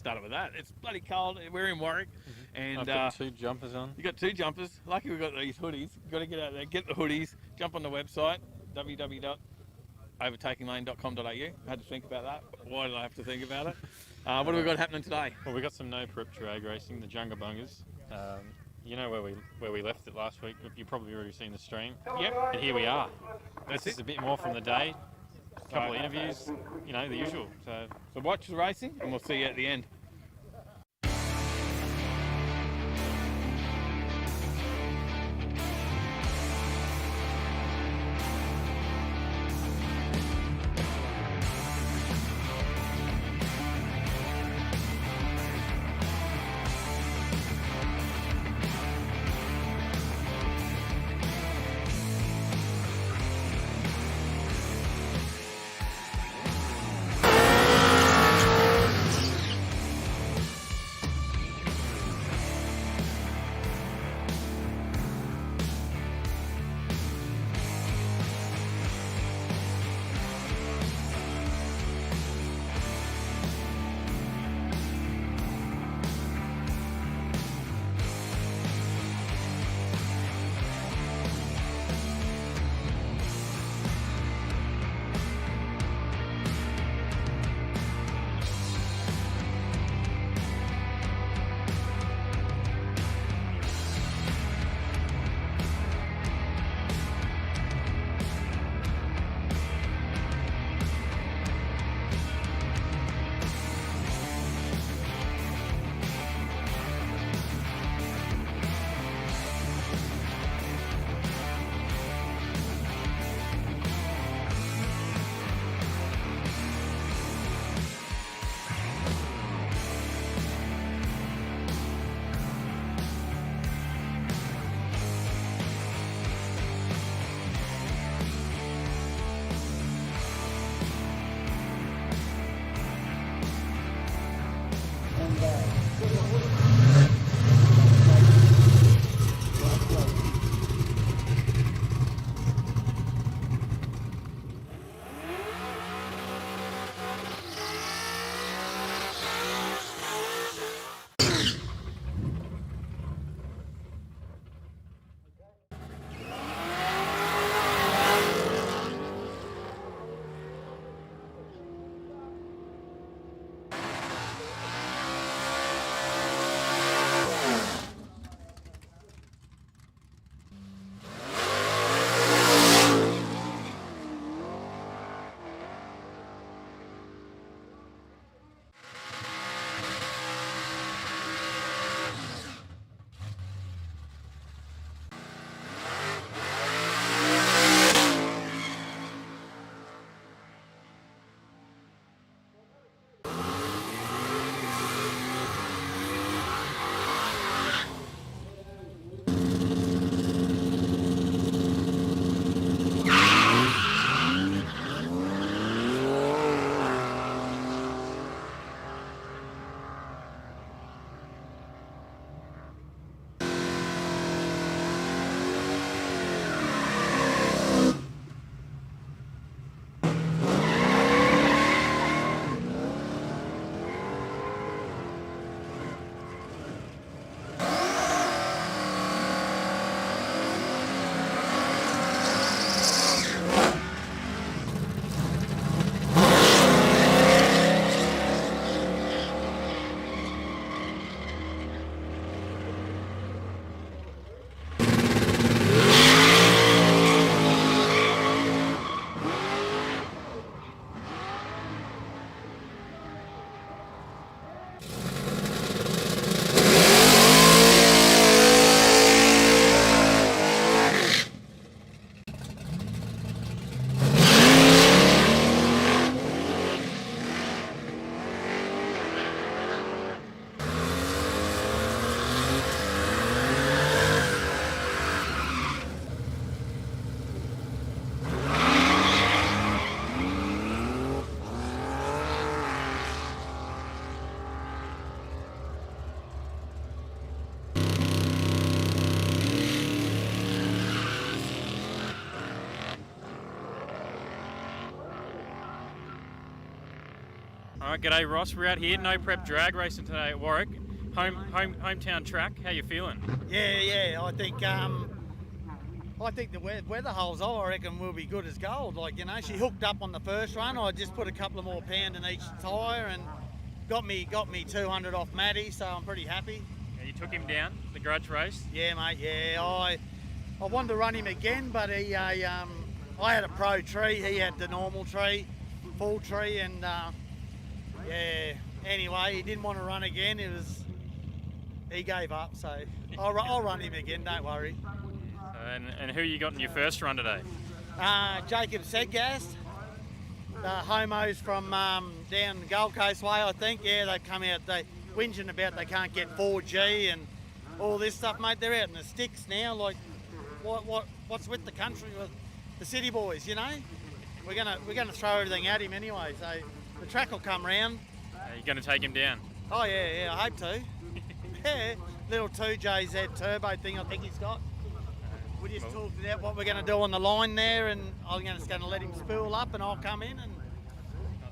started with that. It's bloody cold. We're in Warwick, and I've got 2 jumpers on. You got 2 jumpers. Lucky we've got these hoodies. You've got to get out there, get the hoodies, jump on the website, www.overtakinglane.com.au. I had to think about that. Why did I have to think about it? What have we got happening today? Well, we got some no prep drag racing, the Junga Bungers. You know where we left it last week. You've probably already seen the stream. Yep. And here we are. That's This is it. a bit more from the day. A couple of interviews, you know, the usual. So watch the racing, and we'll see you at the end. All right, g'day Ross. We're out here, no prep drag racing today at Warwick, hometown track. How you feeling? Yeah. I think the weather holes, I reckon, will be good as gold. Like, you know, she hooked up on the first run. I just put a couple of more pound in each tyre and got me 200 off Matty, so I'm pretty happy. Yeah, you took him down the grudge race. Yeah, mate. Yeah, I wanted to run him again, but I had a pro tree. He had the normal tree, full tree, and yeah. Anyway, he didn't want to run again. He gave up, so I'll run him again. Don't worry. And who you got in your first run today? Jacob Sedgast, the homos from down Gold Coast way, I think. Yeah, they come out, they whinging about they can't get 4G and all this stuff, mate. They're out in the sticks now. Like, what's with the country, with the city boys? You know, we're gonna throw everything at him anyway. So the track will come round. Are you going to take him down? Oh yeah, I hope to. Yeah, little 2JZ turbo thing I think he's got. We just talked about what we're going to do on the line there, and I'm just going to let him spool up and I'll come in and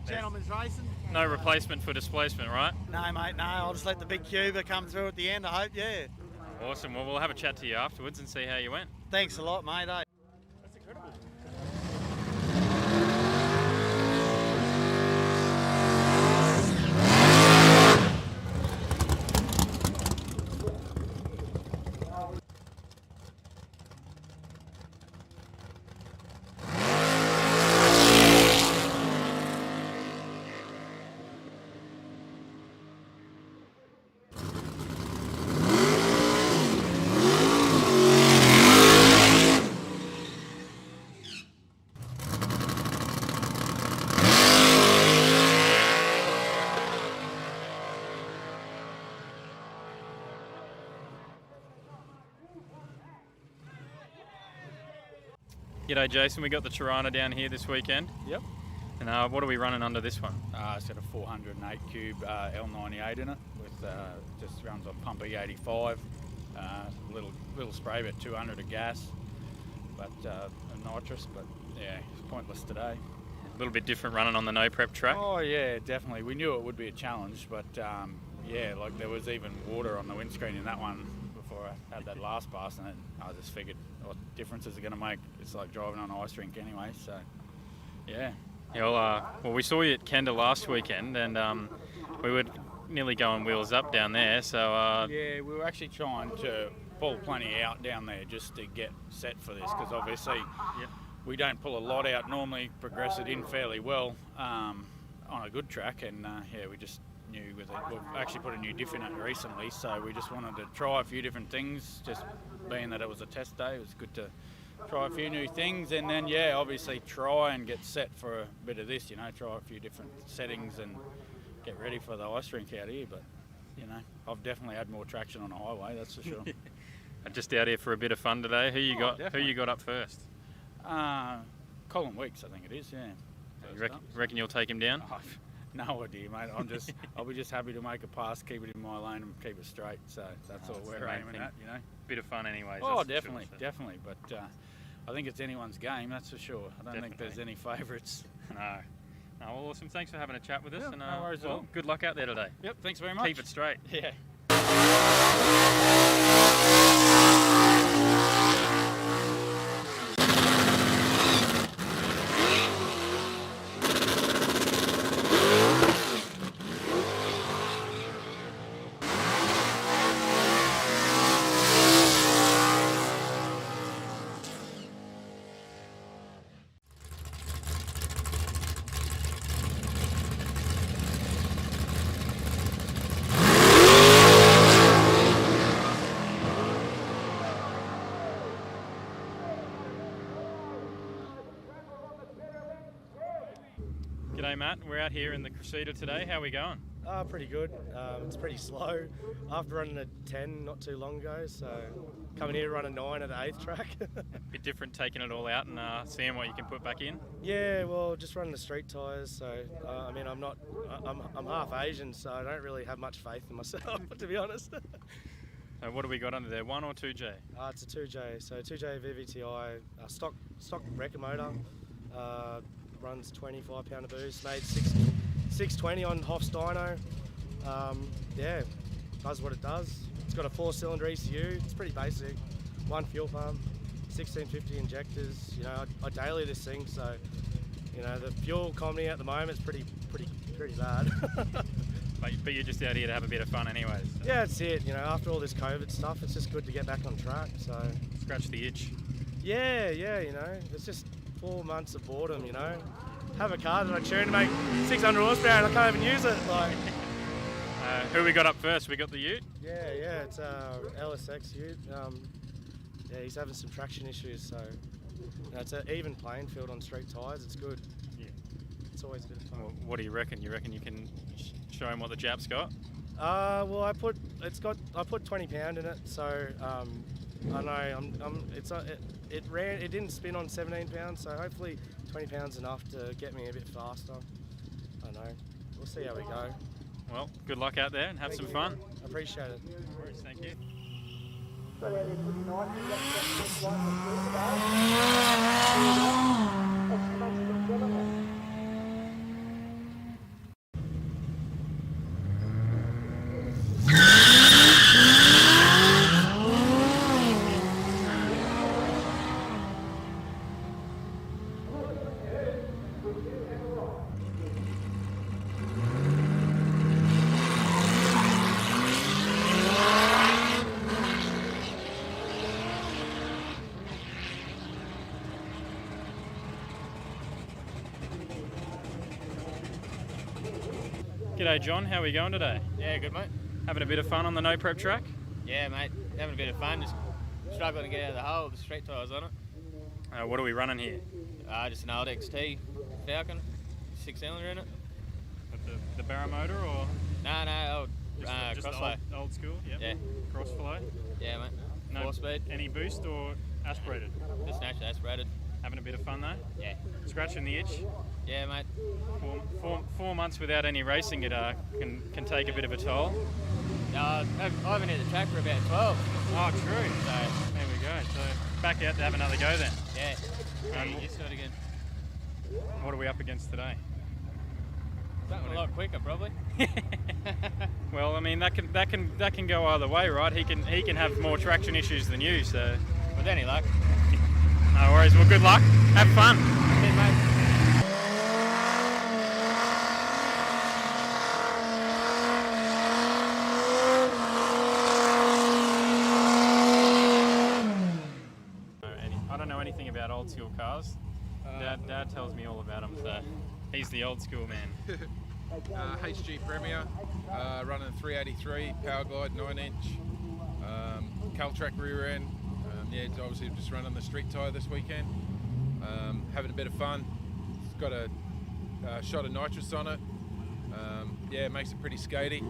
gentlemen's racing. No replacement for displacement, right? No, mate, no. I'll just let the big Cuba come through at the end, I hope, yeah. Awesome. Well, we'll have a chat to you afterwards and see how you went. Thanks a lot, mate. Eh? That's incredible. G'day Jason, we got the Tirana down here this weekend. Yep. And what are we running under this one? It's got a 408 cube L98 in it, with just runs on pump E85. Little spray bit 200 of gas, but a nitrous. But yeah, it's pointless today. A little bit different running on the no prep track. Oh yeah, definitely. We knew it would be a challenge, but yeah, like there was even water on the windscreen in that one before I had that last pass, and I just figured what difference is it going to make? It's like driving on an ice rink anyway. So yeah. Yeah, well, we saw you at Kenda last weekend, and we were nearly going wheels up down there. So yeah, we were actually trying to pull plenty out down there just to get set for this, because obviously we don't pull a lot out. Normally progress it in fairly well on a good track, and yeah, we just knew with it. We've actually put a new diff in it recently, so we just wanted to try a few different things. Just being that it was a test day, it was good to try a few new things, and then yeah, obviously try and get set for a bit of this, you know, try a few different settings and get ready for the ice rink out here. But you know, I've definitely had more traction on a highway, that's for sure. Just out here for a bit of fun today. Who you got? Definitely. Who you got up first? Colin Weeks, I think it is. Yeah. You reckon you'll take him down? I've no idea, mate. I'll be just happy to make a pass, keep it in my lane, and keep it straight. So that's all we're aiming at, you know. Bit of fun, anyways. Oh, definitely. But I think it's anyone's game, that's for sure. I don't think there's any favourites. No. Well, awesome. Thanks for having a chat with us. Yeah, and no worries at all. Good luck out there today. Yep. Thanks very much. Keep it straight. Yeah. G'day Matt, we're out here in the Crusader today. How are we going? Pretty good. It's pretty slow. After running a 10 not too long ago, so coming here to run a 9 at the 8th track. Bit different taking it all out and seeing what you can put back in? Yeah, well, just running the street tyres. So I mean, I'm half Asian, so I don't really have much faith in myself, to be honest. So what do we got under there? 1 or 2J? It's a 2J. So 2J VVTi, stock wrecker motor. Runs 25 pound of boost, made 620 on Hoff's dyno. Yeah, does what it does. It's got a 4-cylinder ECU. It's pretty basic. 1 fuel pump, 1650 injectors. You know, I daily this thing, so you know the fuel economy at the moment is pretty bad. But you're just out here to have a bit of fun anyways. So. Yeah, that's it. You know, after all this COVID stuff, it's just good to get back on track. So Scratch the itch. yeah, you know, it's just 4 months of boredom. You know, have a car that I tune to make 600 horsepower and I can't even use it. Like, who we got up first? We got the Ute. yeah, it's LSX Ute. Yeah, he's having some traction issues, so you know, it's an even playing field on street tyres. It's good. Yeah. It's always a bit of fun. Well, what do you reckon? You reckon you can show him what the Jap's got? Well, I put £20 in it, so I know it didn't spin on £17, so hopefully £20 enough to get me a bit faster. I don't know. We'll see how we go. Well, good luck out there and have some fun. I appreciate it. No worries, thank you. G'day John, how are we going today? Yeah, good mate. Having a bit of fun on the no prep track? Yeah, mate. Having a bit of fun. Just struggling to get out of the hole with the street tyres on it. What are we running here? Just an old XT Falcon, 6-cylinder in it. The barra motor or? No, old just crossflow. the old school? Yep. Yeah. Crossflow? Yeah, mate. No, 4-speed. Any boost or aspirated? Just naturally aspirated. Having a bit of fun though? Yeah. Scratching the itch? Yeah, mate. 4 months without any racing, it can take a bit of a toll. I haven't hit the track for about 12. Oh, true. So, there we go. So back out to have another go then. yeah. Get used to it again. What are we up against today? Something a lot quicker, probably. Well, I mean that can go either way, right? He can have more traction issues than you, so. With any luck. No worries. Well, good luck. Have fun. Cheers, mate. I don't know anything about old school cars. Dad tells me all about them, so he's the old school man. HG Premier, running a 383 Powerglide 9-inch, Caltrack rear end. Yeah, it's obviously just running the street tyre this weekend. Having a bit of fun. It's got a shot of nitrous on it. Yeah, it makes it pretty skatey.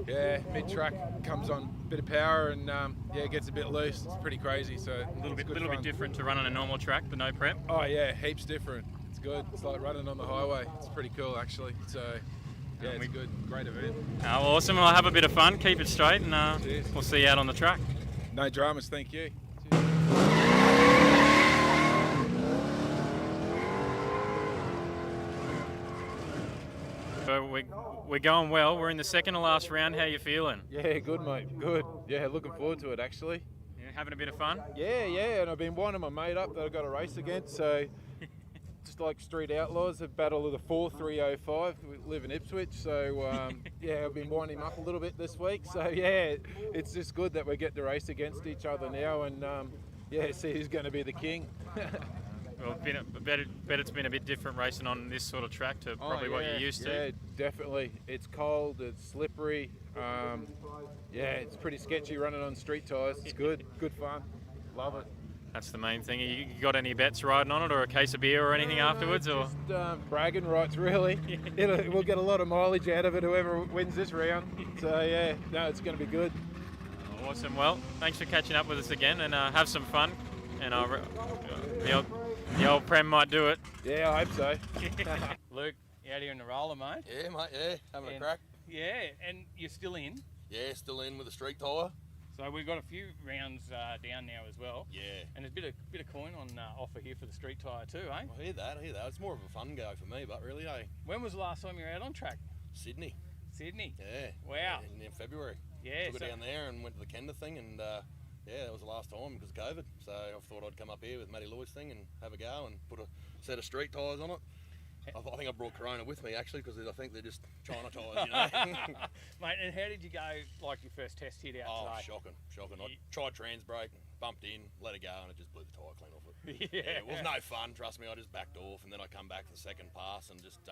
Yeah, mid-track comes on a bit of power and yeah, it gets a bit loose. It's pretty crazy. So A little bit different to running a normal track, the no prep. Oh yeah, heaps different. It's good. It's like running on the highway. It's pretty cool actually. So yeah, it's good. Great event. Awesome. Well, have a bit of fun. Keep it straight, and we'll see you out on the track. No dramas. Thank you. So we're going well. We're in the second to last round. How you feeling? Yeah, good mate, good. Yeah, looking forward to it actually. Yeah, having a bit of fun? Yeah, and I've been winding my mate up that I've got to race against, so just like Street Outlaws, a battle of the 4305. We live in Ipswich, so yeah, I've been winding him up a little bit this week, so yeah, it's just good that we get to race against each other now and yeah, see who's going to be the king. Well, bet it's been a bit different racing on this sort of track to probably what you're used to. Yeah, definitely. It's cold, it's slippery. Yeah, it's pretty sketchy running on street tyres. It's good fun. Love it. That's the main thing. You got any bets riding on it, or a case of beer or anything afterwards? Or just bragging rights, really. We'll get a lot of mileage out of it, whoever wins this round. So yeah, no, it's going to be good. Awesome. Well, thanks for catching up with us again, and have some fun. And the old Prem might do it. Yeah, I hope so. Luke, you out here in the roller, mate? Yeah, mate, yeah. Having a crack. Yeah, and you're still in? Yeah, still in with a street tyre. So we've got a few rounds down now as well. Yeah. And there's a bit of coin on offer here for the street tyre too, eh? I hear that. It's more of a fun go for me, but really, hey. When was the last time you were out on track? Sydney. Sydney? Yeah. Wow. In February. Yeah. Took it down there and went to the Kenda thing, and yeah, that was the last time because of COVID. So I thought I'd come up here with Matty Lloyd's thing and have a go and put a set of street tyres on it. I think I brought Corona with me actually because I think they're just China tyres, you know. Mate, and how did you go, like your first test hit out today? Shocking. I tried trans brake, bumped in, let it go, and it just blew the tyre clean off it. Yeah. It was no fun, trust me. I just backed off, and then I come back to the second pass and just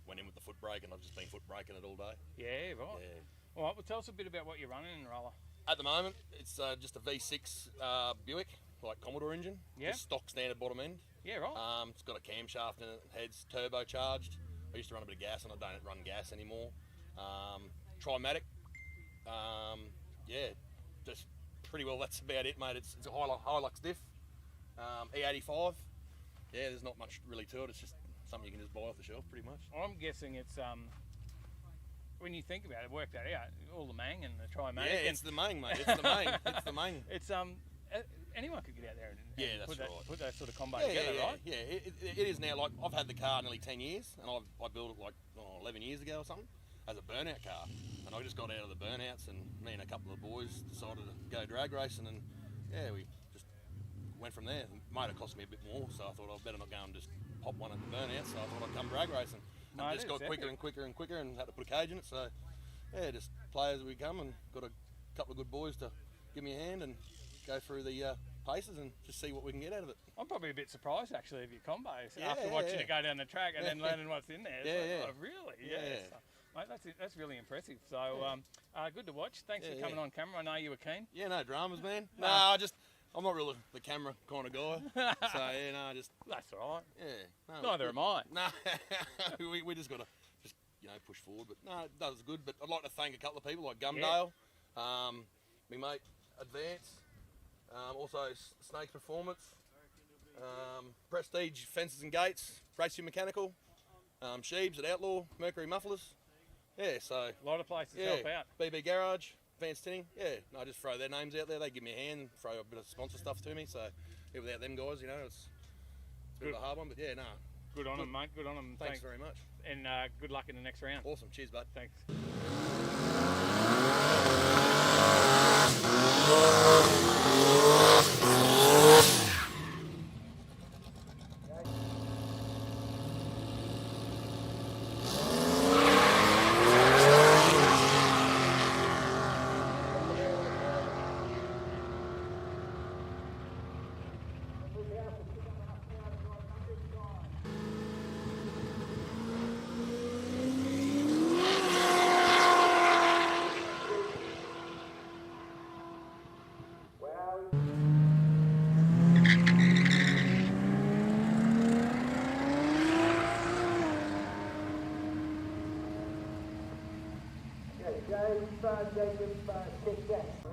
went in with the foot brake, and I've just been foot braking it all day. Yeah, right. Yeah. All right, well, tell us a bit about what you're running in the roller. At the moment, it's just a V6 Buick, like Commodore engine. Yeah. Just stock standard bottom end. Yeah, right. It's got a camshaft in it, head's turbocharged. I used to run a bit of gas and I don't run gas anymore. Trimatic. Yeah, just pretty well that's about it, mate. It's a Hilux diff. E85. Yeah, there's not much really to it. It's just something you can just buy off the shelf pretty much. I'm guessing it's, when you think about it, work that out, all the mang and the Trimatic. Yeah, it's the main, mate. It's the main. It's the main. It's, anyone could get out there and that's put that sort of combo yeah, together, right? Yeah, it is now. Like I've had the car nearly 10 years, and I built it like 11 years ago or something as a burnout car. And I just got out of the burnouts, and me and a couple of boys decided to go drag racing, and yeah, we just went from there. It might have cost me a bit more, so I thought I'd better not go and just pop one at the burnout. So I thought I'd come drag racing, and No, just got quicker and quicker and quicker, and had to put a cage in it. So yeah, just play as we come, and got a couple of good boys to give me a hand and go through the paces and just see what we can get out of it. I'm probably a bit surprised actually of your combos after watching it go down the track and then learning what's in there. It's like, oh, really? Yeah. So, mate, that's really impressive. So good to watch. Thanks for coming on camera. I know you were keen. Yeah, no dramas, man. No, I'm not really the camera kind of guy. So yeah, no, just that's all right. Yeah. No, Neither am I. No, we just got to push forward. But no, that was good. But I'd like to thank a couple of people like Gumdale, my mate Advance. Also Snakes Performance, Prestige Fences and Gates, Racing Mechanical, Sheebs at Outlaw, Mercury Mufflers. Yeah, so a lot of places help out. BB Garage, Vance Tinning. Yeah, no, I just throw their names out there. They give me a hand, throw a bit of sponsor stuff to me. So yeah, without them guys, you know, it's a bit of a hard one. But yeah, no. Good on them, mate. Good on them. Thanks very much. And good luck in the next round. Awesome. Cheers, bud. Thanks.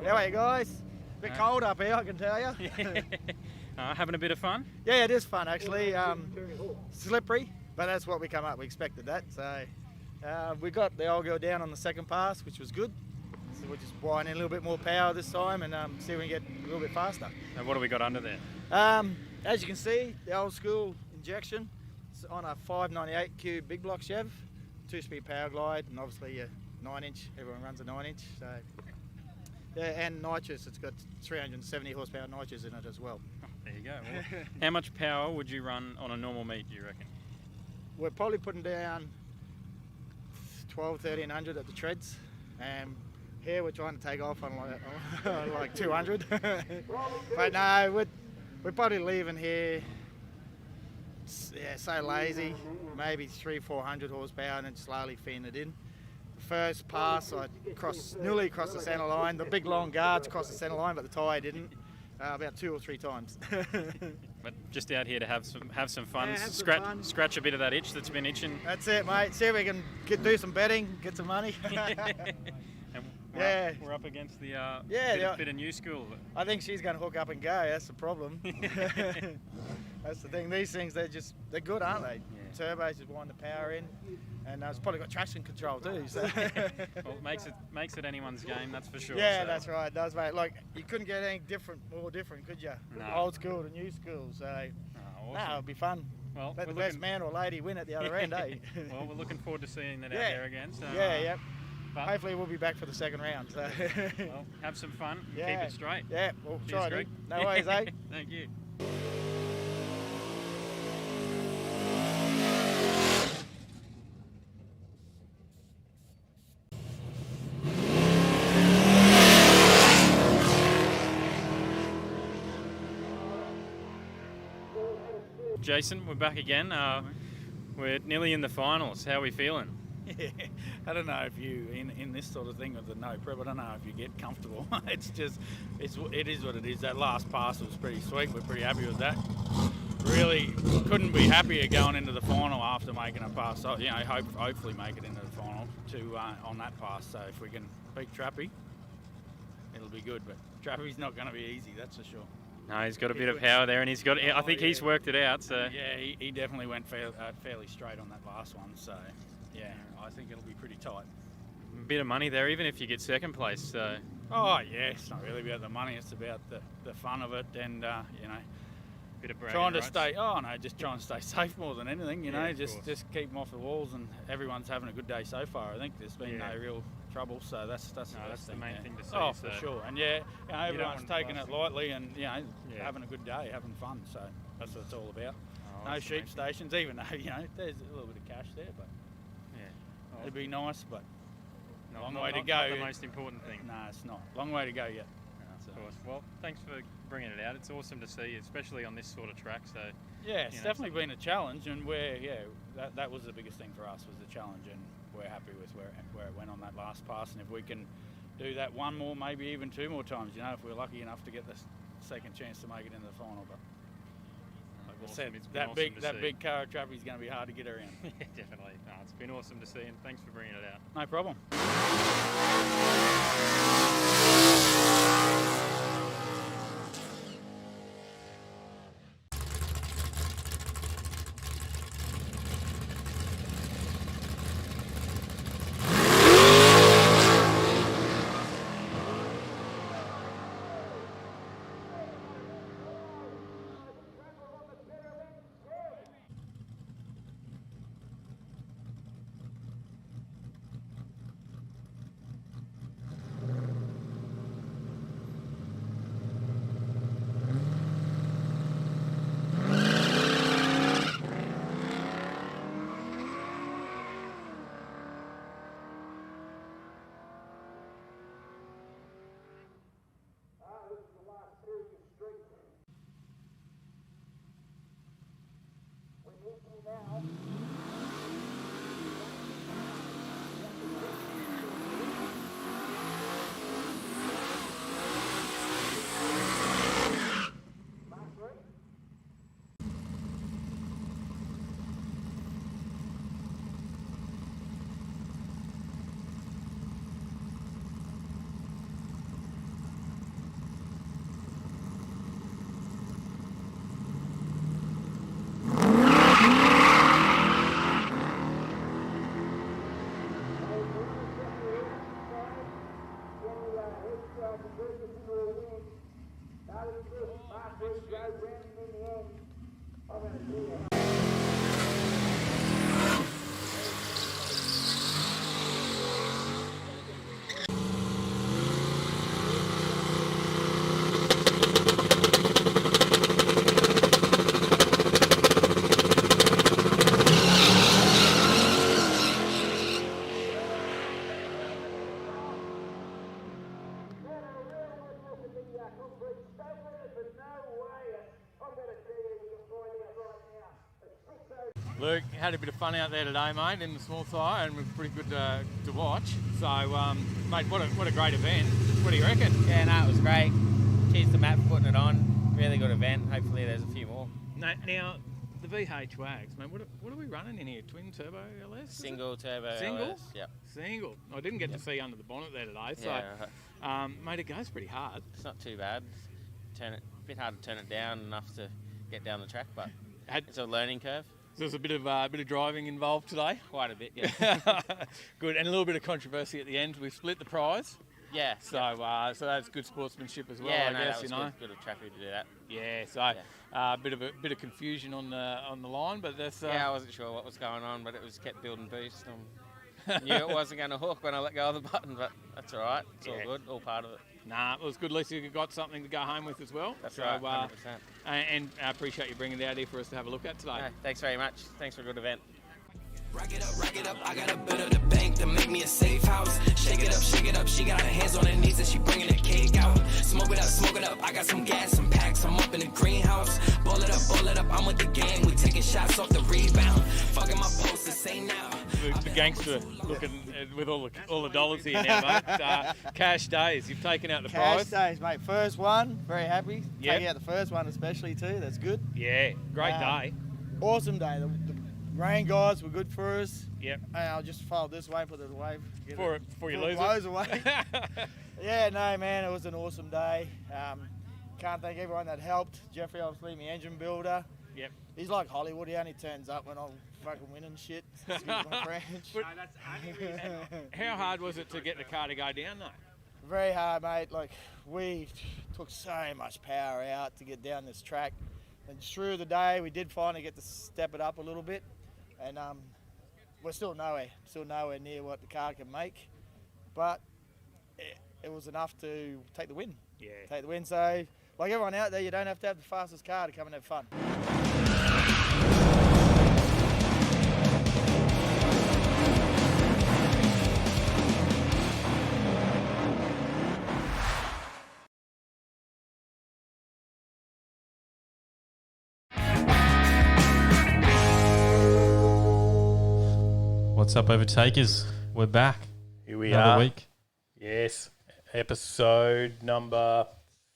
How are you guys? A bit cold up here, I can tell you. Having a bit of fun? Yeah, it is fun actually. Slippery, but that's what we come up. We expected that. So we got the old girl down on the second pass, which was good. So we're just wiring in a little bit more power this time and see if we can get a little bit faster. Now what have we got under there? As you can see, the old school injection. It's on a 598 cube big block Chev, 2-speed power glide, and obviously a 9-inch. Everyone runs a 9-inch. So yeah, and nitrous. It's got 370 horsepower nitrous in it as well. Oh, there you go. Well, how much power would you run on a normal meet, do you reckon? We're probably putting down 1300 at the treads, and here we're trying to take off on like 200. But no, we're probably leaving here. Yeah, so lazy, maybe 300-400 horsepower, and then slowly feeding it in. First pass, I nearly crossed the centre line. The big long guards crossed the centre line, but the tyre didn't. About 2 or 3 times. But just out here to have some fun, Yeah, have some fun. Scratch a bit of that itch that's been itching. That's it, mate. See if we can do some betting, get some money. And we're up against the bit of new school. I think she's going to hook up and go. That's the problem. That's the thing. These things, they're good, aren't they? Yeah. turbos to wind the power in, and it's probably got traction control too. So. Well, it makes it anyone's game, that's for sure. Yeah, so. that's right. It does, mate. Like, you couldn't get anything more different, could you? No. Old school to new school. So, Awesome. it'll be fun. Well, Let the best man or lady win at the other end, eh? Well, we're looking forward to seeing that out Yeah. there again. So, Yeah. But, Hopefully we'll be back for the second round. So. well, have some fun. Yeah. Keep it straight. Yeah, we'll Cheers, try, Greg. dude. No worries, eh? Thank you. Jason, we're back again. We're nearly in the finals. How are we feeling? Yeah, I don't know if you in this sort of thing with the no prep. I don't know if you get comfortable. It is what it is. That last pass was pretty sweet. We're pretty happy with that. Really couldn't be happier going into the final after making a pass. So, you know, hopefully make it into the final on that pass. So if we can beat Trappy, it'll be good. But Trappy's not going to be easy, that's for sure. No, he's got a bit of power there, and I think he's worked it out. So yeah, he definitely went fairly straight on that last one. So yeah, I think it'll be pretty tight. A bit of money there, even if you get second place. So. Oh yeah, it's not really about the money. It's about the fun of it, and you know, Bit of trying to stay. Oh no, just trying to stay safe more than anything. You know, just keep them off the walls, and everyone's having a good day so far. I think there's been no real trouble, so that's the main thing to see. Oh, so. for sure, and yeah, you know, everyone's taking it lightly, and you know, having a good day, having fun. So that's what it's all about. Oh, no sheep stations, even though you know there's a little bit of cash there, but it'd be nice, but long way to go. Not the most important thing. No, it's not. Long way to go yet. Of course. Well, thanks for bringing it out. It's awesome to see, especially on this sort of track. So yeah, it's definitely been a challenge, and that was the biggest thing for us was the challenge, and we're happy with where it went on that last pass. And if we can do that one more, maybe even two more times, you know, if we're lucky enough to get the second chance to make it into the final. But like I said, that big car of Trappy is going to be hard to get around. Yeah, definitely. No, it's been awesome to see, and thanks for bringing it out. No problem. Luke, had a bit of fun out there today, mate, in the small tyre, and it was pretty good to watch. So, mate, what a great event. What do you reckon? Yeah, no, it was great. Cheers to Matt for putting it on. Really good event. Hopefully there's a few more. Now the VH wags, mate, what are we running in here? Twin turbo LS? Single turbo Single? LS, yep. Single. I didn't get to see under the bonnet there today, so, Yeah, mate, it goes pretty hard. it's not too bad. A bit hard to turn it down enough to get down the track, but it's a learning curve. So there's a bit of driving involved today. Quite a bit, yeah. Good, and a little bit of controversy at the end. We split the prize. Yeah. So that's good sportsmanship as well. Yeah, I guess that was good of Traffy to do that. Yeah. So a bit of confusion on the line, but that's. Yeah, I wasn't sure what was going on, but it was kept building boost. Knew it wasn't going to hook when I let go of the button, but that's all right. It's all good, all part of it. Nah, it was good. At least you got something to go home with as well. That's right, 100%. And I appreciate you bringing it out here for us to have a look at today. No, thanks very much. Thanks for a good event. Rack it up, I got a bit of the bank to make me a safe house. Shake it up, she got her hands on her knees and she bringing the cake out. Smoke it up, I got some gas, some packs, I'm up in the greenhouse. Ball it up, I'm with the gang, we taking shots off the rebound. Fucking my posters, say now. The gangster looking with all the dollars here now, mate. Cash days, you've taken out the prize. Cash days, mate. First one, very happy. Yep. Taking out the first one especially too, that's good. Yeah, great day. Awesome day. The rain guys were good for us. Yep. I'll just fold this way, put it away. Before you lose it. Blows away. Yeah, no, man, it was an awesome day. Can't thank everyone that helped. Jeffrey, obviously, my engine builder. Yep. He's like Hollywood. He only turns up when I'm fucking winning shit. Excuse my French. How hard was it to get the car to go down, though? Very hard, mate. Like, we took so much power out to get down this track. And through the day, we did finally get to step it up a little bit. And we're still nowhere near what the car can make. But it was enough to take the win. Yeah. Take the win. So, like everyone out there, you don't have to have the fastest car to come and have fun. What's up, Overtakers? We're back. Here we Another are. week. Yes, episode number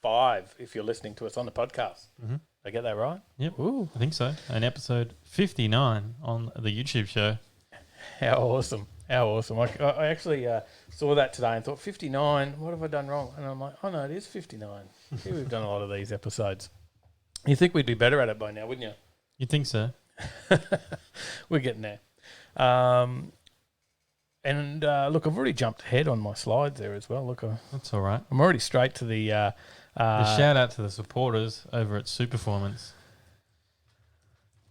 5, if you're listening to us on the podcast. Mm-hmm. Did I get that right? Yep. Ooh. I think so. And episode 59 on the YouTube show. How awesome. How awesome. I actually saw that today and thought, 59, what have I done wrong? And I'm like, oh no, it is 59. See, we've done a lot of these episodes. You think we'd be better at it by now, wouldn't you? You'd think so. We're getting there. Look, I've already jumped ahead on my slides there as well. Look, that's all right. I'm already straight to the shout out to the supporters over at Superformance.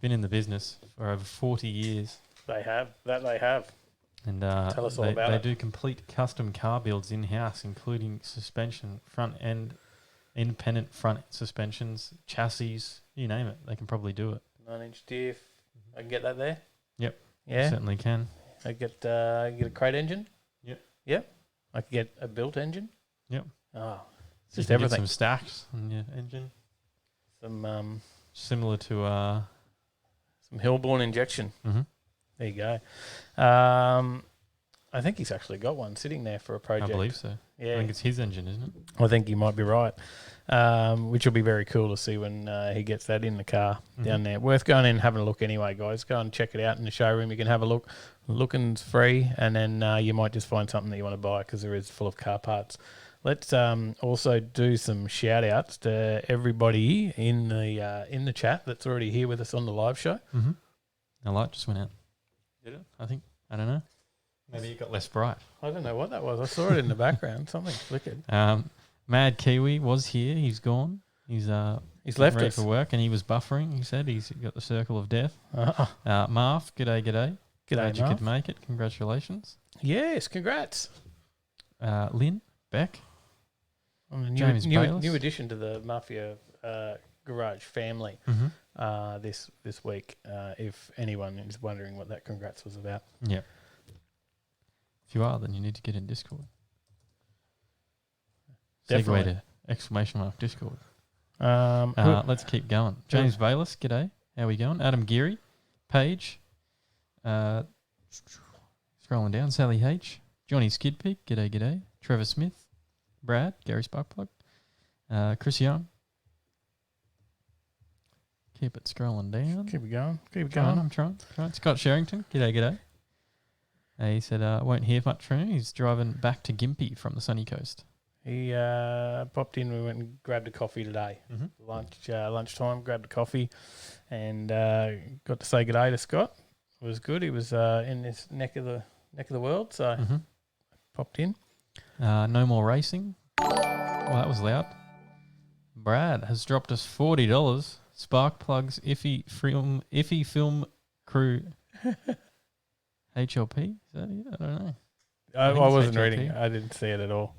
Been in the business for over 40 years. They have. They have. And tell us all about it. They do complete custom car builds in-house, including suspension, front end, independent front suspensions, chassis, you name it. They can probably do it. 9-inch diff. I can get that there? Yep. Yeah? Certainly can. I get a crate engine? Yep. Yep. I can get a built engine? Yep. Oh, it's You just can get everything. some stacks on your engine. Some similar to some Hillborn injection. Mm-hmm. There you go. I think he's actually got one sitting there for a project. I believe so. Yeah. I think it's his engine, isn't it? I think you might be right. Which will be very cool to see when he gets that in the car down there. Worth going in and having a look anyway, guys. Go and check it out in the showroom. You can have a look. Looking's free, and then you might just find something that you want to buy because there is full of car parts. Let's also do some shout outs to everybody in the chat that's already here with us on the live show. Mm-hmm. The light just went out. Did it? I think. I don't know. Maybe it got less bright. I don't know what that was. I saw it in the background. Something flickered. Mad Kiwi was here. He's gone. He's left ready us for work, and he was buffering. He said he's got the circle of death. Uh-huh. Marv, g'day. Glad you Marv. could make it. Congratulations. Yes, congrats. Lynn, Beck, James Bayless. New addition to the Mafia Garage family this week. If anyone is wondering what that congrats was about. Yep. If you are, then you need to get in Discord. Definitely. Segue to exclamation mark Discord. Who- Let's keep going. James Bayless, g'day. How we going? Adam Geary, Paige. Scrolling down. Sally H. Johnny Skidpig, g'day. Trevor Smith. Brad, Gary Sparkplug. Chris Young. Keep it scrolling down. Keep it going. I'm trying. Scott Sherrington, g'day. He said, won't hear much from him. He's driving back to Gympie from the sunny coast. He popped in. We went and grabbed a coffee today. Lunchtime, grabbed a coffee, and got to say good day to Scott. It was good. He was in this neck of the world, so popped in. No more racing. Well, that was loud. Brad has dropped us $40. Spark Plugs Iffy Film Crew HLP. Is that it? I don't know. I think it's wasn't HLP. reading. I didn't see it at all.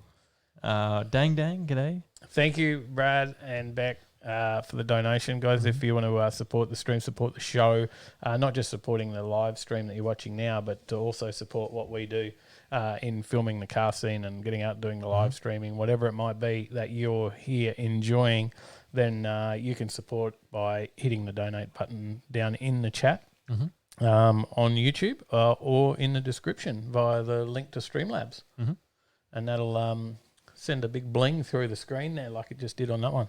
Dang, g'day. Thank you, Brad and Beck, for the donation, guys. If you want to support the stream, support the show, not just supporting the live stream that you're watching now, but to also support what we do in filming the car scene and getting out doing the live streaming, whatever it might be that you're here enjoying, then you can support by hitting the donate button down in the chat on YouTube or in the description via the link to Streamlabs. And that'll send a big bling through the screen there like it just did on that one.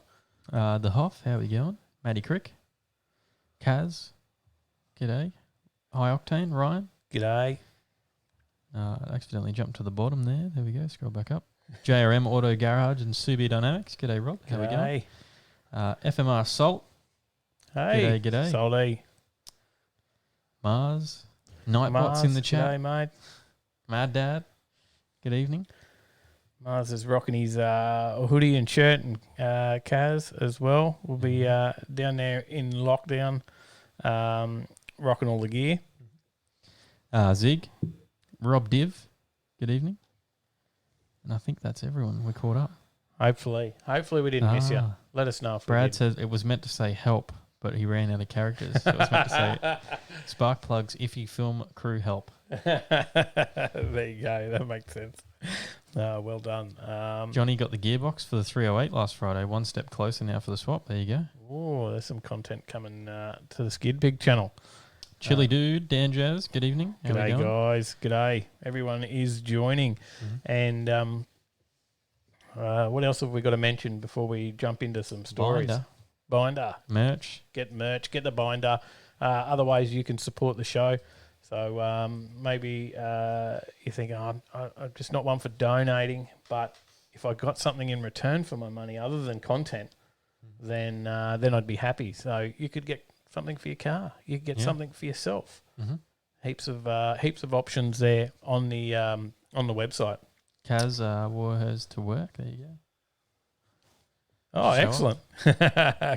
The Hoff, how we going? Matty Crick. Kaz, g'day. High Octane, Ryan. G'day. Accidentally jumped to the bottom there. There we go. Scroll back up. JRM Auto Garage and Subi Dynamics. G'day, Rob. How we going? FMR Salt. Hey. G'day. Salty. Mars. Nightbot's in the chat. G'day, mate. Mad Dad. Good evening. Mars is rocking his hoodie and shirt, and Kaz as well will be down there in lockdown, rocking all the gear. Zig. Rob Div. Good evening. And I think that's everyone. We're caught up. Hopefully we didn't miss you. Let us know if Brad we did. says it was meant to say help, but he ran out of characters. So it was meant to say Spark Plugs Iffy Film Crew Help. There you go. That makes sense. Well done. Johnny got the gearbox for the 308 last Friday. One step closer now for the swap. There you go. Oh, there's some content coming to the Skid Pig channel. Chili Dude, Dan Jazz, good evening. How G'day, we going? guys. G'day. Everyone is joining. And what else have we got to mention before we jump into some stories? Binder. Merch. Get merch. Get the binder. Other ways you can support the show. So maybe you think, I'm just not one for donating, but if I got something in return for my money other than content, then I'd be happy. So you could get something for your car. You could get something for yourself. Heaps of options there on the website. Kaz wore hers to work. There you go. Oh, excellent.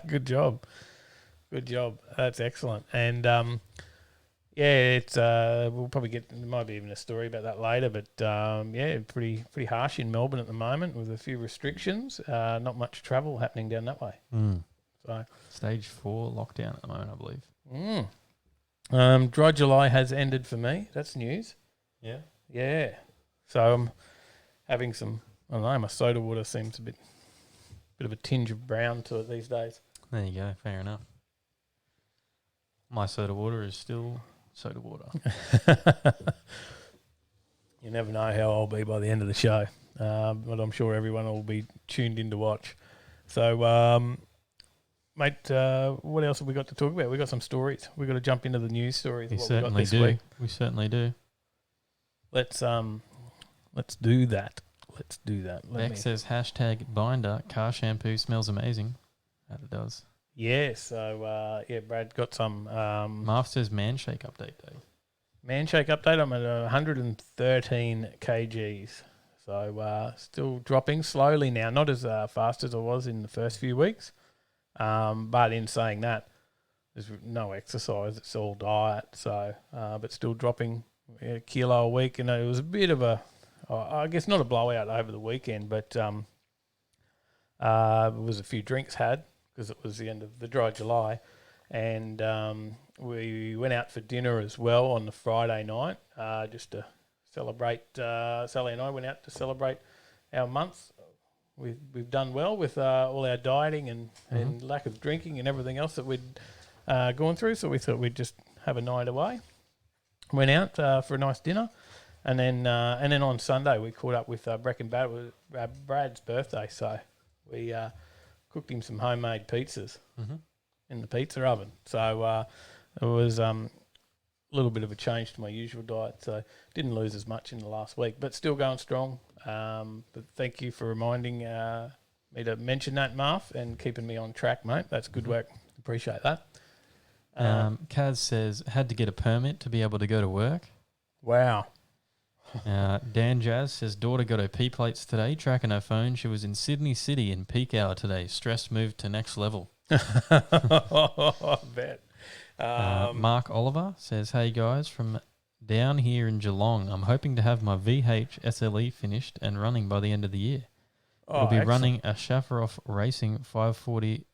Good job. That's excellent. And it's we'll probably get, there might be even a story about that later, but pretty harsh in Melbourne at the moment with a few restrictions. Not much travel happening down that way. So Stage 4 lockdown at the moment, I believe. Dry July has ended for me. That's news. Yeah. So I'm having some, I don't know, my soda water seems a bit of a tinge of brown to it these days. There you go. Fair enough. My soda water is still soda water. You never know how I'll be by the end of the show, but I'm sure everyone will be tuned in to watch. So, mate, what else have we got to talk about? We've got some stories. We've got to jump into the news stories. We certainly do. We certainly do. Let's do that. Beck says hashtag binder car shampoo smells amazing. That it does. Yeah, so Brad got some. Marv says man shake update, Dave. Man shake update. I'm at 113 kgs. So still dropping slowly now. Not as fast as I was in the first few weeks. But in saying that, there's no exercise. It's all diet. So, but still dropping a kilo a week. And it was a bit of a, I guess not a blowout over the weekend, but there was a few drinks had because it was the end of the Dry July. And we went out for dinner as well on the Friday night just to celebrate. Sally and I went out to celebrate our month. We've done well with all our dieting and lack of drinking and everything else that we'd gone through. So we thought we'd just have a night away. Went out for a nice dinner. And then on Sunday we caught up with Breck and Bad. It was Brad's birthday, so we cooked him some homemade pizzas in the pizza oven. So it was little bit of a change to my usual diet, so didn't lose as much in the last week, but still going strong. But thank you for reminding me to mention that, Marv, and keeping me on track, mate. That's good work. Appreciate that. Kaz says, had to get a permit to be able to go to work. Wow. Dan Jazz says, daughter got her P plates today, tracking her phone. She was in Sydney City in peak hour today. Stress moved to next level. I bet. Mark Oliver says, hey guys, from down here in Geelong, I'm hoping to have my VH SLE finished and running by the end of the year. I'll be running a Shafarov Racing 540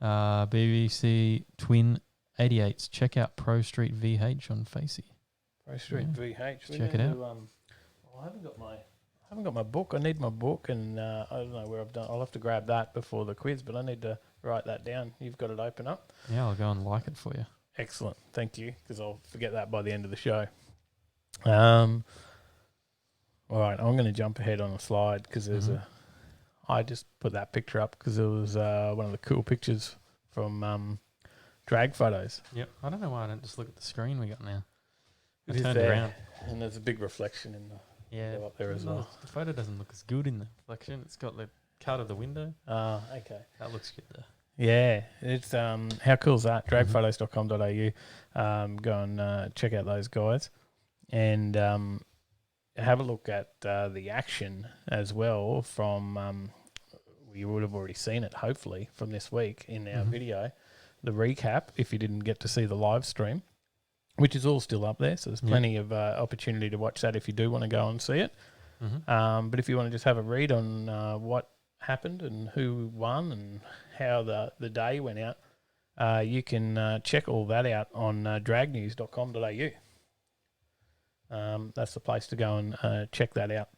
BBC Twin 88s. Check out Pro Street VH on Facey. Pro Street VH. Check it out. I haven't got my book. I need my book, and I don't know where I've done. I'll have to grab that before the quiz, but I need to write that down. You've got it open up. Yeah, I'll go and like it for you. Excellent. Thank you, because I'll forget that by the end of the show. All right, I'm going to jump ahead on a slide because there's I just put that picture up because it was one of the cool pictures from drag photos. Yep. I don't know why I don't just look at the screen we got now. I It is turned there, around. and there's a big reflection in the up there as well. The photo doesn't look as good in the reflection. It's got the cut of the window. Okay. That looks good though. Yeah, it's how cool is that? Dragphotos.com.au. Go and check out those guys, and have a look at the action as well from. You would have already seen it, hopefully, from this week in our video, the recap. If you didn't get to see the live stream, which is all still up there, so there's plenty of opportunity to watch that if you do want to go and see it. But if you want to just have a read on what happened and who won and how the day went out, you can check all that out on dragnews.com.au. That's the place to go and check that out.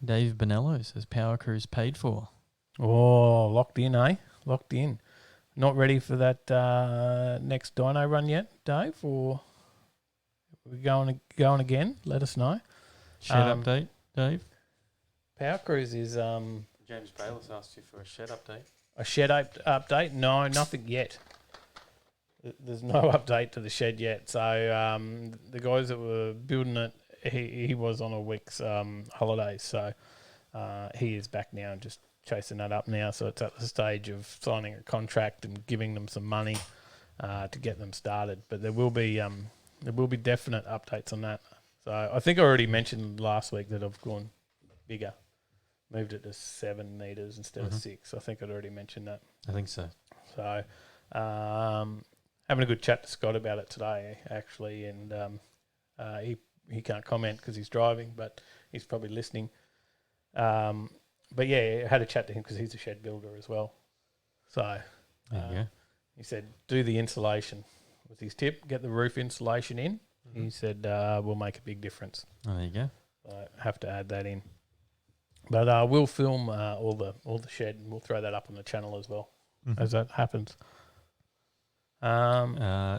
Dave Bonello says Power Cruise paid for. Oh, locked in, eh? Locked in. Not ready for that next dyno run yet, Dave? Or we're going again? Let us know. Shed update, Dave? Power Cruise is... James Bayless asked you for a shed update. A shed update? No, nothing yet. There's no update to the shed yet. So the guys that were building it, he was on a week's holidays. So he is back now and just chasing that up now. So it's at the stage of signing a contract and giving them some money to get them started. But there will be definite updates on that. So I think I already mentioned last week that I've gone bigger. Moved it to 7 metres instead of 6. I think I'd already mentioned that. I think so. So having a good chat to Scott about it today, actually, and he can't comment because he's driving, but he's probably listening. But yeah, I had a chat to him because he's a shed builder as well. So he said, do the insulation was his tip. Get the roof insulation in. He said, will make a big difference. Oh, there you go. So have to add that in. But we'll film all the shed and we'll throw that up on the channel as well as that happens.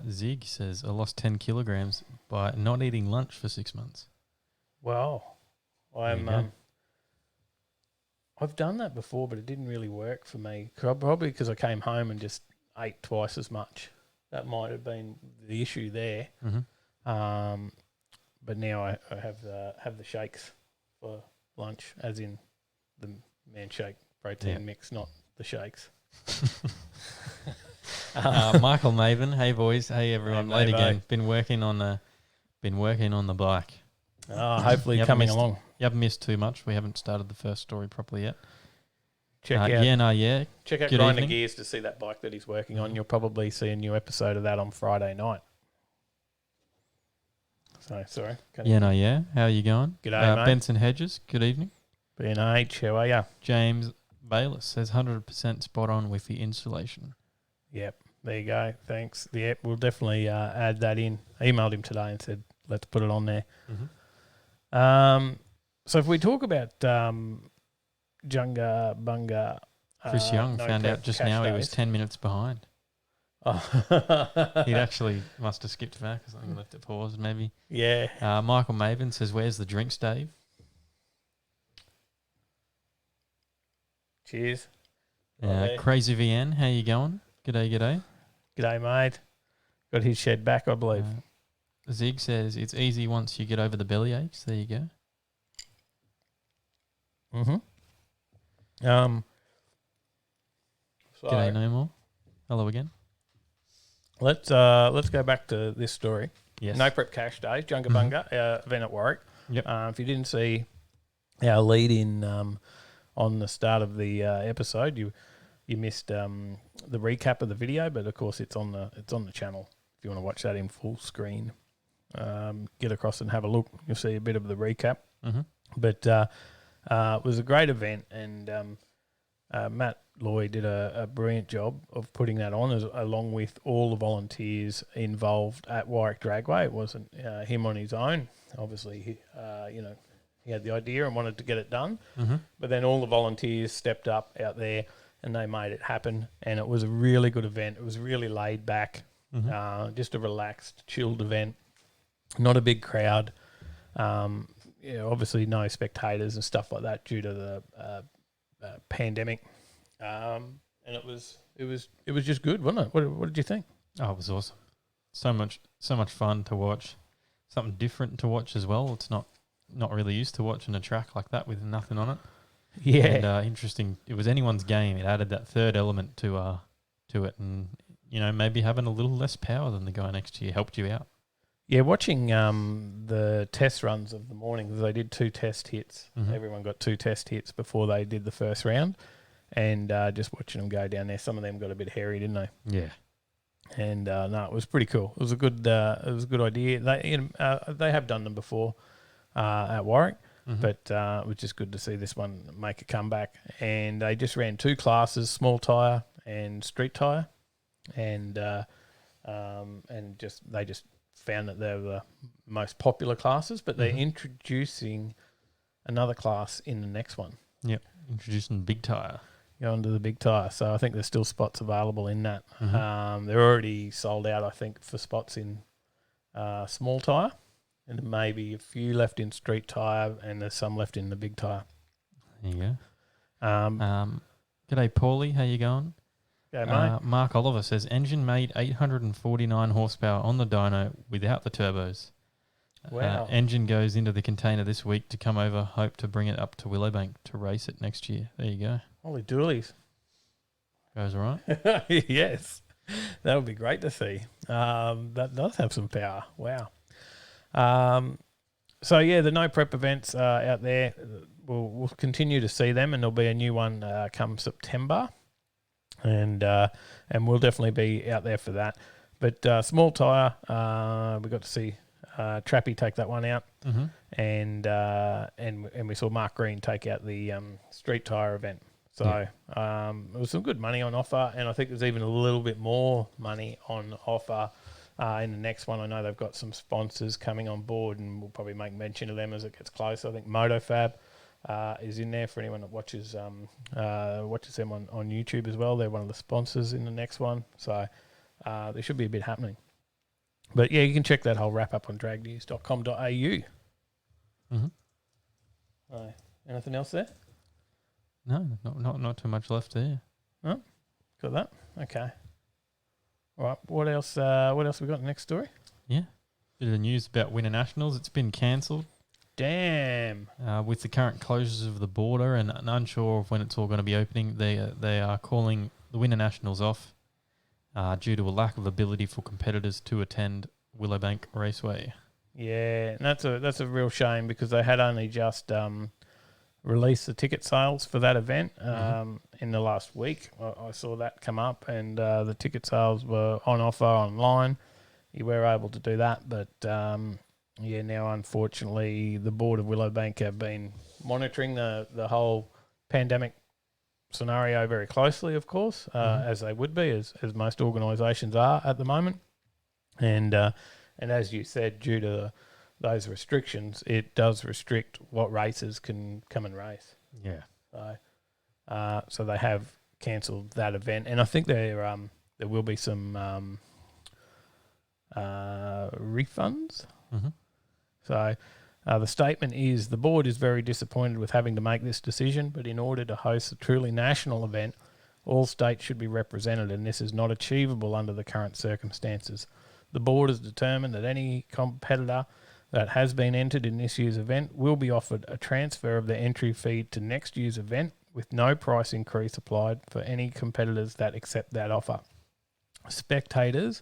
Zig says, I lost 10 kilograms by not eating lunch for 6 months. Wow. I've done that before, but it didn't really work for me. Probably because I came home and just ate twice as much. That might have been the issue there. But now I have the shakes for lunch, as in the man shake protein mix, not the shakes. Michael Maven, hey boys, hey everyone, Hey, late Mavo. again. Been working on the bike. Hopefully coming along. You haven't missed too much. We haven't started the first story properly yet. Check out Check out Grinder evening. Gears to see that bike that he's working on. You'll probably see a new episode of that on Friday night. So sorry. How are you going? G'day, mate. Benson Hedges, good evening. BNH, how are you? James Bayless says 100% spot on with the insulation. Yep, there you go. Thanks. Yep, we'll definitely add that in. I emailed him today and said, let's put it on there. So if we talk about Junga Bunga... Chris Young found out just now he was 10 minutes behind. He'd actually must have skipped back or something, left it paused maybe. Yeah. Michael Maven says, where's the drinks, Dave? Cheers. Crazy VN, how you going? G'day. G'day, mate. got his shed back, I believe. Zig says it's easy once you get over the belly aches. There you go. G'day, no more. Hello again. Let's go back to this story. Yes. No Prep Cash Day, Jungabunga event at Warwick. Yep. If you didn't see our lead in on the start of the episode, you missed the recap of the video, but of course it's on the channel. If you want to watch that in full screen, get across and have a look. You'll see a bit of the recap. But it was a great event, and Matt Lloyd did a brilliant job of putting that on, along with all the volunteers involved at Warwick Dragway. It wasn't him on his own. Obviously, he had the idea and wanted to get it done. But then all the volunteers stepped up out there and they made it happen. And it was a really good event. It was really laid back, just a relaxed, chilled event. Not a big crowd. Obviously no spectators and stuff like that due to the pandemic. And it was just good, wasn't it? What did you think? Oh, it was awesome. So much fun to watch. Something different to watch as well. It's not really used to watching a track like that with nothing on it. Yeah. And interesting. It was anyone's game. It added that third element to it, and maybe having a little less power than the guy next to you helped you out. Yeah, watching the test runs of the morning, they did 2 test hits. Everyone got 2 test hits before they did the first round, and just watching them go down there, some of them got a bit hairy, didn't they? Yeah. And no, it was pretty cool. It was a good idea. They have done them before at Warwick, but it was just good to see this one make a comeback. And they just ran 2 classes, small tyre and street tyre, and they just found that they were the most popular classes, but they're introducing another class in the next one. Yep, introducing big tyre. Going to the big tyre. So I think there's still spots available in that. They're already sold out, I think, for spots in small tyre, and maybe a few left in street tyre, and there's some left in the big tyre. There you go. G'day, Paulie. How you going? Yeah, mate. Mark Oliver says, engine made 849 horsepower on the dyno without the turbos. Wow. Engine goes into the container this week to come over. Hope to bring it up to Willowbank to race it next year. There you go. Holy doolies. Goes all right. Yes. That would be great to see. That does have some power. Wow. So, yeah, the No Prep events out there, we'll continue to see them, and there'll be a new one come September. And we'll definitely be out there for that. But small tyre, we got to see Trappy take that one out, and we saw Mark Green take out the street tyre event. So there was some good money on offer, and I think there's even a little bit more money on offer in the next one. I know they've got some sponsors coming on board, and we'll probably make mention of them as it gets closer. I think MotoFab is in there for anyone that watches them on YouTube as well. They're one of the sponsors in the next one, so there should be a bit happening. But yeah, you can check that whole wrap up on dragnews.com.au. Anything else there? No, not too much left there. No, got that. Okay. All right. What else? What else we got? Next story. Yeah, bit of the news about Winter Nationals. It's been cancelled. Damn. With the current closures of the border and unsure of when it's all going to be opening, they are calling the Winter Nationals off due to a lack of ability for competitors to attend Willowbank Raceway. Yeah, and that's a real shame because they had only just released the ticket sales for that event in the last week. I saw that come up, and the ticket sales were on offer online. You were able to do that, but now unfortunately the board of Willowbank have been monitoring the whole pandemic scenario very closely, of course, as they would be, as most organisations are at the moment. And as you said, due to those restrictions, it does restrict what racers can come and race. Yeah. So they have cancelled that event, and I think there will be some refunds. So the statement is, the board is very disappointed with having to make this decision, but in order to host a truly national event, all states should be represented, and this is not achievable under the current circumstances. the board has determined that any competitor that has been entered in this year's event will be offered a transfer of their entry fee to next year's event with no price increase applied for any competitors that accept that offer. Spectators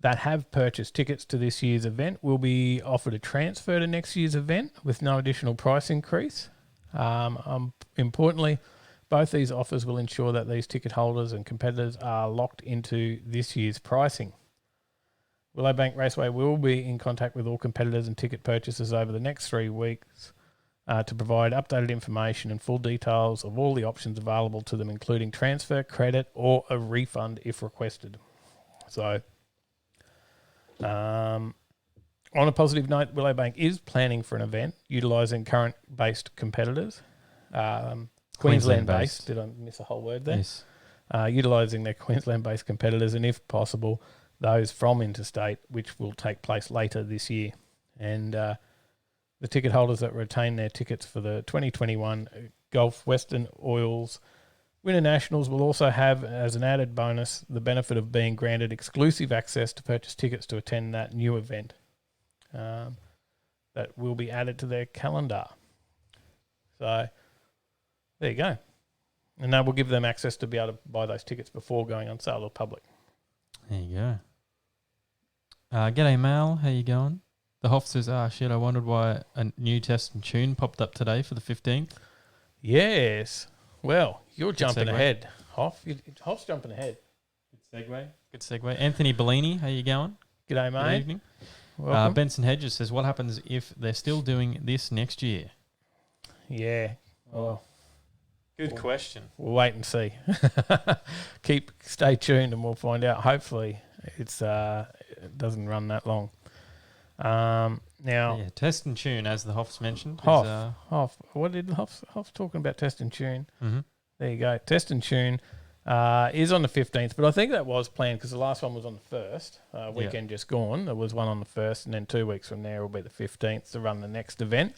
that have purchased tickets to this year's event will be offered a transfer to next year's event with no additional price increase. Importantly, both these offers will ensure that these ticket holders and competitors are locked into this year's pricing. Willowbank Raceway will be in contact with all competitors and ticket purchasers over the next 3 weeks to provide updated information and full details of all the options available to them, including transfer, credit, or a refund if requested. So, on a positive note, Willowbank is planning for an event utilising current-based competitors. Queensland-based. Did I miss a whole word there? Yes. Utilising their Queensland-based competitors and, if possible, those from interstate, which will take place later this year. And the ticket holders that retain their tickets for the 2021 Gulf Western Oils Winter Nationals will also have, as an added bonus, the benefit of being granted exclusive access to purchase tickets to attend that new event that will be added to their calendar. So there you go. And that will give them access to be able to buy those tickets before going on sale to the public. There you go. G'day, Mal. How you going? The Hoff says, shit, I wondered why a new test and tune popped up today for the 15th. Yes. Well, you're Good jumping segue. ahead, Hoff. Hoff's jumping ahead. Good segue. Anthony Bellini, how you going? G'day, mate. Good evening. Welcome. Benson Hedges says, what happens if they're still doing this next year? Yeah. Well, Good question. we'll wait and see. Stay tuned, and we'll find out. Hopefully, it doesn't run that long. Now, Yeah, test and tune, as the Hoffs mentioned. Hoff. What did Hoff's talking about? Test and tune. Mm-hmm. There you go. Test and tune is on the 15th, but I think that was planned because the last one was on the 1st. Weekend just gone. There was one on the 1st, and then 2 weeks from there will be the 15th to run the next event.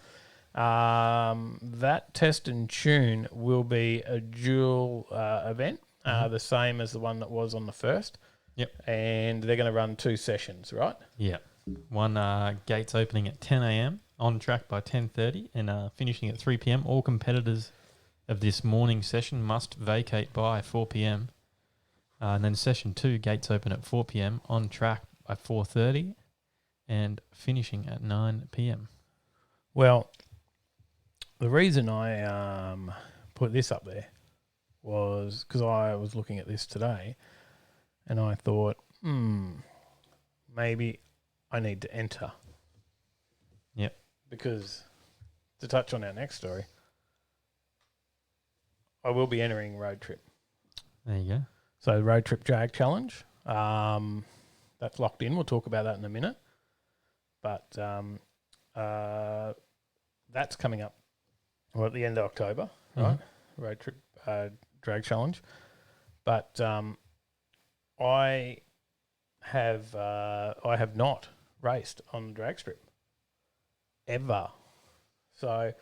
That test and tune will be a dual event, the same as the one that was on the 1st. Yep. And they're going to run 2 sessions, right? Yeah. One gates opening at 10 a.m, on track by 10:30, and finishing at 3 p.m. All competitors of this morning session must vacate by 4 p.m. And then session 2, gates open at 4 p.m, on track by 4:30, and finishing at 9 p.m. Well, the reason I put this up there was because I was looking at this today, and I thought, maybe I need to enter. Yep. Because to touch on our next story, I will be entering Road Trip. There you go. So Road Trip Drag Challenge, that's locked in. We'll talk about that in a minute. But that's coming up at the end of October, right? Road Trip Drag Challenge. But I have not raced on the drag strip ever. So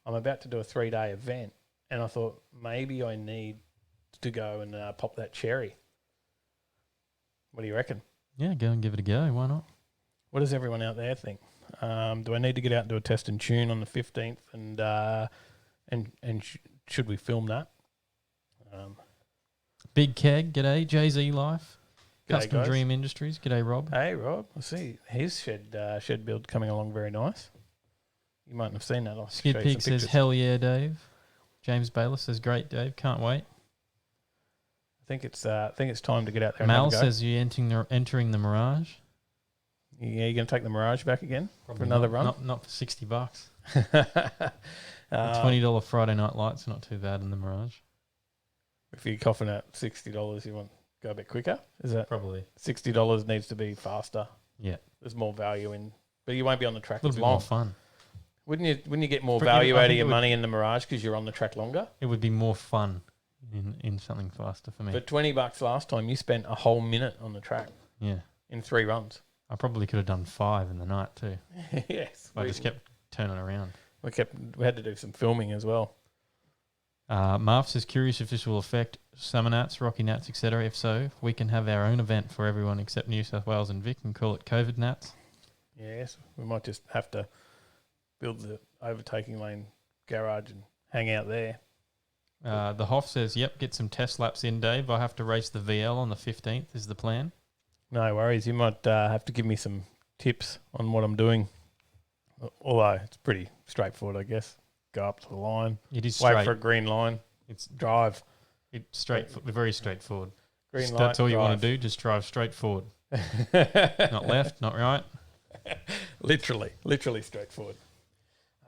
I'm about to do a 3-day event, and I thought maybe I need to go and pop that cherry. What do you reckon? Yeah, go and give it a go. Why not? What does everyone out there think? Do I need to get out and do a test and tune on the 15th, and should we film that? Big Keg, g'day. Jay-Z Life. G'day, Custom guys. Dream Industries, g'day, Rob. Hey, Rob. I see his shed build coming along very nice. You mightn't have seen that. I'll show Skid you Pig some says, pictures. hell yeah, Dave. James Bayless says, great, Dave. Can't wait. I think it's time to get out there. Mal and have a go. says, you're entering the Mirage. Yeah, you're going to take the Mirage back again Probably for another not, run? Not for $60. The $20 Friday night lights are not too bad in the Mirage. If you're coughing at $60, you want to go a bit quicker? Is that Probably. $60 needs to be faster? Yeah. There's more value in, but you won't be on the track A as little bit long. more fun. Wouldn't you get more But value I out of think your it would- money in the Mirage because you're on the track longer? It would be more fun in something faster for me. But $20 last time, you spent a whole minute on the track Yeah. in 3 runs. I probably could have done 5 in the night too. Yes. I just kept turning around. We had to do some filming as well. Marv is curious if this will affect Summer Nats, Rocky Nats, etc. If so, we can have our own event for everyone except New South Wales and Vic and call it COVID Nats. Yes, we might just have to build the Overtaking Lane garage and hang out there. The Hoff says, yep, get some test laps in, Dave. I have to race the VL on the 15th is the plan. No worries. You might have to give me some tips on what I'm doing. Although it's pretty straightforward, I guess. Go up to the line. It is wait straight. for a green line. It's drive. It's very straightforward. Green light, that's all you want drive. to do. Just drive straight forward. Not left, not right. Literally straightforward.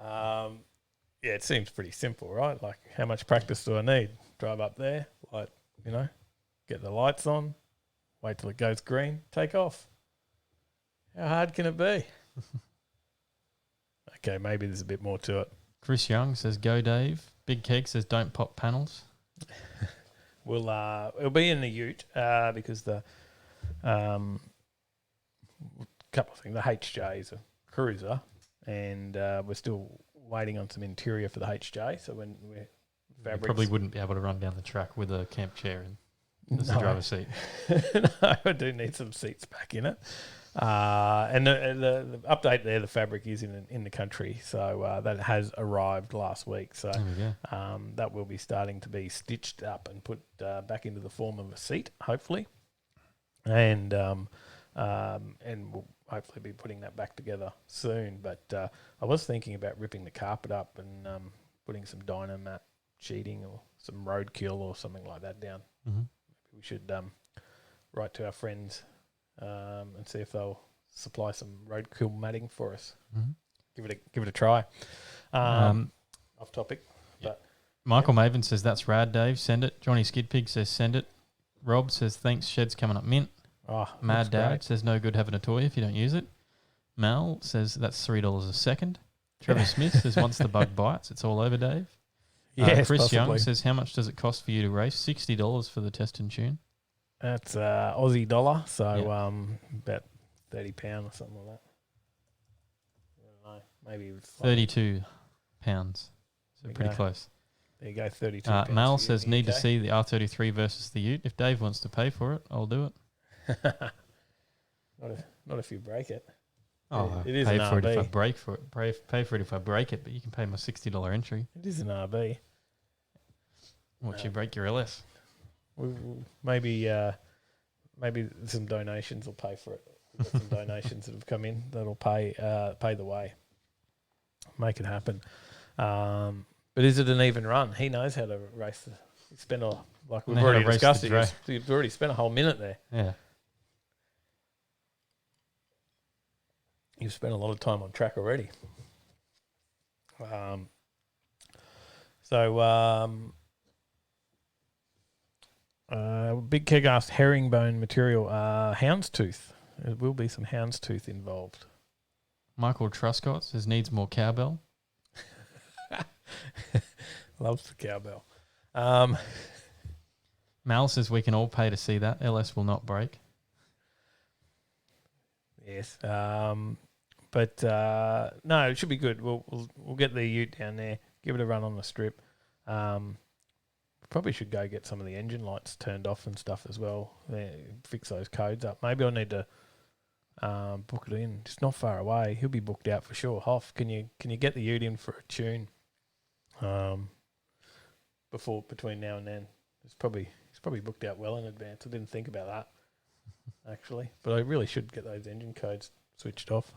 Yeah, it seems pretty simple, right? Like, how much practice do I need? Drive up there, get the lights on, wait till it goes green, take off. How hard can it be? Okay, maybe there's a bit more to it. Chris Young says, go Dave. Big Keg says, don't pop panels. It'll be in the ute because the couple of things. The HJ is a cruiser, and we're still waiting on some interior for the HJ. So when we're You probably wouldn't be able to run down the track with a camp chair as the driver's seat. No, I do need some seats back in it. And the update there, the fabric is in the country, so that has arrived last week. So that will be starting to be stitched up and put back into the form of a seat, hopefully, and we'll hopefully be putting that back together soon. But I was thinking about ripping the carpet up and putting some Dynamat sheeting or some roadkill or something like that down. Mm-hmm. Maybe we should write to our friends. And see if they'll supply some roadkill matting for us. Mm-hmm. Give it a try. Off topic. Yeah. But Michael Maven says, that's rad, Dave. Send it. Johnny Skidpig says, send it. Rob says, thanks. Shed's coming up mint. Oh, Mad Dad great. says, no good having a toy if you don't use it. Mel says, that's $3 a second. Trevor Smith says, once the bug bites, it's all over, Dave. Yes, Chris possibly. Young says, how much does it cost for you to race? $60 for the test and tune. That's Aussie dollar, so about £30 or something like that. I don't know. Maybe £32. So There you pretty go. close. There you go, £32. Mal for you says, in the need to UK. see the R33 versus the Ute. If Dave wants to pay for it, I'll do it. Not if you break it. Oh, It is pay an for it if I RB. break for it. Pay for it if I break it, but you can pay my $60 entry. It is an RB. Once you break your LS. Maybe some donations will pay for it. We've got some donations that have come in that'll pay the way. Make it happen. But is it an even run? He knows how to race. He spent like we've Know how already to race discussed the it. dra- You've already spent a whole minute there. Yeah. You've spent a lot of time on track already. Big Keg asked herringbone material, houndstooth. There will be some houndstooth involved. Michael Truscott says, needs more cowbell. Loves the cowbell. Mal says, we can all pay to see that. LS will not break. Yes. No, it should be good. We'll get the ute down there, give it a run on the strip. Probably should go get some of the engine lights turned off and stuff as well. Fix those codes up. Maybe I'll need to book it in. It's not far away. He'll be booked out for sure. Hoff, can you get the ute in for a tune? Between now and then, he's probably booked out well in advance. I didn't think about that actually, but I really should get those engine codes switched off.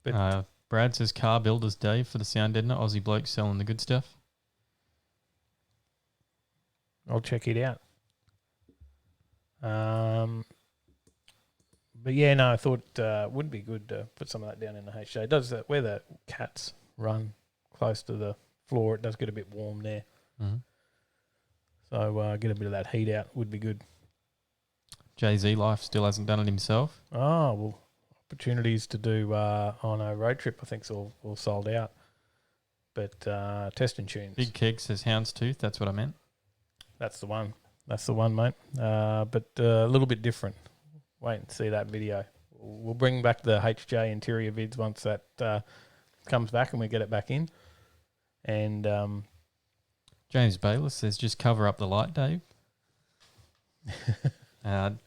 But Brad says, car builders Dave for the sound deadener. Aussie bloke selling the good stuff. I'll check it out. But yeah, no, I thought it would be good to put some of that down in the HJ. It does where the cats run close to the floor, it does get a bit warm there. Mm-hmm. So get a bit of that heat out would be good. Jay-Z Life still hasn't done it himself. Oh, well, opportunities to do on a road trip, I think, is all sold out. But test and tunes. Big Keg says houndstooth. That's what I meant. That's the one. That's the one, mate. But a little bit different. Wait and see that video. We'll bring back the HJ interior vids once that comes back and we get it back in. And James Bayless says, just cover up the light, Dave.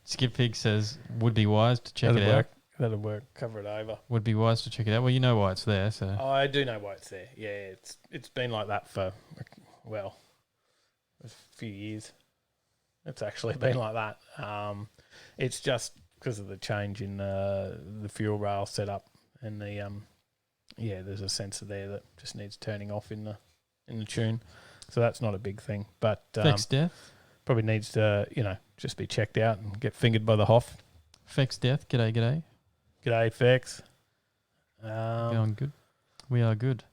Skip Pig says, would be wise to check it out. That'll work. Cover it over. Would be wise to check it out. Well, you know why it's there, so. Oh, I do know why it's there. Yeah, it's been like that for, a few years. It's actually been like that. It's just because of the change in the fuel rail setup and the there's a sensor there that just needs turning off in the tune. So that's not a big thing, but Fex Death probably needs to just be checked out and get fingered by the Hoff. Fex Death, g'day. G'day, Fex. Going good. We are good.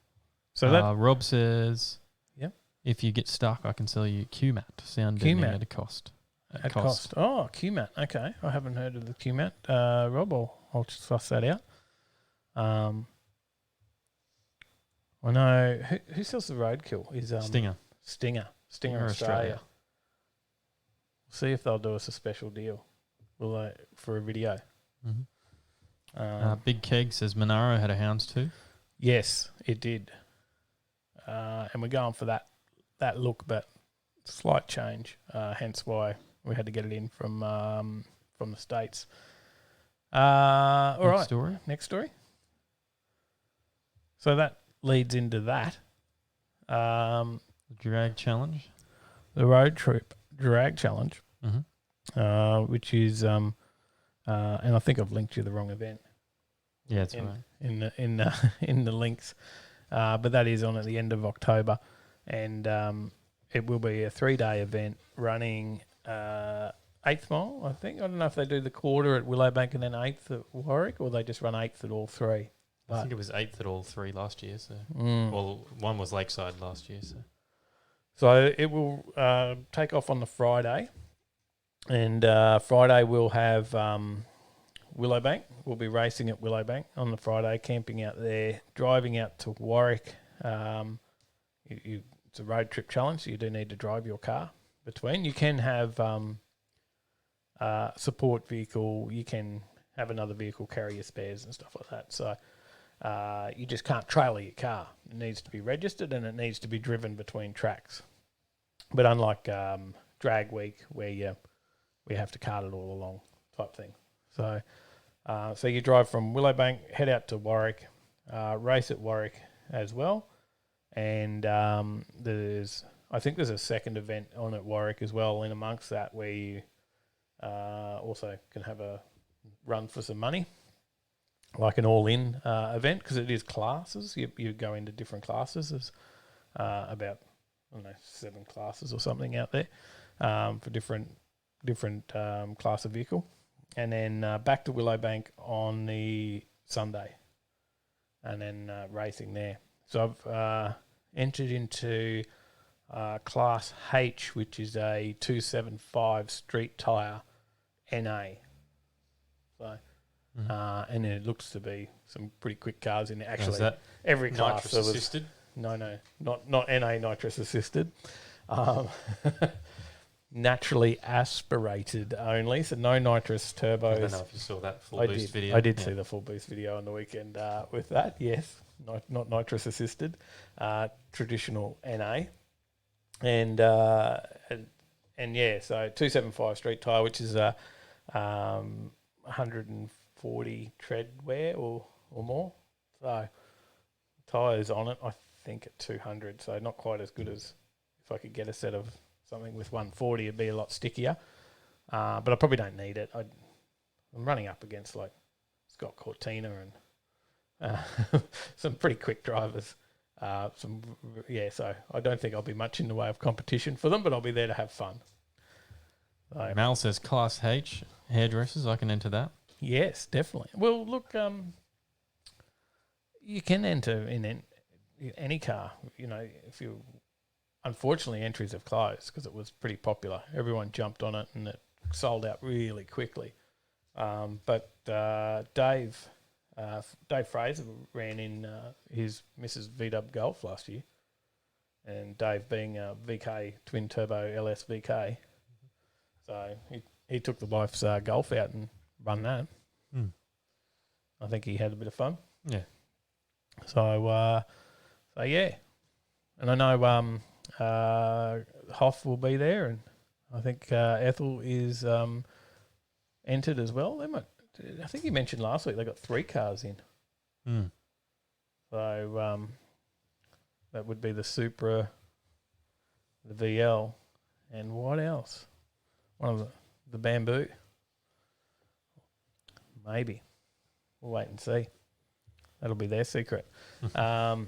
So that Rob says, "Yep, if you get stuck, I can sell you QMAT sound deadening at a cost." At cost. Oh, QMAT. Okay, I haven't heard of the QMAT. Rob, I'll just suss that out. I know who sells the Roadkill is Stinger Australia. See if they'll do us a special deal. Will they, for a video? Mm-hmm. Big Keg says Monaro had a hounds too. Yes, it did. And we're going for that look, but slight change. Hence why we had to get it in from the States. All right. Next story. So that leads into that. The drag challenge. The road trip drag challenge, which is, and I think I've linked you the wrong event. Yeah, that's right. In the links, but that is on at the end of October, and it will be a 3-day event running 8th Mile, I think. I don't know if they do the quarter at Willowbank and then 8th at Warwick, or they just run 8th at all three. I think it was 8th at all three last year. So, well, one was Lakeside last year. So it will take off on the Friday, and Friday we'll have Willowbank. We'll be racing at Willowbank on the Friday, camping out there, driving out to Warwick. It's a road trip challenge, so you do need to drive your car between. You can have support vehicle. You can have another vehicle carry your spares and stuff like that. So you just can't trailer your car. It needs to be registered and it needs to be driven between tracks. But unlike drag week, where we have to cart it all along type thing. So so you drive from Willowbank, head out to Warwick, race at Warwick as well. And I think there's a second event on at Warwick as well in amongst that, where you also can have a run for some money, like an all-in event, because it is classes. You go into different classes. There's about 7 classes or something out there for different class of vehicle, and then back to Willowbank on the Sunday, and then racing there. So I've entered into Class H, which is a 275 street tyre NA. So. And it looks to be some pretty quick cars in there. Actually, every class nitrous assisted? No, not NA nitrous assisted. Naturally aspirated only, so no nitrous turbos. I don't know if you saw that full boost video. I did see the full boost video on the weekend with that. Yes, not nitrous assisted, traditional NA, and yeah, so 275 street tyre, which is a 140 tread wear or more. So tyres on it, I think at 200. So not quite as good as if I could get a set of something with 140. It'd be a lot stickier. But I probably don't need it. I'm running up against like Scott Cortina and some pretty quick drivers. So I don't think I'll be much in the way of competition for them, but I'll be there to have fun. So, Mal says Class H hairdressers. I can enter that. Yes, definitely. Well, look, you can enter in any car. You know, if you unfortunately entries have closed because it was pretty popular. Everyone jumped on it and it sold out really quickly. But Dave Fraser ran in his Mrs. VW Golf last year, and Dave being a VK twin turbo LS VK, so he took the wife's Golf out and run that. I think he had a bit of fun. Yeah. So yeah, and I know Hoff will be there, and I think Ethel is entered as well. I think you mentioned last week they got 3 cars in. Mm. So that would be the Supra, the VL, and what else? One of the Bamboo. Maybe. We'll wait and see. That'll be their secret. But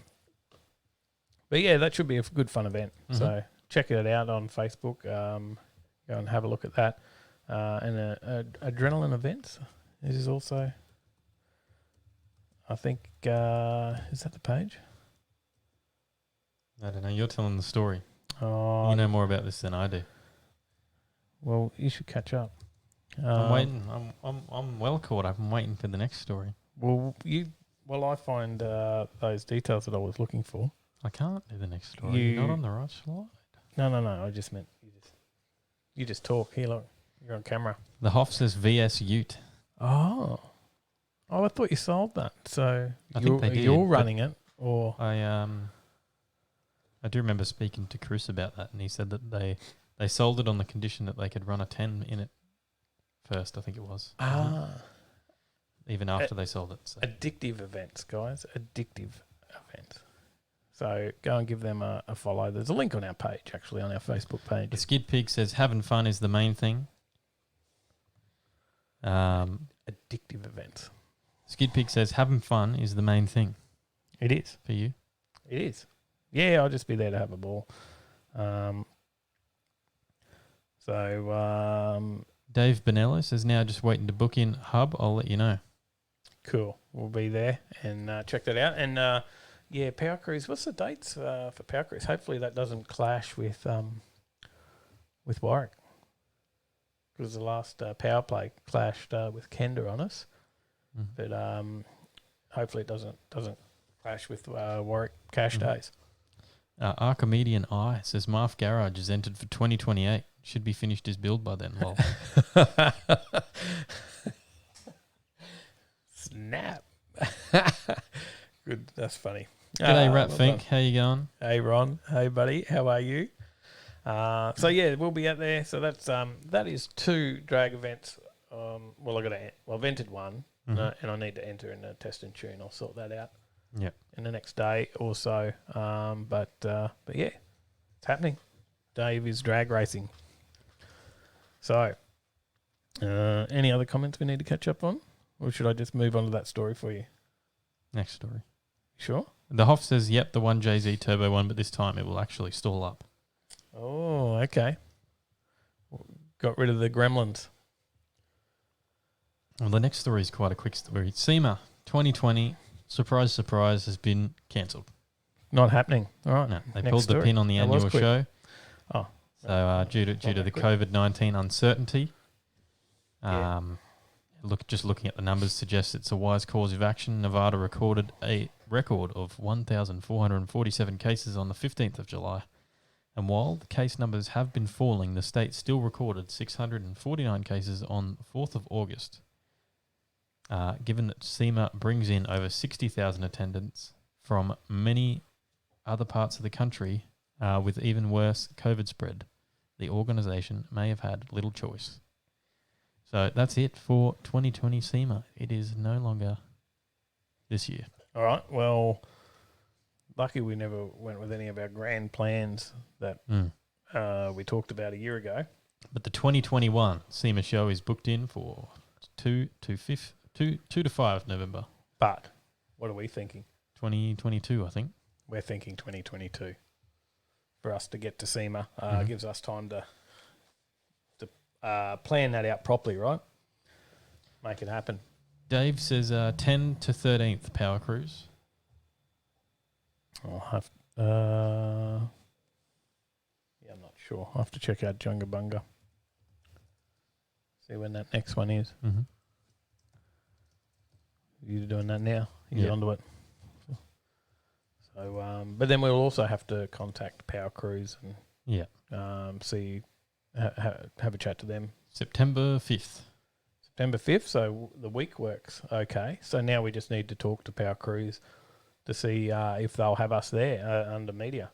yeah, that should be a good fun event. Mm-hmm. So check it out on Facebook. Go and have a look at that. And Adrenaline Events is also, I think, is that the page? I don't know. You're telling the story. Oh, you know more about this than I do. Well, you should catch up. I'm waiting. I'm well caught up. I'm waiting for the next story. Well, I find those details that I was looking for. I can't do the next story. You're not on the right slide. No. I just meant you just talk. Here, look, you're on camera. The Hoff says VS Ute. Oh, I thought you sold that. So I think they did, you're running it, or I do remember speaking to Chris about that, and he said that they sold it on the condition that they could run a 10 in it first. I think it was. Even after they sold it. So. Addictive events, guys. Addictive events. So go and give them a follow. There's a link on our page, actually, on our Facebook page. The Skid Pig says having fun is the main thing. Addictive events. Skid Pig says having fun is the main thing. It is. For you? It is. Yeah, I'll just be there to have a ball. Dave Bonello says now just waiting to book in Hub. I'll let you know. Cool. We'll be there and check that out. And Power Cruise. What's the dates for Power Cruise? Hopefully that doesn't clash with Warwick, because the last Power Play clashed with Kenda on us. But hopefully it doesn't clash with Warwick Cash Days. Archimedean Eye says Marf Garage is entered for 2028. Should be finished his build by then. Lol. Snap. Good. That's funny. G'day, Rat Fink. How you going? Hey, Ron. Hey, buddy. How are you? So yeah, we'll be out there. So that's that is 2 drag events. I've entered one, and I need to enter in a test and tune. I'll sort that out. Yeah. In the next day or so. But yeah, it's happening. Dave is drag racing. So, any other comments we need to catch up on? Or should I just move on to that story for you? Next story. Sure. The Hoff says, yep, the 1JZ Turbo one, but this time it will actually stall up. Oh, okay. Got rid of the gremlins. Well, the next story is quite a quick story. SEMA 2020, surprise, surprise, has been cancelled. Not happening. All right. No, they pulled the pin on the annual show. Oh. So due to the COVID-19 uncertainty, just looking at the numbers suggests it's a wise course of action. Nevada recorded a record of 1,447 cases on the 15th of July. And while the case numbers have been falling, the state still recorded 649 cases on 4th of August. Given that SEMA brings in over 60,000 attendants from many other parts of the country with even worse COVID spread, the organisation may have had little choice. So that's it for 2020 SEMA. It is no longer this year. All right. Well, lucky we never went with any of our grand plans that we talked about a year ago. But the 2021 SEMA show is booked in for 2 to 5 November. But what are we thinking? 2022, I think. We're thinking 2022 for us to get to SEMA. Gives us time to plan that out properly, right? Make it happen. Dave says 10 to 13th Power Cruise. I'll have I'm not sure. I'll have to check out Junga Bunga. See when that next one is. Mm-hmm. You're doing that now. You get Yeah. onto it. So, but then we'll also have to contact Power Cruise and see, have a chat to them. September 5th. September 5th, so the week works okay. So now we just need to talk to Power Cruise to see if they'll have us there under media.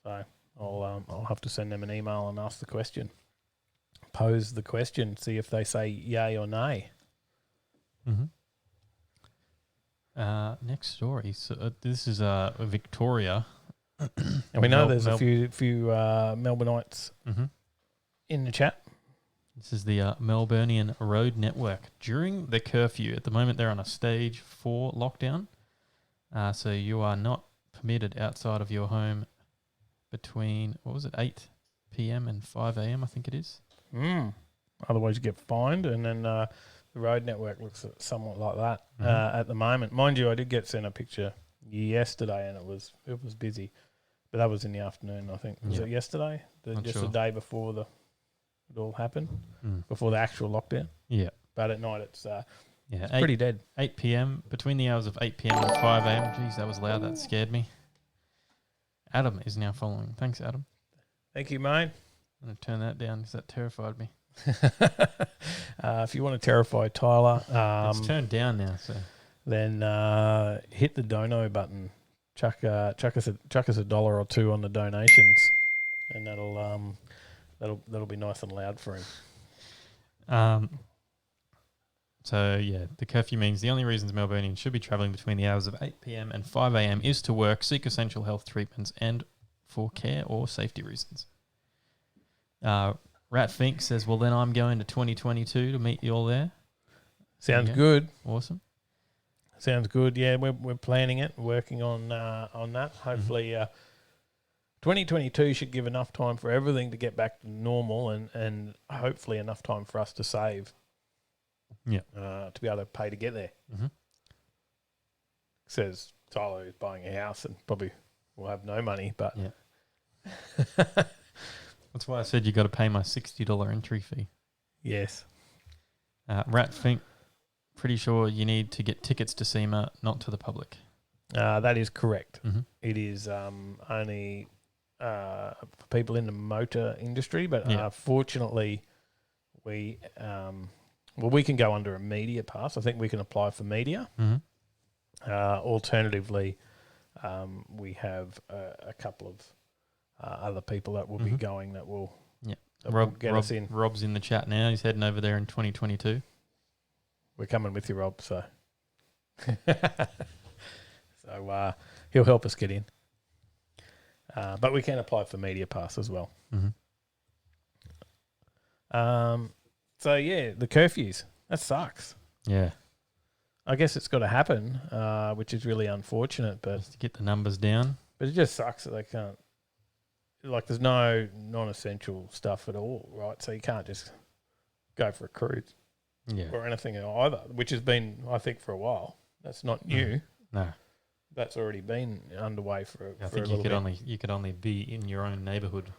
So I'll have to send them an email and ask the question. Pose the question, see if they say yay or nay. Mm-hmm. Next story. So this is Victoria. And we know there's a few Melbourneites in the chat. This is the Melburnian Road Network. During the curfew, at the moment they're on a stage 4 lockdown. So you are not permitted outside of your home between, 8 p.m. and 5 a.m. I think it is. Otherwise you get fined, and then the road network looks somewhat like that at the moment. Mind you, I did get sent a picture yesterday, and it was busy, but that was in the afternoon, I think. Was it yesterday? Just the day before it all happened, before the actual lockdown. Yeah, but at night it's it's pretty dead. 8 p.m. between the hours of 8 p.m. and 5 a.m. Jeez, that was loud. That scared me. Adam is now following. Thanks, Adam. Thank you, mate. I'm going to turn that down because that terrified me. If you want to terrify Tyler, it's turned down now. So then hit the dono button. Chuck us $1 or $2 on the donations, and that'll be nice and loud for him. So yeah, the curfew means the only reasons Melburnians should be travelling between the hours of 8 p.m. and 5 a.m. is to work, seek essential health treatments, and for care or safety reasons. Rat Fink says, well, then I'm going to 2022 to meet you all there. Sounds good. Awesome. Sounds good. Yeah, we're planning it, working on that. Hopefully 2022 should give enough time for everything to get back to normal, and hopefully enough time for us to save. Yeah. To be able to pay to get there. Mm-hmm. Says Tyler is buying a house and probably will have no money, but yeah. That's why I said you got to pay my $60 entry fee. Yes. Rat Fink, pretty sure you need to get tickets to SEMA, not to the public. That is correct. Mm-hmm. It is only for people in the motor industry, but fortunately we can go under a media pass. I think we can apply for media. Mm-hmm. Alternatively, we have a couple of other people that will be going that will get us in. Rob's in the chat now. He's heading over there in 2022. We're coming with you, Rob. So, he'll help us get in. But we can apply for media pass as well. Mm-hmm. So yeah, the curfews, that sucks. Yeah, I guess it's got to happen, which is really unfortunate. But just to get the numbers down. But it just sucks that they can't. Like, there's no non-essential stuff at all, right? So you can't just go for a cruise, or anything either, which has been, I think, for a while. That's not new. No, that's already been underway for I a think little bit. You could only be in your own neighbourhood.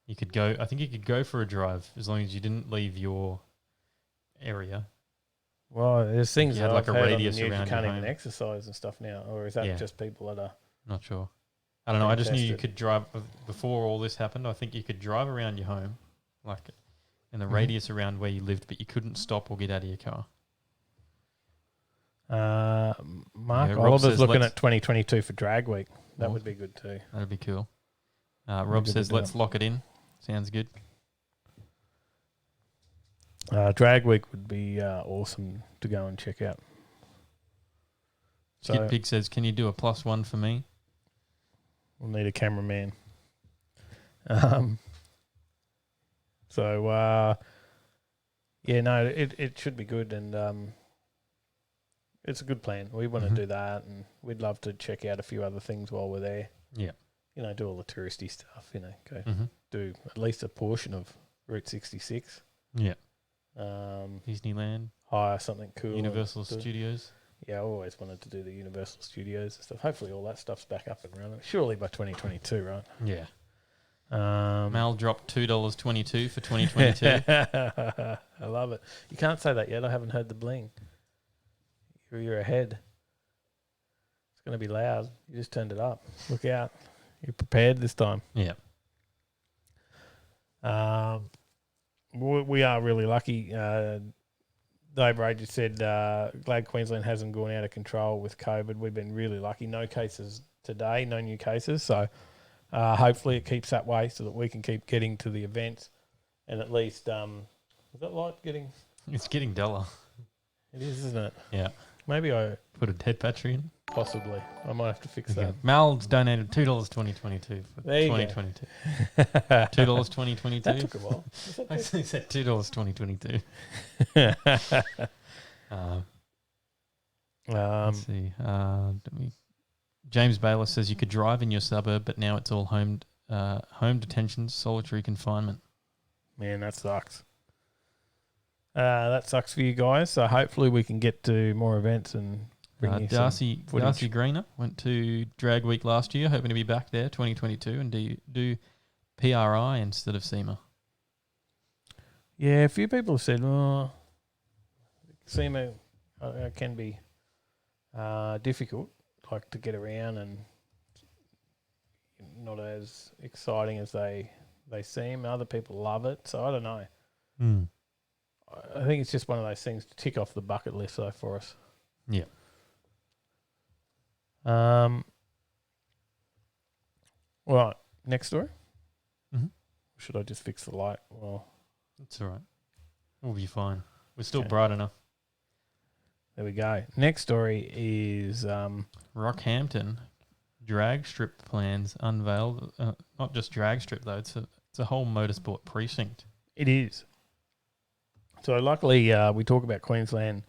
You could go. I think you could go for a drive as long as you didn't leave your area. Well, there's things that like I've a heard radius on the news, around you can't your even home. exercise and stuff now, or is that just people that are? Not sure. I don't know. I just knew you tested. could drive before all this happened. I think you could drive around your home, like in the radius around where you lived, but you couldn't stop or get out of your car. Mark Rob Oliver's says looking at 2022 for Drag Week. That would be good too. That'd be cool. Rob says, let's lock it in. Sounds good. Drag Week would be awesome to go and check out. Kid Pig says, can you do a +1 for me? We'll need a cameraman. It should be good, and it's a good plan. We want to do that, and we'd love to check out a few other things while we're there. Yeah. Do all the touristy stuff, go do at least a portion of Route 66. Yeah. Disneyland. Hire something cool. Universal Studios. Yeah, I always wanted to do the Universal Studios and stuff. Hopefully all that stuff's back up and running. Surely by 2022, right? Yeah. Mal dropped $2.22 for 2022. I love it. You can't say that yet. I haven't heard the bling. You're ahead. It's going to be loud. You just turned it up. Look out. You're prepared this time. Yeah. We are really lucky. Dave Ray just said, glad Queensland hasn't gone out of control with COVID. We've been really lucky. No cases today, no new cases. So Hopefully it keeps that way so that we can keep getting to the events, and at least is that light getting? It's getting duller. It is, isn't it? Yeah. Maybe I put a head battery in. Possibly, I might have to fix Okay. that. Mal's donated $2.2022 for There you go. 2022. $2.2022. That took a while. I actually said $2.2022. Let's see. James Baylor says you could drive in your suburb, but now it's all home detention, solitary confinement. Man, that sucks. That sucks for you guys. So hopefully we can get to more events and bring you Darcy some footage. Darcy Greener went to Drag Week last year, hoping to be back there 2022 and do PRI instead of SEMA. Yeah, a few people have said, SEMA can be difficult, like to get around and not as exciting as they seem. Other people love it, so I don't know. I think it's just one of those things to tick off the bucket list, though, for us. Yeah. Right, next story. Mm-hmm. Should I just fix the light? Well, it's all right. We'll be fine. We're still bright enough. There we go. Next story is Rockhampton drag strip plans unveiled. Not just drag strip though. It's a whole motorsport precinct. It is. So luckily, we talk about Queensland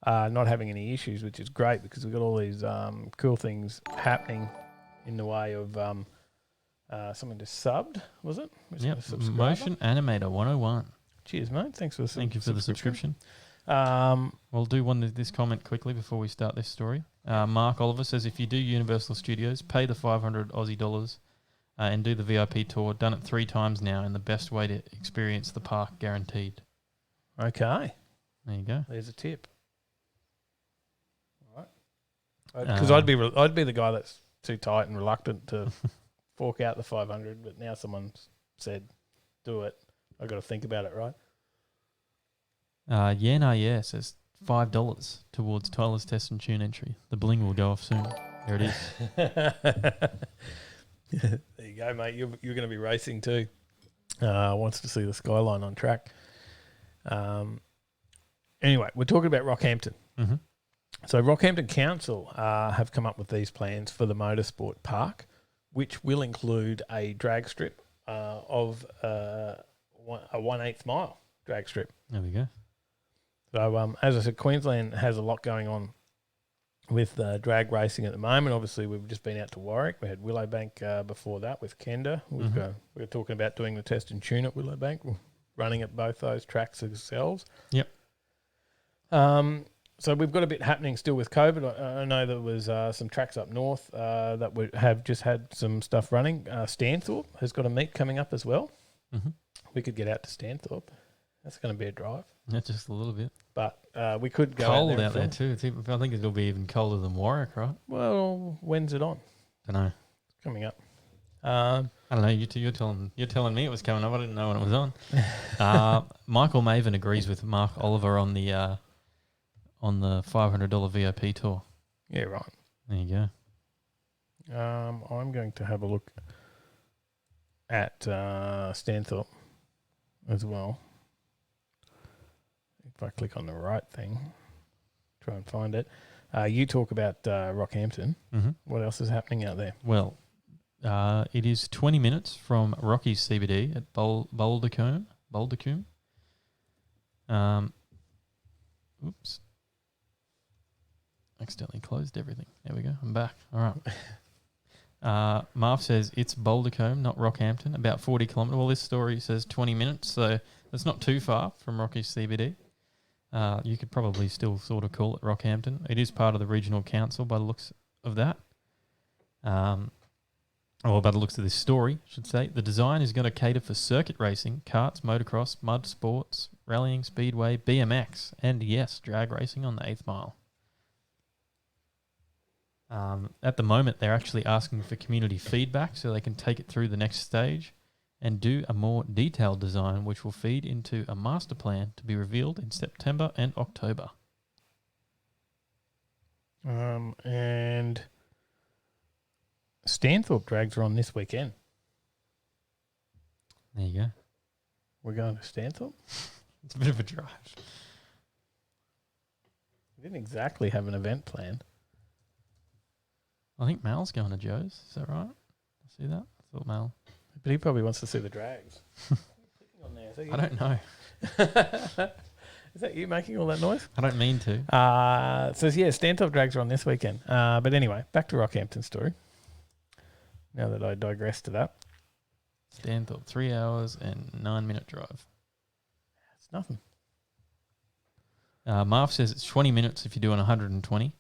not having any issues, which is great because we've got all these cool things happening in the way of someone just subbed, was it? Yep. Motion Animator 101. Cheers, mate. Thanks for the Thank you for the subscription. subscription. We'll do this comment quickly before we start this story. Mark Oliver says, if you do Universal Studios, pay the 500 Aussie dollars and do the VIP tour. Done it 3 times now, and the best way to experience the park, guaranteed. Okay. There you go. There's a tip. All right. Because I'd be the guy that's too tight and reluctant to fork out the 500, but now someone's said, do it. I've got to think about it, right? Says $5 towards Tyler's test and tune entry. The bling will go off soon. There it is. There you go, mate. You're going to be racing too. Wants to see the skyline on track. Anyway, we're talking about Rockhampton. Mm-hmm. So Rockhampton Council have come up with these plans for the motorsport park, which will include a drag strip of a 1/8 mile drag strip. There we go. So, as I said, Queensland has a lot going on with drag racing at the moment. Obviously, we've just been out to Warwick. We had Willowbank before that with Kenda. We were talking about doing the test and tune at Willowbank. We're running at both those tracks ourselves. Yep. So we've got a bit happening still with COVID. I know there was some tracks up north that have just had some stuff running. Stanthorpe has got a meet coming up as well. Mm-hmm. We could get out to Stanthorpe. That's going to be a drive. Yeah, just a little bit. But we could go cold out there too. I think it'll be even colder than Warwick, right? Well, when's it on? Don't know. It's coming up. I don't know. You're telling me it was coming up. I didn't know when it was on. Michael Maven agrees with Mark Oliver on the $500 VIP tour. Yeah, right. There you go. I'm going to have a look at Stanthorpe as well. If I click on the right thing, try and find it. You talk about Rockhampton. Mm-hmm. What else is happening out there? Well, it is 20 minutes from Rocky's CBD at Bouldercombe. Oops. Accidentally closed everything. There we go. I'm back. All right. Marv says it's Bouldercombe, not Rockhampton, about 40 kilometres. Well, this story says 20 minutes, so it's not too far from Rocky's CBD. You could probably still sort of call it Rockhampton. It is part of the regional council by the looks of that. Or by the looks of this story, I should say. The design is going to cater for circuit racing, karts, motocross, mud sports, rallying, speedway, BMX, and yes, drag racing on the 8th mile. At the moment, they're actually asking for community feedback so they can take it through the next stage and do a more detailed design which will feed into a master plan to be revealed in September and October. And Stanthorpe drags are on this weekend. There you go. We're going to Stanthorpe. It's a bit of a drive. We didn't exactly have an event planned. I think Mal's going to Joe's. Is that right? See that? I thought Mal. But he probably wants to see the drags. On there. I don't know. Is that you making all that noise? I don't mean to. So yeah, Stanthorpe drags are on this weekend. But anyway, back to Rockhampton story. Now that I digress to that. Stanthorpe, 3 hours and 9-minute drive. It's nothing. Marv says it's 20 minutes if you're doing 120.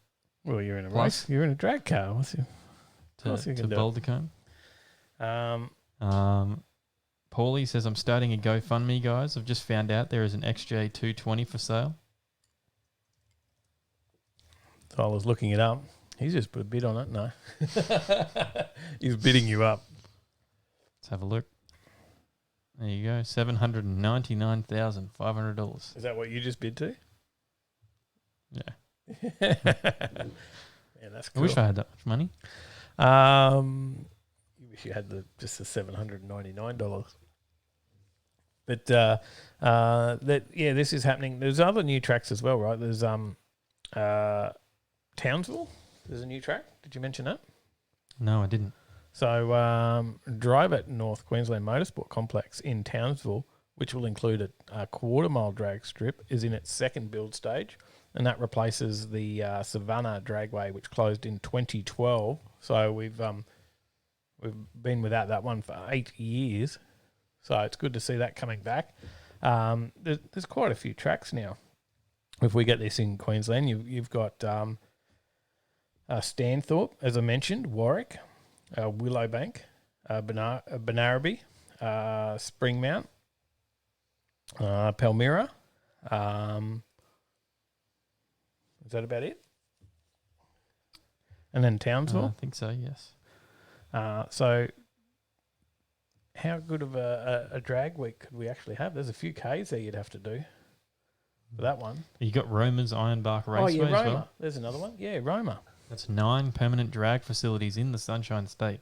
Well, you're in a Plus. race. You're in a drag car. What's your To Boulder Combe. Um, Paulie says, I'm starting a GoFundMe, guys. I've just found out there is an XJ220 for sale. So I was looking it up. He's just put a bid on it. No. He's bidding you up. Let's have a look. There you go. $799,500. Is that what you just bid to? Yeah. Yeah, that's cool. I wish I had that much money. You wish you had just the $799. But this is happening. There's other new tracks as well, right? There's Townsville. There's a new track. Did you mention that? No, I didn't. So Drive at North Queensland Motorsport Complex in Townsville, which will include a quarter-mile drag strip, is in its second build stage, and that replaces the Savannah Dragway, which closed in 2012. So we've been without that one for 8 years. So it's good to see that coming back. There's quite a few tracks now. If we get this in Queensland, you've got Stanthorpe, as I mentioned, Warwick, Willowbank, Benaraby, Springmount, Palmyra. Is that about it? And then Townsville? I think so, yes. So how good of a drag week could we actually have? There's a few Ks there you'd have to do for that one. You got Roma's Ironbark Raceway Roma. as well. There's another one. Yeah, Roma. That's 9 permanent drag facilities in the Sunshine State.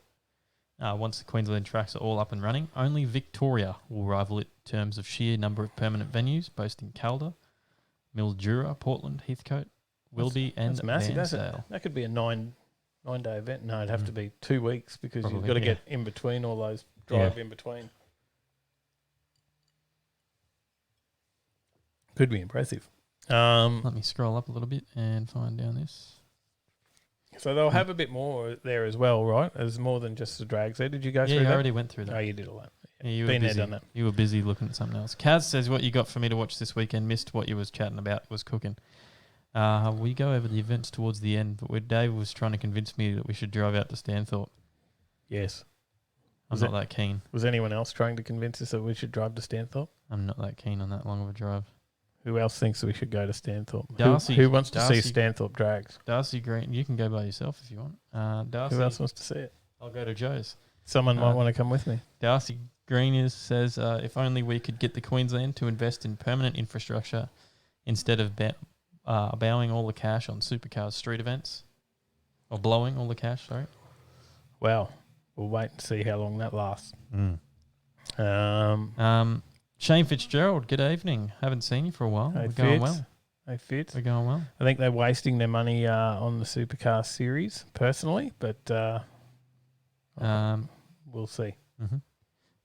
Once the Queensland tracks are all up and running, only Victoria will rival it in terms of sheer number of permanent venues, boasting Calder, Mildura, Portland, Heathcote, Wilby, and That's massive. Vansdale. That could be a 9-day event. No, it'd have to be 2 weeks because you've Probably, got to yeah. get in between all those drive in between. Could be impressive. Let me scroll up a little bit and find down this. So they'll have a bit more there as well, right? There's more than just the drags there. Did you go through that? Yeah, I already went through that. Oh, you did all that. Yeah, you were Been there, busy. done that. You were busy looking at something else. Kaz says, what you got for me to watch this weekend? Missed what you was chatting about, was cooking. We go over the events towards the end, but Dave was trying to convince me that we should drive out to Stanthorpe. Yes. I'm not that keen. Was anyone else trying to convince us that we should drive to Stanthorpe? I'm not that keen on that long of a drive. Who else thinks we should go to Stanthorpe? Darcy, who wants to see Darcy- Stanthorpe drags? Darcy Green, you can go by yourself if you want. Darcy, Who else wants to see it? I'll go to Joe's. Someone might want to come with me. Darcy Green says, if only we could get the Queensland to invest in permanent infrastructure instead of bowing all the cash on supercars street events. Or blowing all the cash, sorry. Well, we'll wait and see how long that lasts. Shane Fitzgerald, good evening. Haven't seen you for a while. Hey, We're going Fitz. well. Hey, Fitz. We're going well. I think they're wasting their money on the supercar series, personally, but we'll see.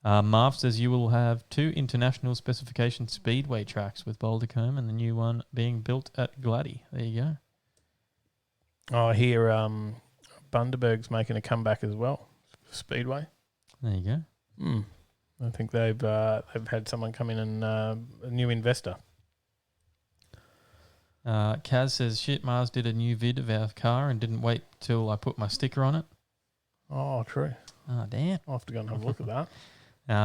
Marv says you will have 2 international specification speedway tracks with Boulder Combe and the new one being built at Gladdy. There you go. I hear Bundaberg's making a comeback as well. Speedway. There you go. I think they've had someone come in and a new investor. Kaz says, shit, Mars did a new vid of our car and didn't wait till I put my sticker on it. Oh, true. Oh, damn. I'll have to go and have a look at that. You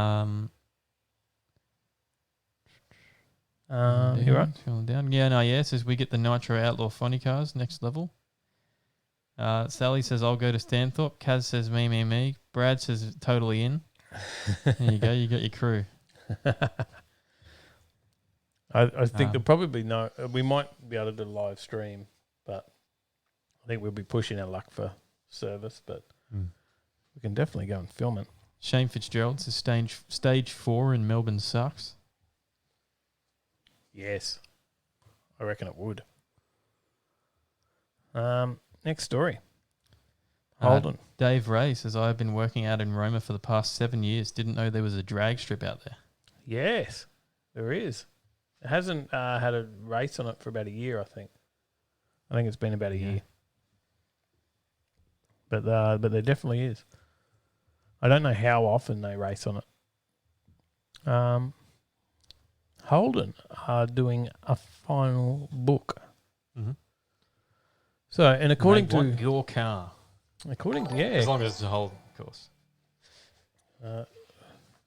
right? Scrolling down. Yeah, no, yeah. Says we get the Nitro Outlaw funny cars next level. Sally says I'll go to Stanthorpe. Kaz says me. Brad says totally in. There you go. You got your crew. I think there'll probably we might be able to do a live stream, but I think we'll be pushing our luck for service. But We can definitely go and film it. Shane Fitzgerald says stage 4 in Melbourne sucks. Yes. I reckon it would. Next story. Holden. Dave Ray says, I've been working out in Roma for the past 7 years. Didn't know there was a drag strip out there. Yes, there is. It hasn't had a race on it for about a year, I think. I think it's been about a year. But there definitely is. I don't know how often they race on it. Holden are doing a final book. Mm-hmm. So, and according to your car, as long as it's a Holden, of course. There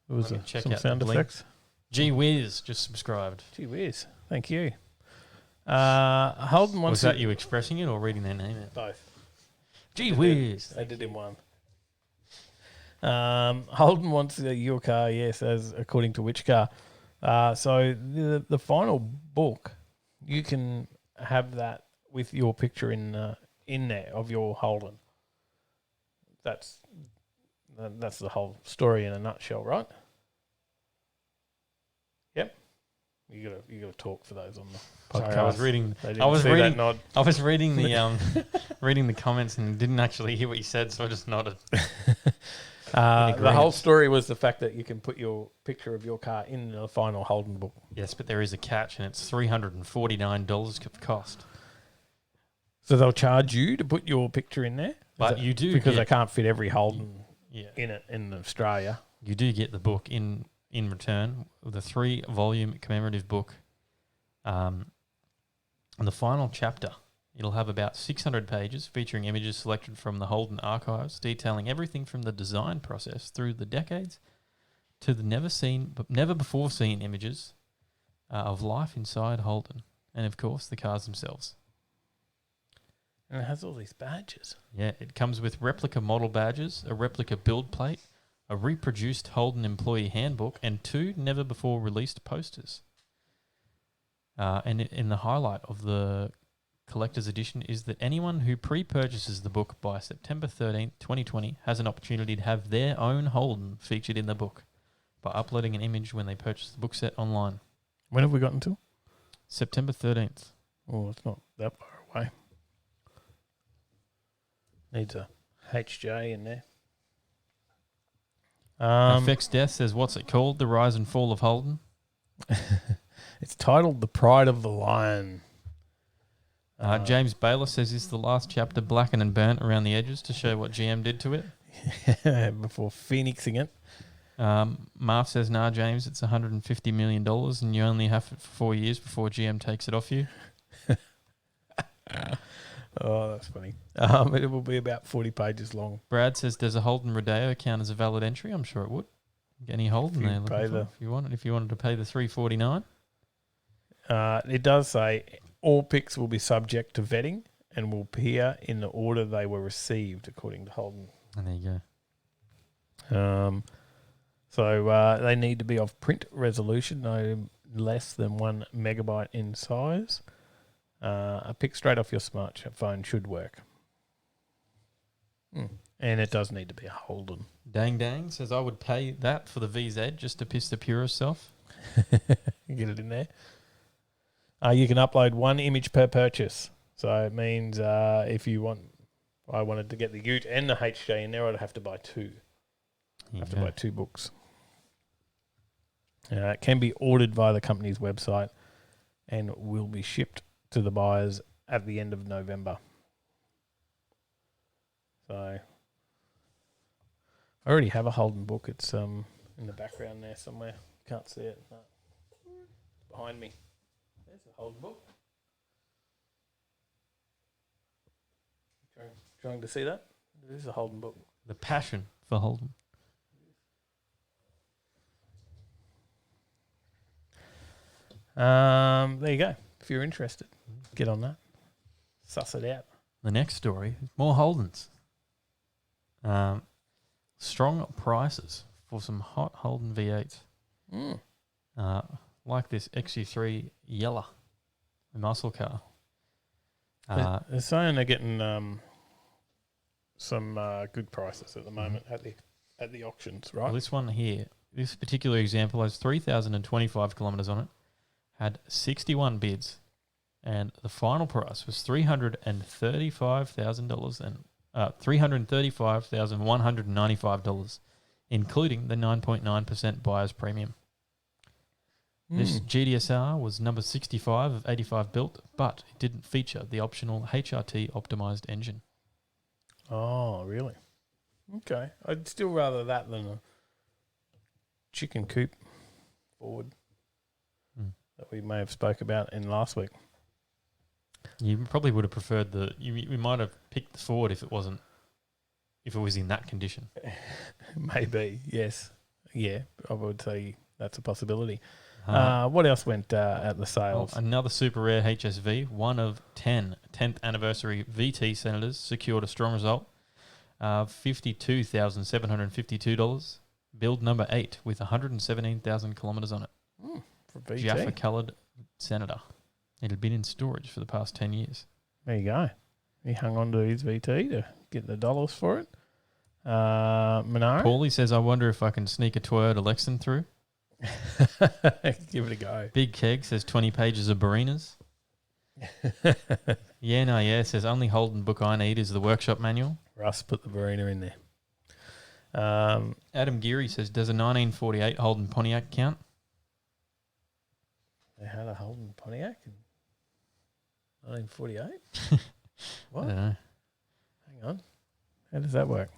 was check some out sound the link. effects. Gee whiz, just subscribed. Gee whiz, thank you. Holden wants. Was that you expressing it or reading their name out? Both. Gee whiz. They did in one. Holden wants your car, yes, as according to which car. So the final book, you can have that with your picture in there of your Holden. That's the whole story in a nutshell, right? Yep. You gotta talk for those on the podcast. Sorry, I was reading. They didn't I was see reading. that nod. I was reading the reading the comments and didn't actually hear what you said, so I just nodded. The whole story was the fact that you can put your picture of your car in the final Holden book. Yes, but there is a catch, and it's $349 of cost. So they'll charge you to put your picture in there, But you do because get- they can't fit every Holden Yeah. in it in Australia. You do get the book in return, the 3-volume commemorative book. And the final chapter, it'll have about 600 pages featuring images selected from the Holden archives, detailing everything from the design process through the decades to the never before seen images of life inside Holden, and of course the cars themselves. And it has all these badges. Yeah, it comes with replica model badges, a replica build plate, a reproduced Holden employee handbook, and 2 never-before-released posters. And in the highlight of the collector's edition is that anyone who pre-purchases the book by September 13th, 2020 has an opportunity to have their own Holden featured in the book by uploading an image when they purchase the book set online. When have we gotten to? September 13th. Oh, it's not that far away. Needs a HJ in there. FX Death says, what's it called? The Rise and Fall of Holden? It's titled The Pride of the Lion. James Baylor says, is the last chapter blackened and burnt around the edges to show what GM did to it? Before phoenixing it. Marv says, nah, James, it's $150 million and you only have it for 4 years before GM takes it off you. Oh, that's funny. It will be about 40 pages long. Brad says, does a Holden Rodeo count as a valid entry? I'm sure it would. Get any Holden If you there looking pay for, if you wanted to pay the $349. It does say all picks will be subject to vetting and will appear in the order they were received, according to Holden. And there you go. So they need to be of print resolution, no less than 1 megabyte in size. A pic straight off your smartphone should work. And it does need to be a Holden. Dang says, I would pay that for the VZ just to piss the purist off. Get it in there. You can upload 1 image per purchase. So it means if I wanted to get the Ute and the HJ in there, I'd have to buy 2. Buy 2 books. It can be ordered via the company's website and will be shipped to the buyers at the end of November. So I already have a Holden book. It's in the background there somewhere. Can't see it. No. Behind me. There's a Holden book. Trying to see that? It is a Holden book. The passion for Holden. There you go. If you're interested, get on that. Suss it out. The next story, more Holdens. Strong prices for some hot Holden V8s. Like this XU3 Yellow muscle car. They're saying they're getting some good prices at the moment at the auctions, right? Well, this one here, this particular example has 3,025 kilometres on it, had 61 bids, and the final price was $335,000 and $335,195, including the 9.9% buyer's premium. This GDSR was number 65 of 85 built, but it didn't feature the optional HRT optimized engine. Oh, really? Okay. I'd still rather that than a chicken coop Ford that we may have spoke about in last week. You probably would have preferred you might have picked the Ford if it was in that condition. Maybe, yes. Yeah, I would say that's a possibility. What else went at the sales? Well, another super rare HSV, one of 10 10th anniversary VT Senators, secured a strong result. $52,752. Build number 8 with 117,000 kilometres on it. For VT. Jaffa-coloured Senator. It had been in storage for the past 10 years. There you go. He hung on to his VT to get the dollars for it. Monaro? Paulie says, I wonder if I can sneak a Toyota Lexan through. Give it a go. Big Keg says 20 pages of Barinas. Yeah says only Holden book I need is the workshop manual. Russ put the Barina in there. Adam Geary says, does a 1948 Holden Pontiac count? They had a Holden Pontiac in 1948? What? I don't know. Hang on. How does that work?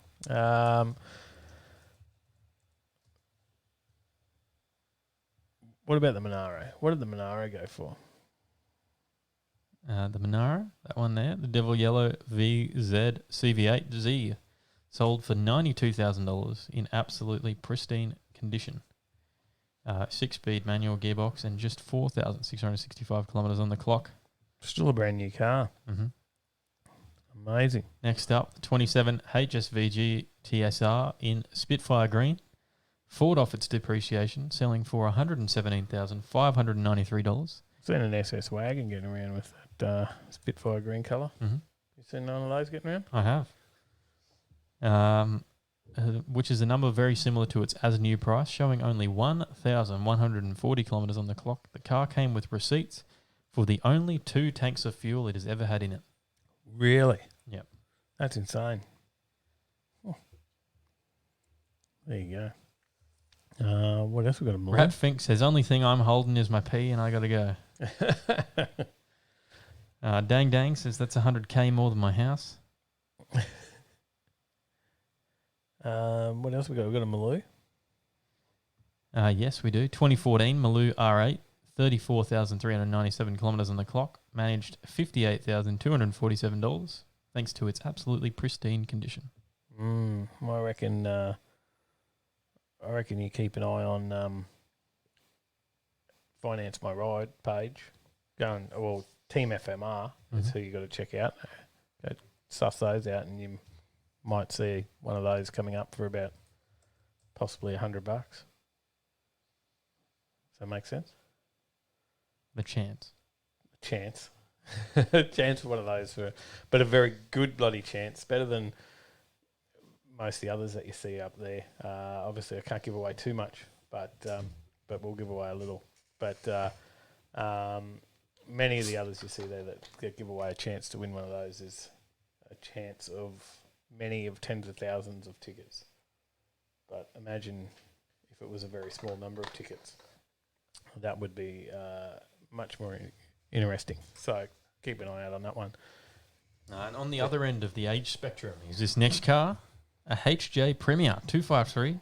What about the Monaro? What did the Monaro go for? The Monaro, that one there, the Devil Yellow VZ CV8Z, sold for $92,000 in absolutely pristine condition. 6-speed manual gearbox and just 4,665 kilometres on the clock. Still a brand new car. Mm-hmm. Amazing. Next up, the 27 HSVG TSR in Spitfire Green. Ford off its depreciation, selling for $117,593. Seen an SS wagon getting around with that Spitfire green colour. Mm-hmm. You seen none of those getting around? I have. Which is a number very similar to its as-new price, showing only 1,140 kilometres on the clock. The car came with receipts for the only 2 tanks of fuel it has ever had in it. Really? Yep. That's insane. Oh. There you go. What else we got? Rat Fink says, only thing I'm holding is my pee and I got to go. Dang Dang says, that's 100K more than my house. What else we got? We got a Maloo. Yes, we do. 2014 Maloo R8, 34,397 kilometres on the clock, managed $58,247 thanks to its absolutely pristine condition. I reckon you keep an eye on Finance My Ride page. Team FMR is who you got to check out. Go suss those out, and you might see one of those coming up for about possibly $100. Does that make sense? The chance. Chance for one of those, but a very good bloody chance. Better than most of the others that you see up there. Obviously, I can't give away too much, but we'll give away a little. But many of the others you see there that give away a chance to win one of those is a chance of many of tens of thousands of tickets. But imagine if it was a very small number of tickets. That would be much more interesting. So keep an eye out on that one. And on the other end of the age spectrum is this next car, a HJ Premier 253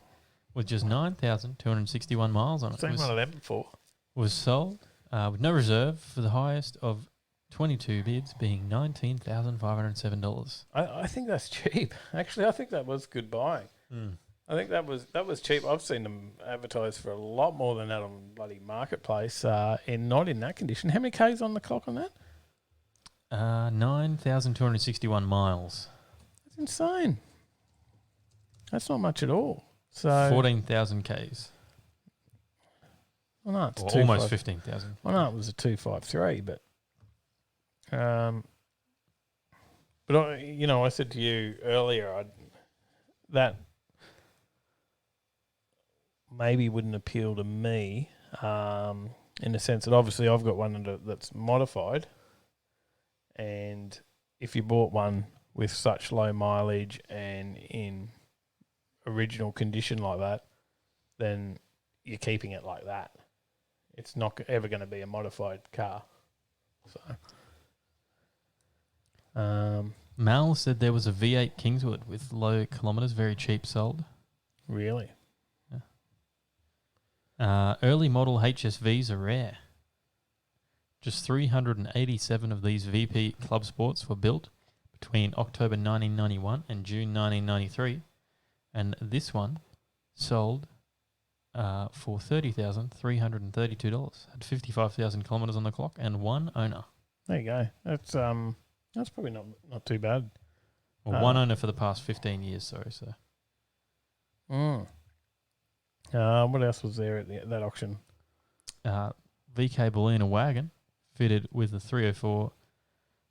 with just 9,261 miles on it. Seen one of them before. Was sold with no reserve for the highest of 22 bids being $19,507. I think that's cheap. Actually, I think that was good buying. I think that was cheap. I've seen them advertised for a lot more than that on bloody Marketplace. Not in that condition. How many K's on the clock on that? 9,261 miles. That's insane. That's not much at all. So 14,000 Ks. Well, no, it's or almost 15,000. Well, no, it was a 253, but But I said to you earlier that maybe wouldn't appeal to me, in the sense that obviously I've got one that's modified, and if you bought one with such low mileage and in original condition like that, then you're keeping it like that. It's not ever going to be a modified car. So, Mal said there was a V8 Kingswood with low kilometres, very cheap sold. Really? Yeah. Early model HSVs are rare. Just 387 of these VP Club Sports were built between October 1991 and June 1993, and this one sold for $30,332. Had 55,000 kilometres on the clock and one owner. There you go. That's probably not too bad. Well, one owner for the past 15 years. Sorry, so. What else was there at that auction? VK Ballina wagon fitted with a 304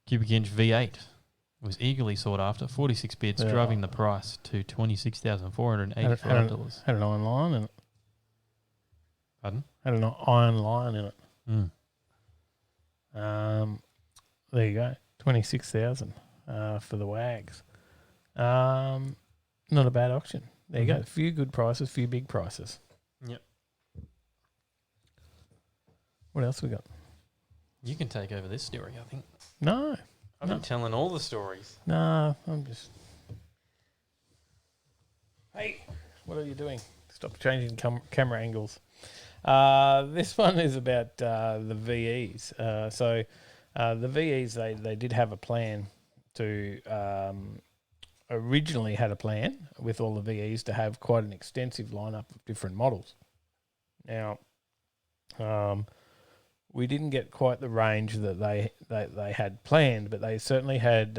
cubic inch V8 was eagerly sought after. 46 bids, driving the price to $26,485. Had an iron line in it. Pardon? Had an iron line in it. There you go. 26,000 for the wags. Not a bad auction. There you go. A few good prices, few big prices. Yep. What else we got? You can take over this story, I think. No. I've been telling all the stories. No, I'm just... Hey, what are you doing? Stop changing camera angles. This one is about the VEs. So the VEs, they did have a plan to... originally had a plan with all the VEs to have quite an extensive lineup of different models. Now, we didn't get quite the range that they had planned, but they certainly had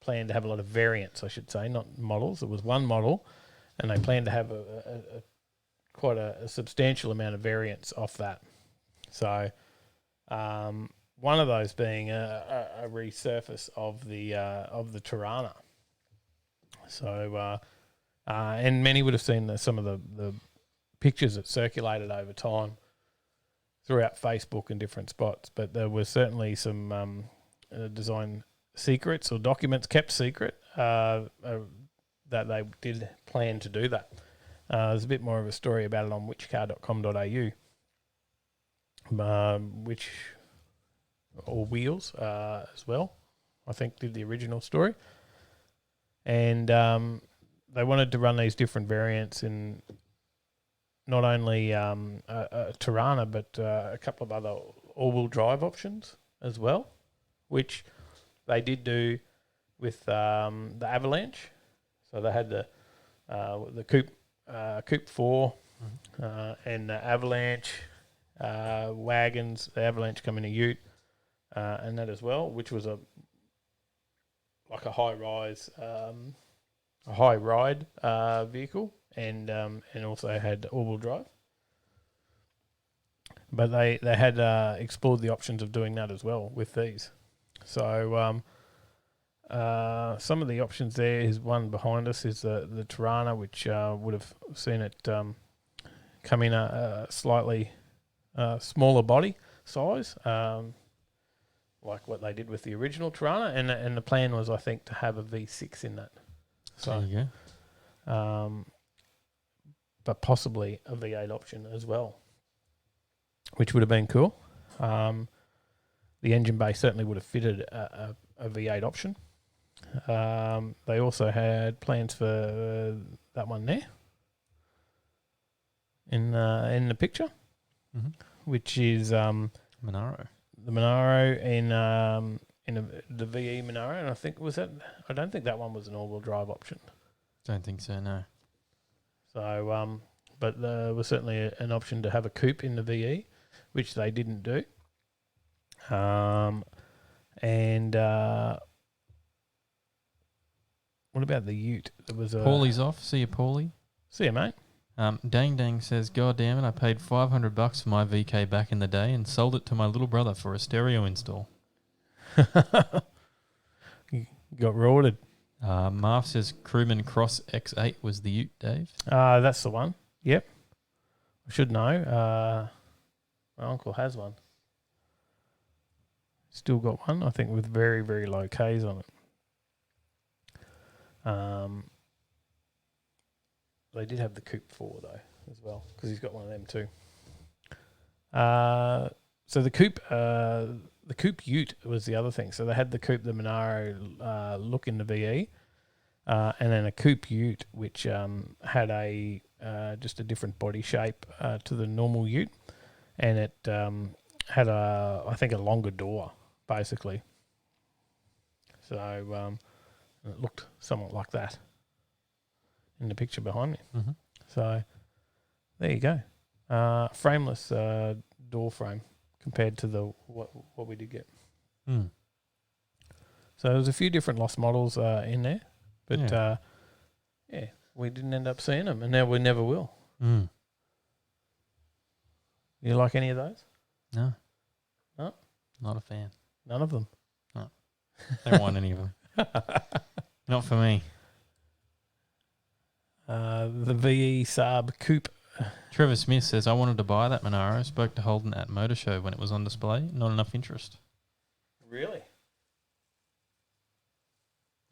planned to have a lot of variants, I should say, not models. It was one model, and they planned to have quite a substantial amount of variants off that. So, one of those being a resurface of the Tirana. So, and many would have seen some of the pictures that circulated over time throughout Facebook and different spots. But there was certainly some design secrets or documents kept secret that they did plan to do that. There's a bit more of a story about it on whichcar.com.au, or Wheels as well, I think, did the original story. And they wanted to run these different variants in not only a Tirana, but a couple of other all-wheel drive options as well, which they did do with the Avalanche. So they had the Coupe 4 and the Avalanche wagons. The Avalanche come in a ute. And that as well, which was a high ride vehicle, and also had all-wheel drive. But they had explored the options of doing that as well with these. So some of the options there is one behind us is the Tirana, which would have seen it come in a slightly smaller body size. Like what they did with the original Tirana, and the plan was, I think, to have a V6 in that. So, there you go. But possibly a V8 option as well, which would have been cool. The engine bay certainly would have fitted a V8 option. They also had plans for that one there in the picture, which is Monaro. The Monaro in the VE Monaro, and I don't think that one was an all-wheel drive option. Don't think so, no. So, but there was certainly an option to have a coupe in the VE, which they didn't do. And what about the ute? There was Paulie's off. See you, Paulie. See you, mate. Dang Dang says, God damn it, I paid $500 for my VK back in the day and sold it to my little brother for a stereo install. got rorted. Marv says Crewman Cross X8 was the ute, Dave. That's the one. Yep. I should know. My uncle has one. Still got one, I think, with very, very low Ks on it. They did have the Coupe 4, though, as well, because he's got one of them, too. So the Coupe Ute was the other thing. So they had the Coupe, the Monaro look in the VE, and then a Coupe Ute, which had a just a different body shape to the normal Ute, and it had I think a longer door, basically. So it looked somewhat like that in the picture behind me. Mm-hmm. So there you go. Frameless door frame compared to the what we did get. Mm. So there was a few different lost models in there, but Yeah. we didn't end up seeing them, and now we never will. Mm. You like any of those? No. No? Not a fan. None of them? No. Don't want any of them. Not for me. The VE Saab Coupe. Trevor Smith says, I wanted to buy that Monaro. Spoke to Holden at Motor Show when it was on display. Not enough interest. Really?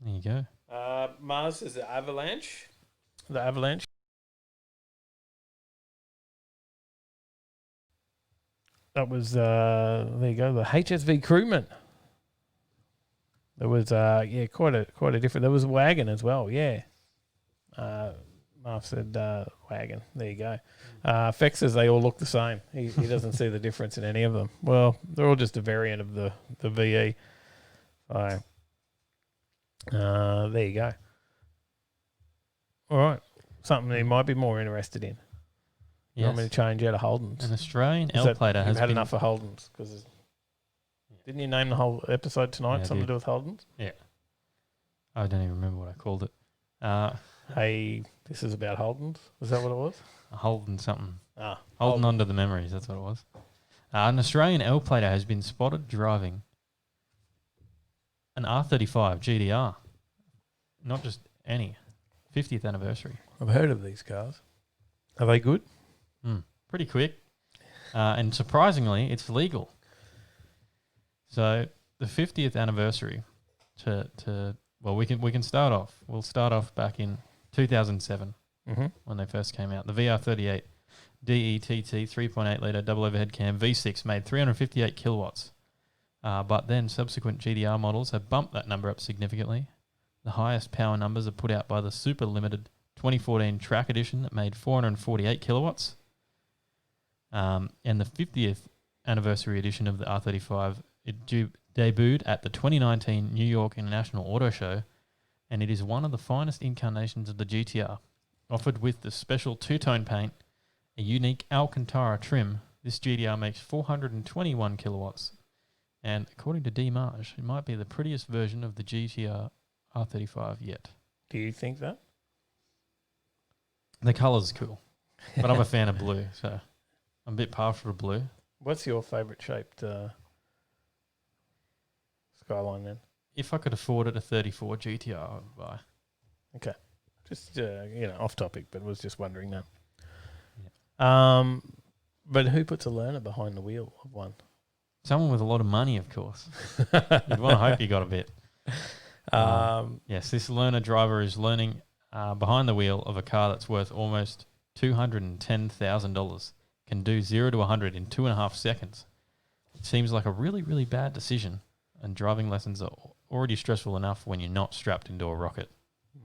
There you go. Mars is the Avalanche. The Avalanche. That was, there you go, the HSV Crewman. There was, quite a different, there was a wagon as well, yeah. Marv said wagon. There you go. Fex says they all look the same. He doesn't see the difference in any of them. Well, they're all just a variant of the VE. So, there you go. All right. Something he might be more interested in. You want me to change out of Holdens? An Australian L-plater has had been... enough of Holdens. Didn't you name the whole episode tonight something to do with Holdens? Yeah. I don't even remember what I called it. Hey, this is about Holdens. Was that what it was? Holden something. Ah, Holding on to the memories. That's what it was. An Australian L-plater has been spotted driving an R35 GDR. Not just any. 50th anniversary. I've heard of these cars. Are they good? Pretty quick. And surprisingly, it's legal. So the 50th anniversary we can start off. We'll start off back in 2007 when they first came out. The VR38 DETT 3.8 litre double overhead cam V6 made 358 kilowatts. But then subsequent GDR models have bumped that number up significantly. The highest power numbers are put out by the super limited 2014 track edition that made 448 kilowatts. And the 50th anniversary edition of the R35, it debuted at the 2019 New York International Auto Show, and it is one of the finest incarnations of the GTR. Offered with the special two-tone paint, a unique Alcantara trim, this GTR makes 421 kilowatts. And according to D-Marge, it might be the prettiest version of the GTR R35 yet. Do you think that? The colour's cool, but I'm a fan of blue, so I'm a bit partial to blue. What's your favourite shaped Skyline then? If I could afford it, a 34 GTR I would buy. Okay. Just, off topic, but was just wondering that. Yeah. But who puts a learner behind the wheel of one? Someone with a lot of money, of course. You'd want to hope you got a bit. Yes, this learner driver is learning behind the wheel of a car that's worth almost $210,000. Can do 0 to 100 in 2.5 seconds. It seems like a really, really bad decision, and driving lessons are already stressful enough when you're not strapped into a rocket.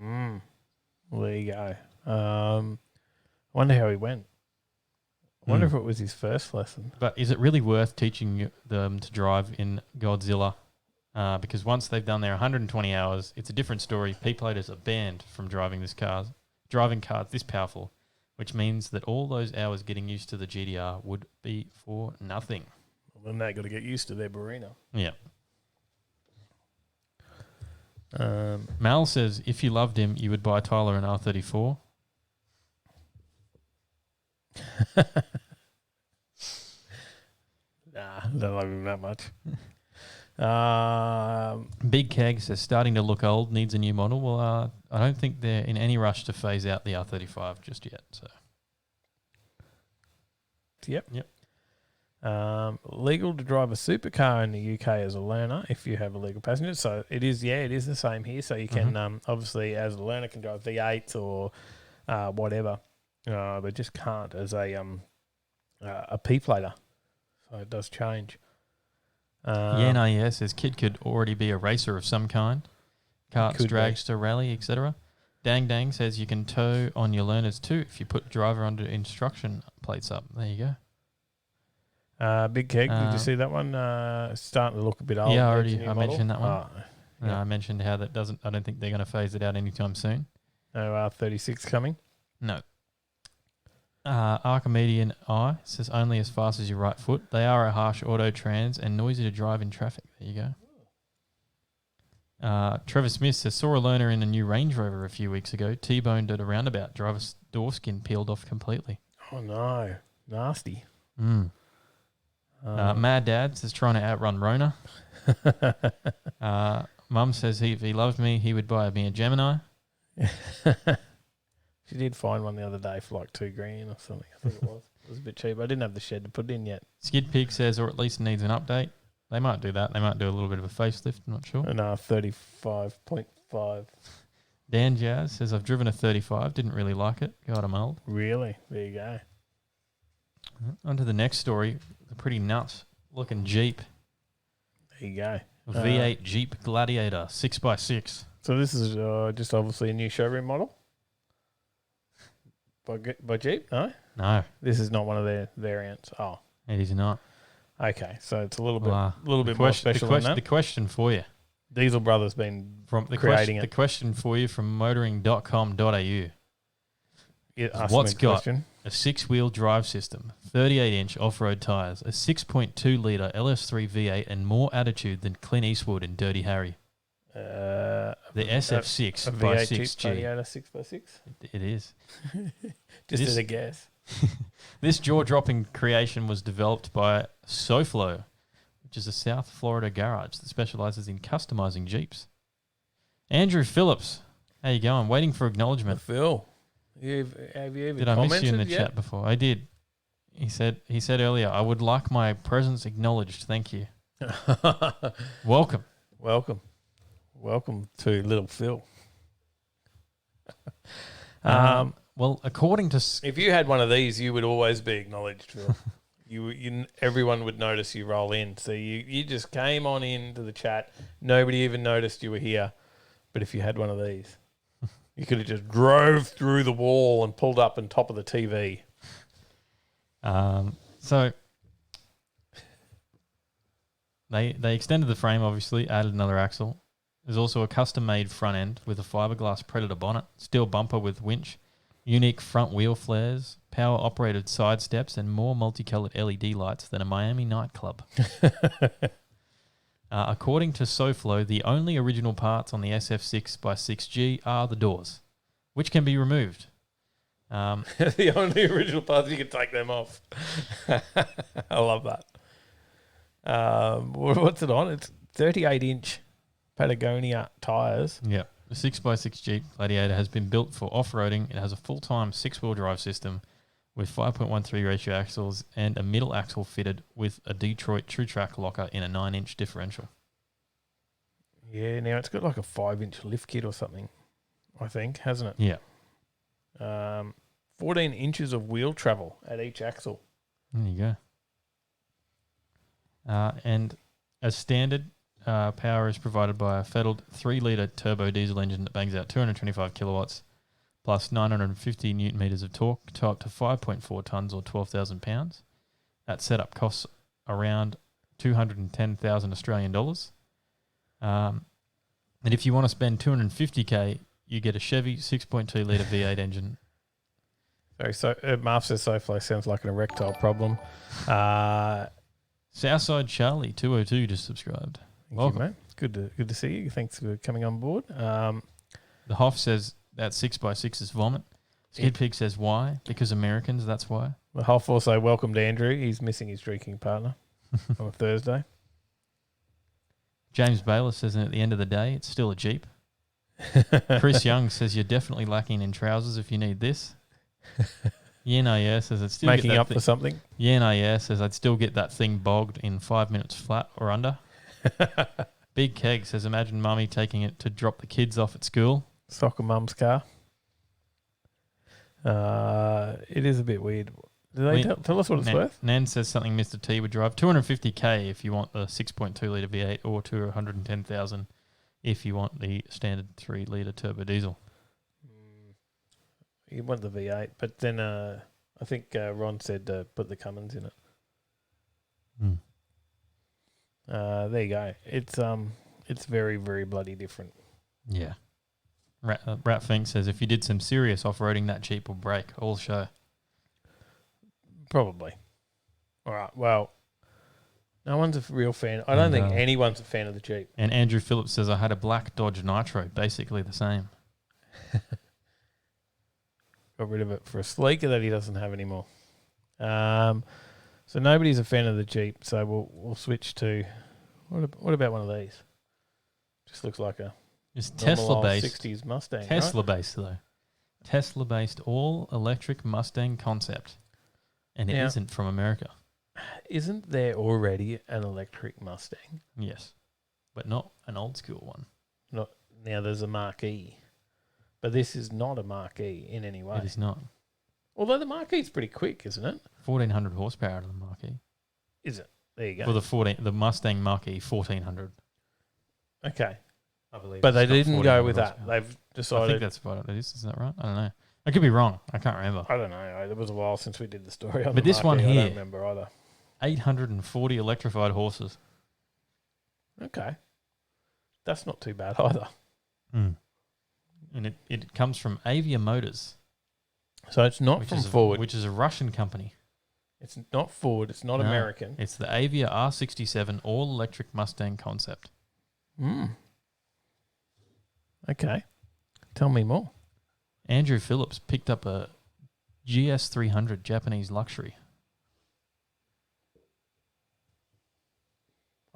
Well, there you go. Wonder how he went. I wonder if it was his first lesson. But is it really worth teaching them to drive in Godzilla? Because once they've done their 120 hours, it's a different story. P-platers are banned from driving cars this powerful, which means that all those hours getting used to the GDR would be for nothing. Well, then they got to get used to their Barina. Yeah. Mal says, if you loved him, you would buy Tyler an R34. Nah, don't love him that much. Big Keg says starting to look old, needs a new model. Well, I don't think they're in any rush to phase out the R35 just yet. So, Yep. Legal to drive a supercar in the UK as a learner if you have a legal passenger. So it is the same here. So you can obviously as a learner can drive V8s or whatever, but just can't as a P-plater. So it does change. says kid could already be a racer of some kind. Karts, dragster, rally, etc. Dang Dang says you can tow on your learners too if you put driver under instruction plates up. There you go. Big Keg, did you see that one? Starting to look a bit old. Yeah, I mentioned that one. I mentioned how I don't think they're going to phase it out anytime soon. No R36 coming? No. Archimedean Eye says only as fast as your right foot. They are a harsh auto trans and noisy to drive in traffic. There you go. Trevor Smith says saw a learner in a new Range Rover a few weeks ago. T-boned at a roundabout. Driver's door skin peeled off completely. Oh no, nasty. Mad Dad says trying to outrun Rona. Mum says if he loved me, he would buy me a Gemini. She did find one the other day for like $2,000 or something. I think it was. It was a bit cheap. I didn't have the shed to put it in yet. Skid Pig says, or at least needs an update. They might do that. They might do a little bit of a facelift. I'm not sure. An R35.5. Dan Jazz says, I've driven a 35. Didn't really like it. God, I'm old. Really? There you go. On to the next story. A pretty nuts looking Jeep. There you go. V8 Jeep Gladiator 6x6. So this is just obviously a new showroom model? By Jeep? No? No. This is not one of their variants. Oh. It is not. Okay, so it's a little bit more special than that. The question for you. Diesel Brothers been creating it. The question for you from motoring.com.au. What's got a 6-wheel drive system, 38-inch off-road tyres, a 6.2-litre LS3 V8 and more attitude than Clint Eastwood in Dirty Harry? The SF6 by 6G. 6x6? It is. Just as a guess. This jaw-dropping creation was developed by SoFlo, which is a South Florida garage that specialises in customising Jeeps. Andrew Phillips, how you going? Waiting for acknowledgement. Phil, have you ever Did I miss you in the yet? chat before? I did. He said earlier, I would like my presence acknowledged. Thank you. Welcome. Welcome to little Phil. Well, according to... If you had one of these, you would always be acknowledged, Phil. Everyone would notice you roll in. So you just came on into the chat. Nobody even noticed you were here. But if you had one of these, you could have just drove through the wall and pulled up on top of the TV. So they extended the frame, obviously, added another axle. There's also a custom-made front end with a fiberglass Predator bonnet, steel bumper with winch, unique front wheel flares, power-operated side steps, and more multicoloured LED lights than a Miami nightclub. According to SoFlo, the only original parts on the SF6 by 6G are the doors, which can be removed. The only original parts, you can take them off. I love that. What's it on? It's 38-inch Patagonia tyres. Yeah. The 6x6 Jeep Gladiator has been built for off-roading. It has a full-time 6-wheel drive system with 5.13 ratio axles and a middle axle fitted with a Detroit True Track locker in a 9-inch differential. Yeah, now it's got like a 5-inch lift kit or something, I think, hasn't it? Yeah. 14 inches of wheel travel at each axle. There you go. And as standard, power is provided by a Fettled 3-litre turbo diesel engine that bangs out 225 kilowatts plus 950 newton meters of torque to up to 5.4 tonnes or 12,000 pounds. That setup costs around 210,000 Australian dollars. And if you want to spend 250k, you get a Chevy 6.2 litre V8 engine. Sorry, so Marv says SoFlo sounds like an erectile problem. Southside Charlie 202 just subscribed. Welcome, mate. Good to see you. Thanks for coming on board. The Hoff says that 6x6 is vomit. Skid Pig says why? Because Americans, that's why. The Hoff also welcomed Andrew. He's missing his drinking partner on a Thursday. James Baylor says at the end of the day, it's still a Jeep. Chris Young says you're definitely lacking in trousers if you need this. Yeah says it's still Making up for something. Yeah says I'd still get that thing bogged in 5 minutes flat or under. Big Keg says imagine mummy taking it to drop the kids off at school. Soccer mum's car. It is a bit weird. Do they tell us what it's worth? Nan says something Mr. T would drive. $250K if you want the 6.2 litre V8 or $210,000 if you want the standard 3 litre turbo diesel. You want the V8, but then I think Ron said put the Cummins in it. There you go. It's very, very bloody different. Yeah. Rat Fink says if you did some serious off-roading, that Jeep will break all show. Probably. All right. Well, no one's a real fan. I don't think anyone's a fan of the Jeep. And Andrew Phillips says I had a black Dodge Nitro, basically the same. Got rid of it for a sleeker that he doesn't have anymore. So nobody's a fan of the Jeep. So we'll switch to what about one of these? Just looks like a Tesla-based 60s Mustang. Tesla-based though. Tesla-based all-electric Mustang concept, and it isn't from America. Isn't there already an electric Mustang? Yes, but not an old school one. Not now. There's a Marquee, but this is not a Marquee in any way. It is not. Although the Marquee's pretty quick, isn't it? 1,400 horsepower to the Marquee. Is it? There you go. For the Mustang Marquee, 1,400. Okay. I believe. But they didn't go with that. They've decided. I think that's what it is. Is that right? I don't know. I could be wrong. I can't remember. I don't know. It was a while since we did the story on but the this Marquee. one here, I don't remember either. 840 electrified horses. Okay. That's not too bad either. And it comes from Avia Motors. So it's not from Ford. Which is a Russian company. It's not Ford. It's not American. It's the Avia R67 all-electric Mustang concept. Okay. Tell me more. Andrew Phillips picked up a GS300 Japanese luxury.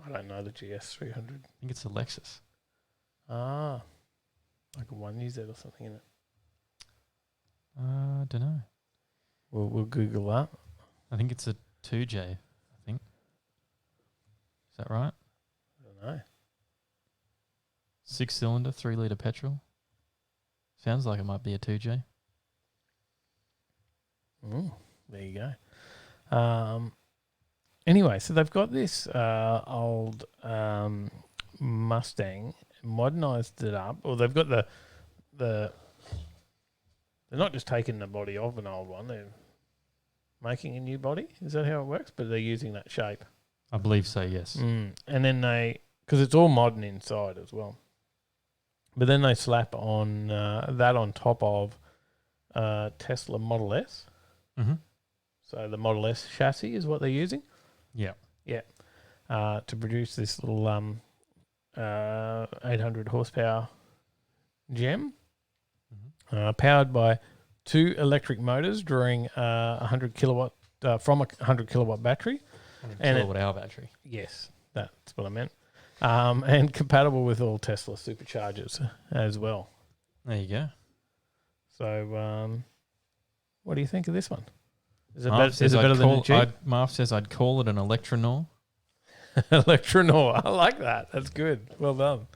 I don't know the GS300. I think it's a Lexus. Ah. Like a 1UZ or something in it. I don't know. We'll Google that. I think it's a 2J, I think. Is that right? I don't know. 6-cylinder, 3 litre petrol. Sounds like it might be a 2J. There you go. Anyway, so they've got this old Mustang, modernised it up, or they've got the they're not just taking the body of an old one, they're making a new body. Is that how it works? But they're using that shape. I believe so, yes. And then because it's all modern inside as well. But then they slap on that on top of Tesla Model S. Mm-hmm. So the Model S chassis is what they're using. Yeah. Yeah. To produce this little 800 horsepower gem, powered by 2 electric motors drawing 100 kilowatt from a 100 kilowatt battery. 100 kilowatt hour battery. Yes, that's what I meant. And compatible with all Tesla superchargers as well. There you go. So, what do you think of this one? Is it Marv better than a Jeep? Marv says I'd call it an Electronaut. Electronaut. I like that. That's good. Well done.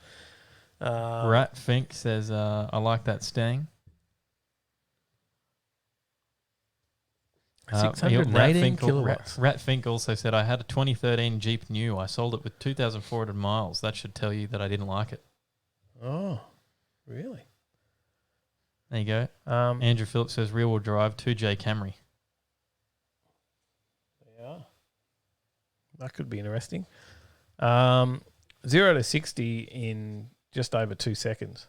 Rat Fink says I like that Stang. 618 kilowatts. Rat Fink also said I had a 2013 Jeep New. I sold it with 2,400 miles. That should tell you that I didn't like it. Oh, really? There you go. Andrew Phillips says rear-wheel drive 2J Camry. Yeah, that could be interesting. 0 to 60 in just over 2 seconds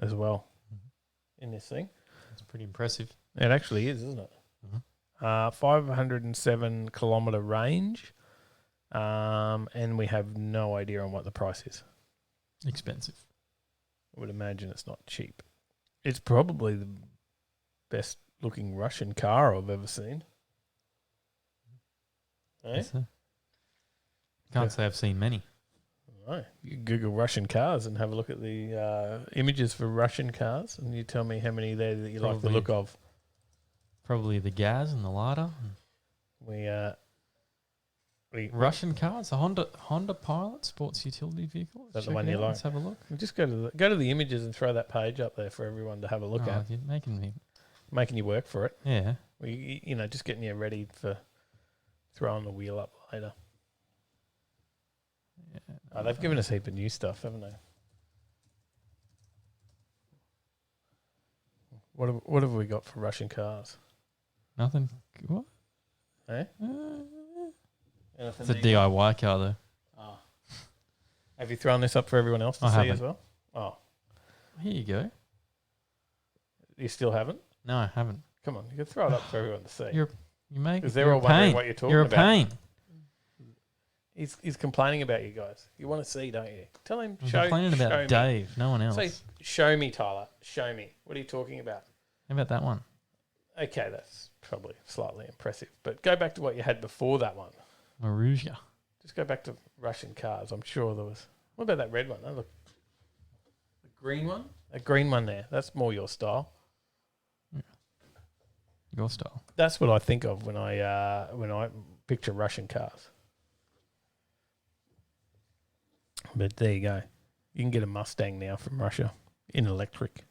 as well in this thing. That's pretty impressive. It actually is, isn't it? 507 kilometre range, and we have no idea on what the price is. Expensive. I would imagine it's not cheap. It's probably the best looking Russian car I've ever seen. Eh? Can't say I've seen many. Oh, you Google Russian cars and have a look at the images for Russian cars, and you tell me how many there that you like the look of. Probably the Gaz and the Lada. We Russian cars, a Honda Pilot sports utility vehicle. Is that the one you like? Let's have a look. Just go to the images and throw that page up there for everyone to have a look at. You're making you work for it. Yeah. Just getting you ready for throwing the wheel up later. Yeah. They've given us a heap of new stuff, haven't they? What have we got for Russian cars? Nothing. What? Eh? It's a DIY car, though. Oh. Have you thrown this up for everyone else to see as well? Oh. Here you go. You still haven't? No, I haven't. Come on, you can throw it up for everyone to see. Because they're all wondering what you're talking about. You're a pain. He's complaining about you guys. You want to see, don't you? Tell him. I'm complaining about Dave, no one else. Say, show me, Tyler. Show me. What are you talking about? How about that one? Okay, that's probably slightly impressive. But go back to what you had before that one. Marussia. Just go back to Russian cars. I'm sure there was. What about that red one? Oh, look. The green one? A green one there. That's more your style. Yeah. Your style. That's what I think of when I picture Russian cars. But there you go. You can get a Mustang now from Russia in electric.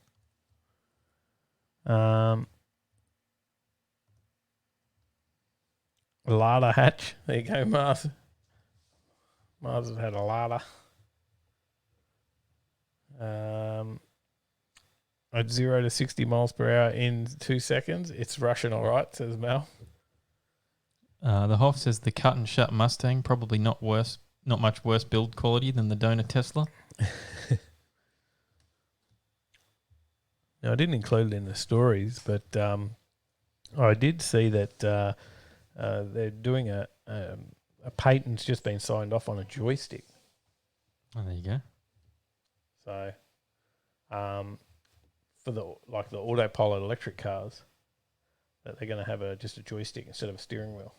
Lada hatch. There you go, Mars. Mars has had a Lada. At 0 to 60 miles per hour in 2 seconds. It's Russian, all right, says Mel. The Hoff says the cut and shut Mustang probably not much worse build quality than the donor Tesla. Now, I didn't include it in the stories, but I did see that they're doing a patent's just been signed off on a joystick. Oh, there you go. So, for the autopilot electric cars, that they're going to have just a joystick instead of a steering wheel.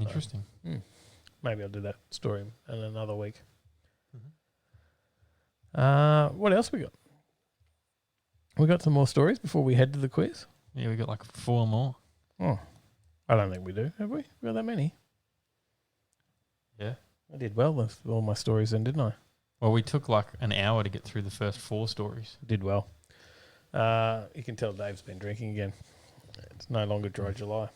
Interesting. So, maybe I'll do that story in another week. Mm-hmm. What else we got? We got some more stories before we head to the quiz? Yeah, we got like 4 more. Oh, I don't think we do. Have we? We got that many? Yeah. I did well with all my stories then, didn't I? Well, we took like an hour to get through the first 4 stories. Did well. You can tell Dave's been drinking again. It's no longer Dry July.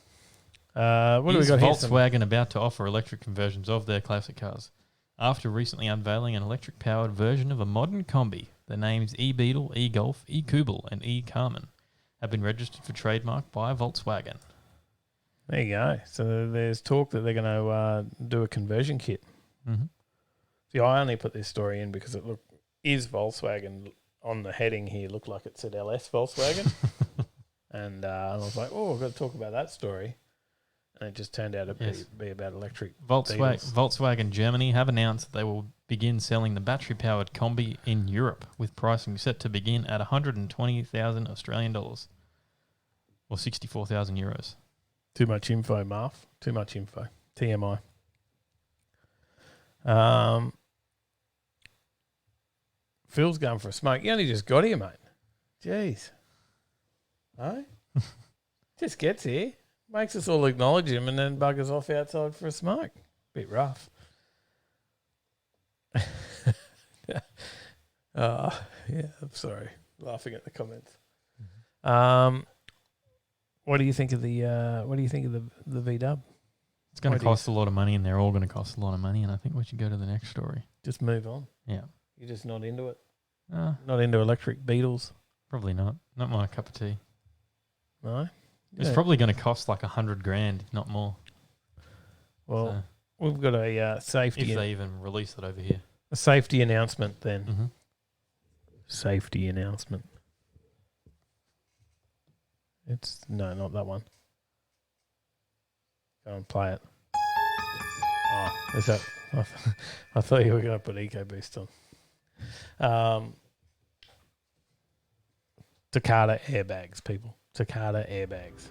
What do we got here? Volkswagen about to offer electric conversions of their classic cars. After recently unveiling an electric-powered version of a modern Combi, the names e-Beetle, e-Golf, e-Kubel and e-Carmen have been registered for trademark by Volkswagen. There you go. So there's talk that they're going to do a conversion kit. Mm-hmm. See, I only put this story in because it is Volkswagen on the heading here. Looked like it said LS Volkswagen. And I was like, I've got to talk about that story. And it just turned out to be about electric Volkswagen Germany have announced that they will begin selling the battery-powered Combi in Europe, with pricing set to begin at 120,000 Australian dollars, or 64,000 euros. Too much info, Marv. Too much info. TMI. Phil's going for a smoke. You only just got here, mate. Jeez. Hey? Just gets here. Makes us all acknowledge him and then buggers off outside for a smoke. Bit rough. Yeah, I'm sorry. Laughing at the comments. What do you think of the VW? It's going to cost a lot of money, and they're all going to cost a lot of money, and I think we should go to the next story. Just move on. Yeah. You're just not into it? Not into electric Beetles? Probably not. Not my cup of tea. No? It's probably going to cost like $100,000, if not more. Well, we've got a safety... If they even release it over here. A safety announcement then. Mm-hmm. Safety announcement. No, not that one. Go and play it. Oh, is that... I thought you were going to put EcoBoost on. Takata airbags, people. Takata airbags.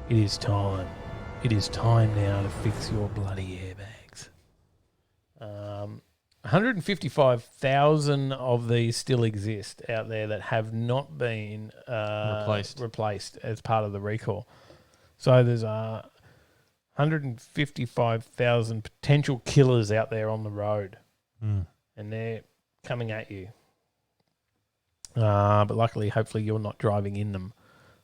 It is time. It is time now to fix your bloody airbags. 155,000 of these still exist out there that have not been replaced as part of the recall. So there's 155,000 potential killers out there on the road, and they're coming at you. But luckily, hopefully, you're not driving in them.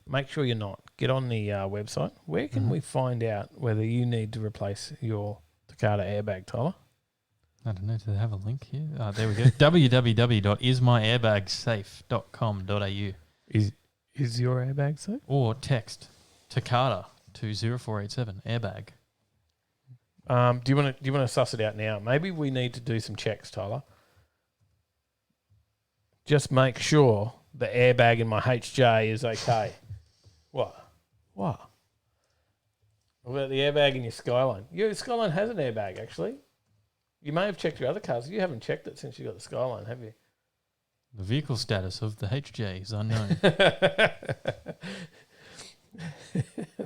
Make sure you're not. Get on the website. Where can we find out whether you need to replace your Takata airbag, Tyler? I don't know. Do they have a link here? There we go. www.ismyairbagssafe.com.au. Is your airbag safe? Or text Takata to 0487 airbag. Do you want to suss it out now? Maybe we need to do some checks, Tyler. Just make sure the airbag in my HJ is okay. What? What about the airbag in your Skyline? Your Skyline has an airbag, actually. You may have checked your other cars. You haven't checked it since you got the Skyline, have you? The vehicle status of the HJ is unknown.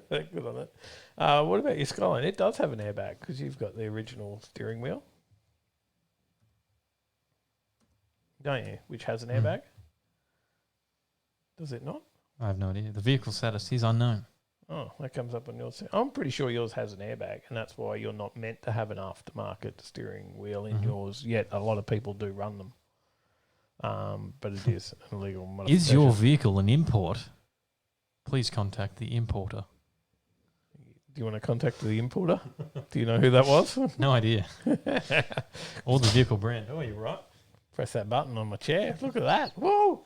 Good on it. What about your Skyline? It does have an airbag because you've got the original steering wheel, don't you? Which has an airbag. Does it not? I have no idea. The vehicle status is unknown. Oh, that comes up on yours. I'm pretty sure yours has an airbag, and that's why you're not meant to have an aftermarket steering wheel in yours. Yet a lot of people do run them, but it is an illegal modification. Is your vehicle an import? Please contact the importer. Do you want to contact the importer? Do you know who that was? No idea. Or the vehicle brand. Oh, you're right. Press that button on my chair. Look at that. Whoa.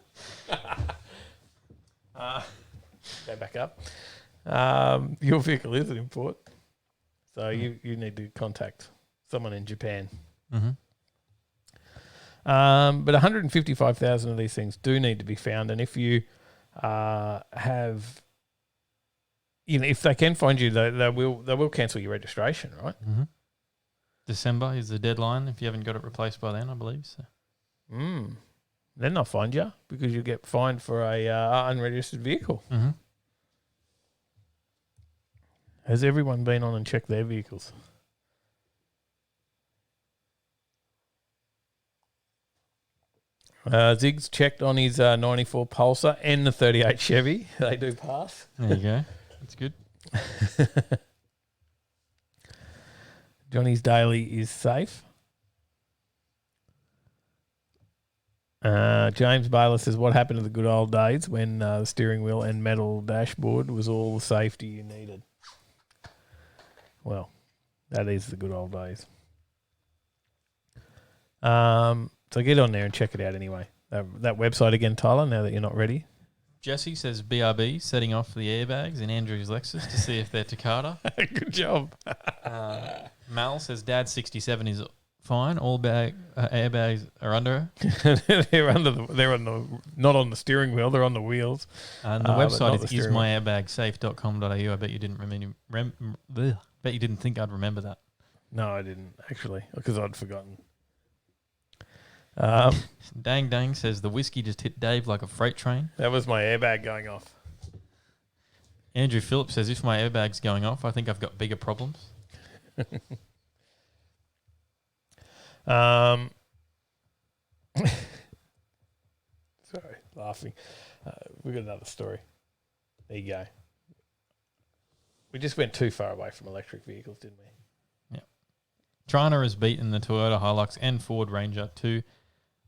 Go back up. Your vehicle is an import. So you need to contact someone in Japan. But 155,000 of these things do need to be found. And if you have... if they can find you, they will cancel your registration, right? December is the deadline if you haven't got it replaced by then, I believe. So. Then they'll find you because you get fined for a unregistered vehicle. Has everyone been on and checked their vehicles? Zig's checked on his 94 Pulsar and the 38 Chevy. They do pass. There you go. That's good. Johnny's daily is safe. James Baylor says, what happened to the good old days when the steering wheel and metal dashboard was all the safety you needed? Well, that is the good old days. So get on there and check it out anyway. That website again, Tyler, now that you're not ready. Jesse says BRB setting off the airbags in Andrew's Lexus to see if they're Takata. Good job. Mal says Dad 67 is fine. All airbags are under. They're not on the steering wheel. They're on the wheels. And the website is ismyairbagssafe.com.au. I bet you didn't bet you didn't think I'd remember that. No, I didn't actually, because I'd forgotten. Dang says the whiskey just hit Dave like a freight train. That was my airbag going off. Andrew Phillips says if my airbag's going off, I think I've got bigger problems. Sorry, laughing. We've got another story. There you go. We just went too far away from electric vehicles, didn't we? Yeah. Trina has beaten the Toyota Hilux and Ford Ranger to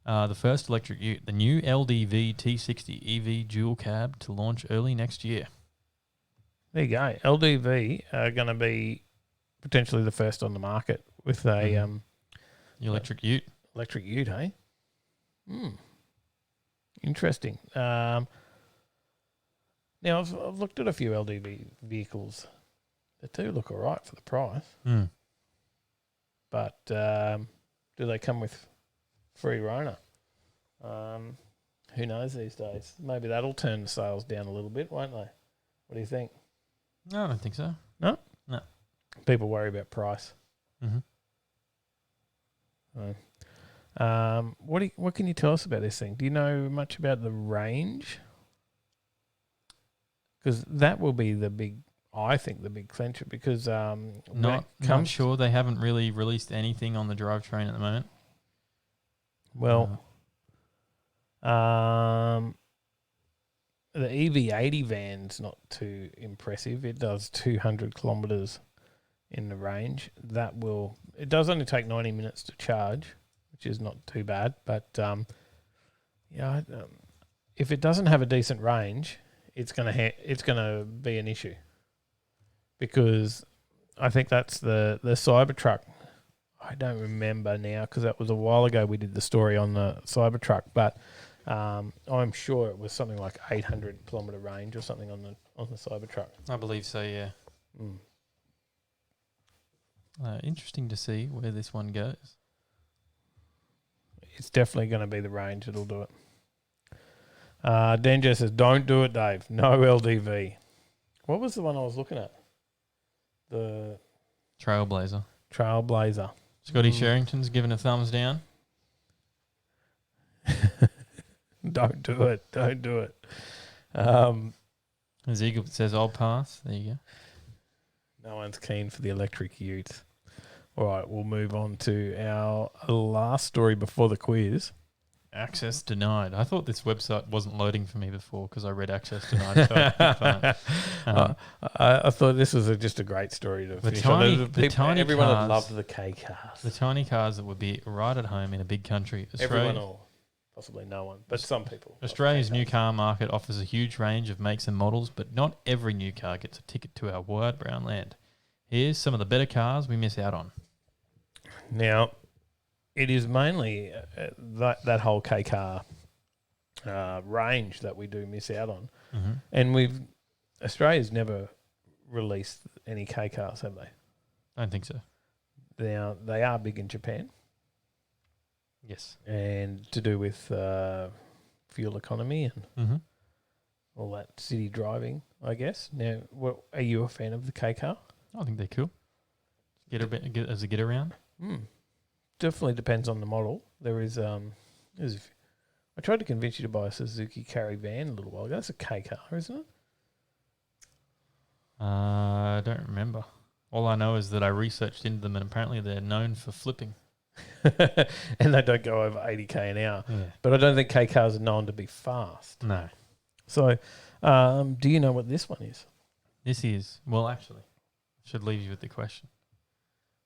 the first electric ute, the new LDV T60 EV dual cab to launch early next year. There you go. LDV are going to be potentially the first on the market with a electric ute. Electric ute, hey? Interesting. Now, I've looked at a few LDV vehicles that do look all right for the price. But do they come with free Rona? Who knows these days? Maybe that'll turn the sales down a little bit, won't they? What do you think? No, I don't think so. No? No. People worry about price. What can you tell us about this thing? Do you know much about the range? Because that will be the big clincher. Because not sure. They haven't really released anything on the drivetrain at the moment. Well, the EV80 van's not too impressive. It does 200 kilometres in the range. It does only take 90 minutes to charge, which is not too bad. But if it doesn't have a decent range, it's gonna be an issue, because I think that's the Cybertruck. I don't remember now because that was a while ago we did the story on the Cybertruck, but I'm sure it was something like 800 kilometre range or something on the Cybertruck. I believe so, yeah. Interesting to see where this one goes. It's definitely going to be the range that'll do it. Dan Jess says, don't do it, Dave. No LDV. What was the one I was looking at? The Trailblazer. Mm. Scotty Sherrington's given a thumbs down. Don't do it. Don't do it. Ezekiel says, I'll pass. There you go. No one's keen for the electric ute. All right, we'll move on to our last story before the quiz. Access denied. I thought this website wasn't loading for me before because I read access denied. So I thought this was just a great story to finish on. Everyone had loved the K cars. The tiny cars that would be right at home in a big country. Everyone, or possibly no one, but some people. Australia's new car market offers a huge range of makes and models, but not every new car gets a ticket to our wide brown land. Here's some of the better cars we miss out on. Now, it is mainly that whole K car range that we do miss out on. Mm-hmm. And Australia's never released any K cars, have they? I don't think so. Now, they are big in Japan. Yes. And to do with fuel economy and all that city driving, I guess. Now, are you a fan of the K car? I think they're cool. As a get around. Definitely depends on the model. There is, I tried to convince you to buy a Suzuki Carry van a little while ago. That's a K car, isn't it? I don't remember. All I know is that I researched into them, and apparently they're known for flipping. And they don't go over 80k an hour. Yeah. But I don't think K cars are known to be fast. No. So, do you know what this one is? This is, well, actually, I should leave you with the question.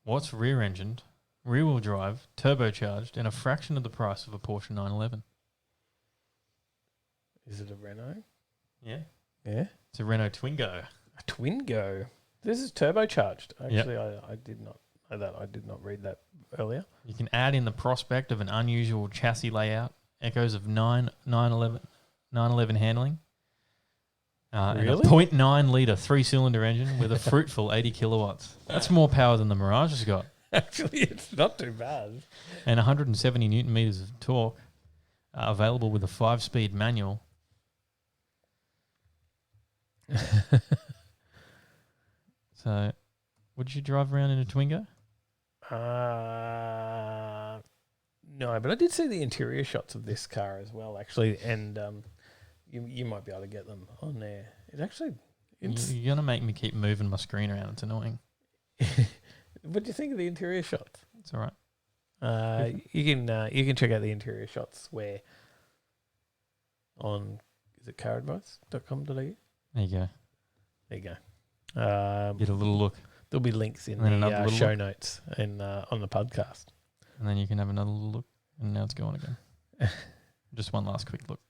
What's rear-engined, rear-wheel drive, turbocharged, and a fraction of the price of a Porsche 911? Is it a Renault? Yeah. Yeah? It's a Renault Twingo. A Twingo? This is turbocharged. Actually, I did not know that. I did not read that earlier. You can add in the prospect of an unusual chassis layout, echoes of 911 handling, and a 0.9 litre 3-cylinder engine with a fruitful 80 kilowatts. That's more power than the Mirage has got. Actually, it's not too bad. And 170 newton meters of torque, available with a 5-speed manual. So, would you drive around in a Twingo? No, but I did see the interior shots of this car as well, actually, and you might be able to get them on there. It actually, you're gonna make me keep moving my screen around. It's annoying. What do you think of the interior shots? It's all right. You can check out the interior shots where on caradvice.com.au. There you go. There you go. Get a little look. There'll be links in and the show notes and on the podcast. And then you can have another little look. And now it's gone again. Just one last quick look.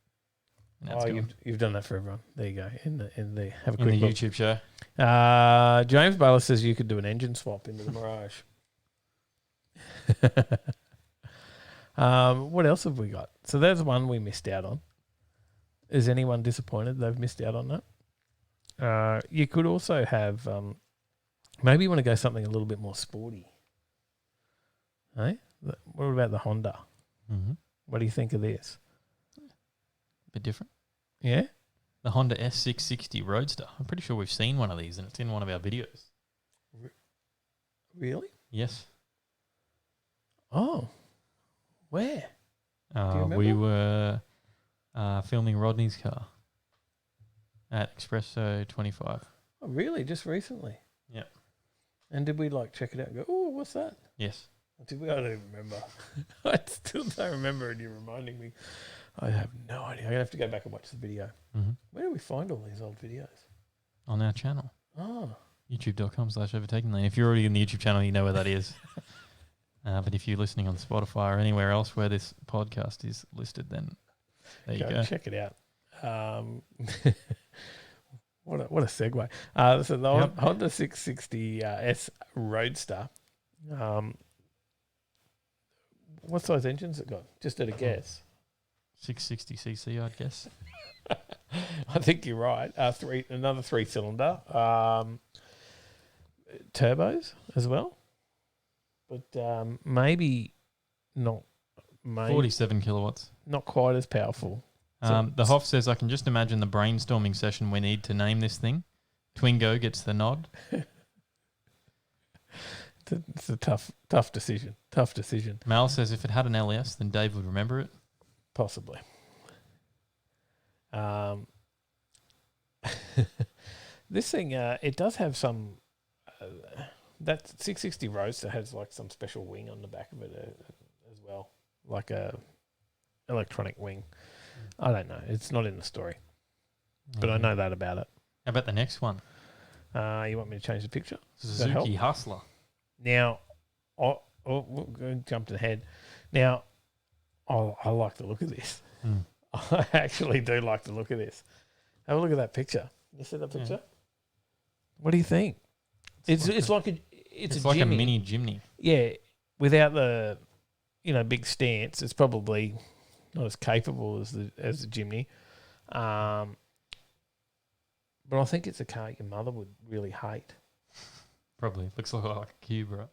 You've done that for everyone. There you go. In the have a in quick the look. YouTube show. James Baylor says you could do an engine swap into the Mirage. What else have we got? So there's one we missed out on. Is anyone disappointed they've missed out on that? You could also have maybe you want to go something a little bit more sporty. Hey? What about the Honda? Mm-hmm. What do you think of this? Bit different. Yeah? The Honda S660 Roadster. I'm pretty sure we've seen one of these and it's in one of our videos. Really? Yes. Oh. Where? Do you remember? We were filming Rodney's car at Espresso 25. Oh, really? Just recently? Yep. And did we check it out and go, oh, what's that? Yes. I don't even remember. I still don't remember, and you're reminding me. I have no idea. I'm going to have to go back and watch the video. Mm-hmm. Where do we find all these old videos? On our channel. Oh. YouTube.com/Overtaking Lane. If you're already in the YouTube channel, you know where that is. But if you're listening on Spotify or anywhere else where this podcast is listed, then there you go. Check it out. What a segue. So the Honda 660 S Roadster. What size engine's it got? Just at a guess. 660cc, I'd guess. I think you're right. Another 3-cylinder. Turbos as well. But maybe not. 47 kilowatts. Not quite as powerful. The Hoff says, I can just imagine the brainstorming session we need to name this thing. Twingo gets the nod. It's a tough decision. Tough decision. Mal says, if it had an LS, then Dave would remember it. Possibly. This thing, it does have some... that 660 Roadster has like some special wing on the back of it as well. Like a electronic wing. I don't know. It's not in the story. But I know that about it. How about the next one? You want me to change the picture? Suzuki Hustler. Now, we're going to jump ahead. Now, I like the look of this. Mm. I actually do like the look of this. Have a look at that picture. You see that picture? What do you think? It's like a mini Jimny. Yeah, without the big stance, it's probably not as capable as the Jimny. But I think it's a car your mother would really hate. Probably. Looks like a cube, right?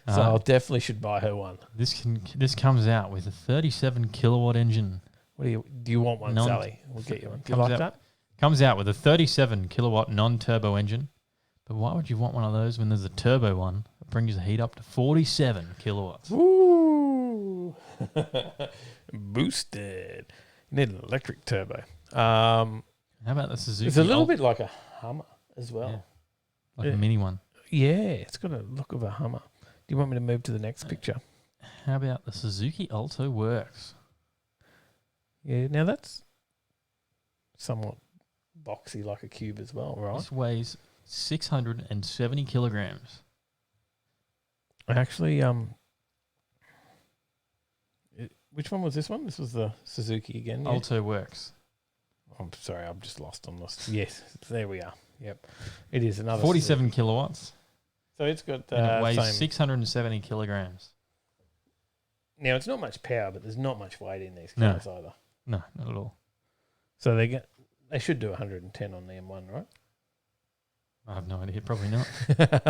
So I definitely should buy her one. This comes out with a 37 kilowatt engine. Do you want one, Sally? We'll get you one. Do you like that? Comes out with a 37 kilowatt non-turbo engine. But why would you want one of those when there's a turbo one that brings the heat up to 47 kilowatts? Ooh. Boosted. You need an electric turbo. How about the Suzuki? It's a little bit like a Hummer as well. Yeah. Like a mini one. Yeah, it's got a look of a Hummer. Do you want me to move to the next picture? How about the Suzuki Alto Works? Yeah, now that's somewhat boxy like a cube as well, right? This weighs 670 kilograms. Actually, which one was this one? This was the Suzuki again. Yeah? Alto Works. I'm sorry, I'm just lost on this. Yes, there we are. Yep, it is another 47 Suzuki. Kilowatts. So it's got and it weighs 670 kilograms. Now it's not much power, but there's not much weight in these cars either. No, not at all. So they should do 110 on the M1, right? I have no idea. Probably not.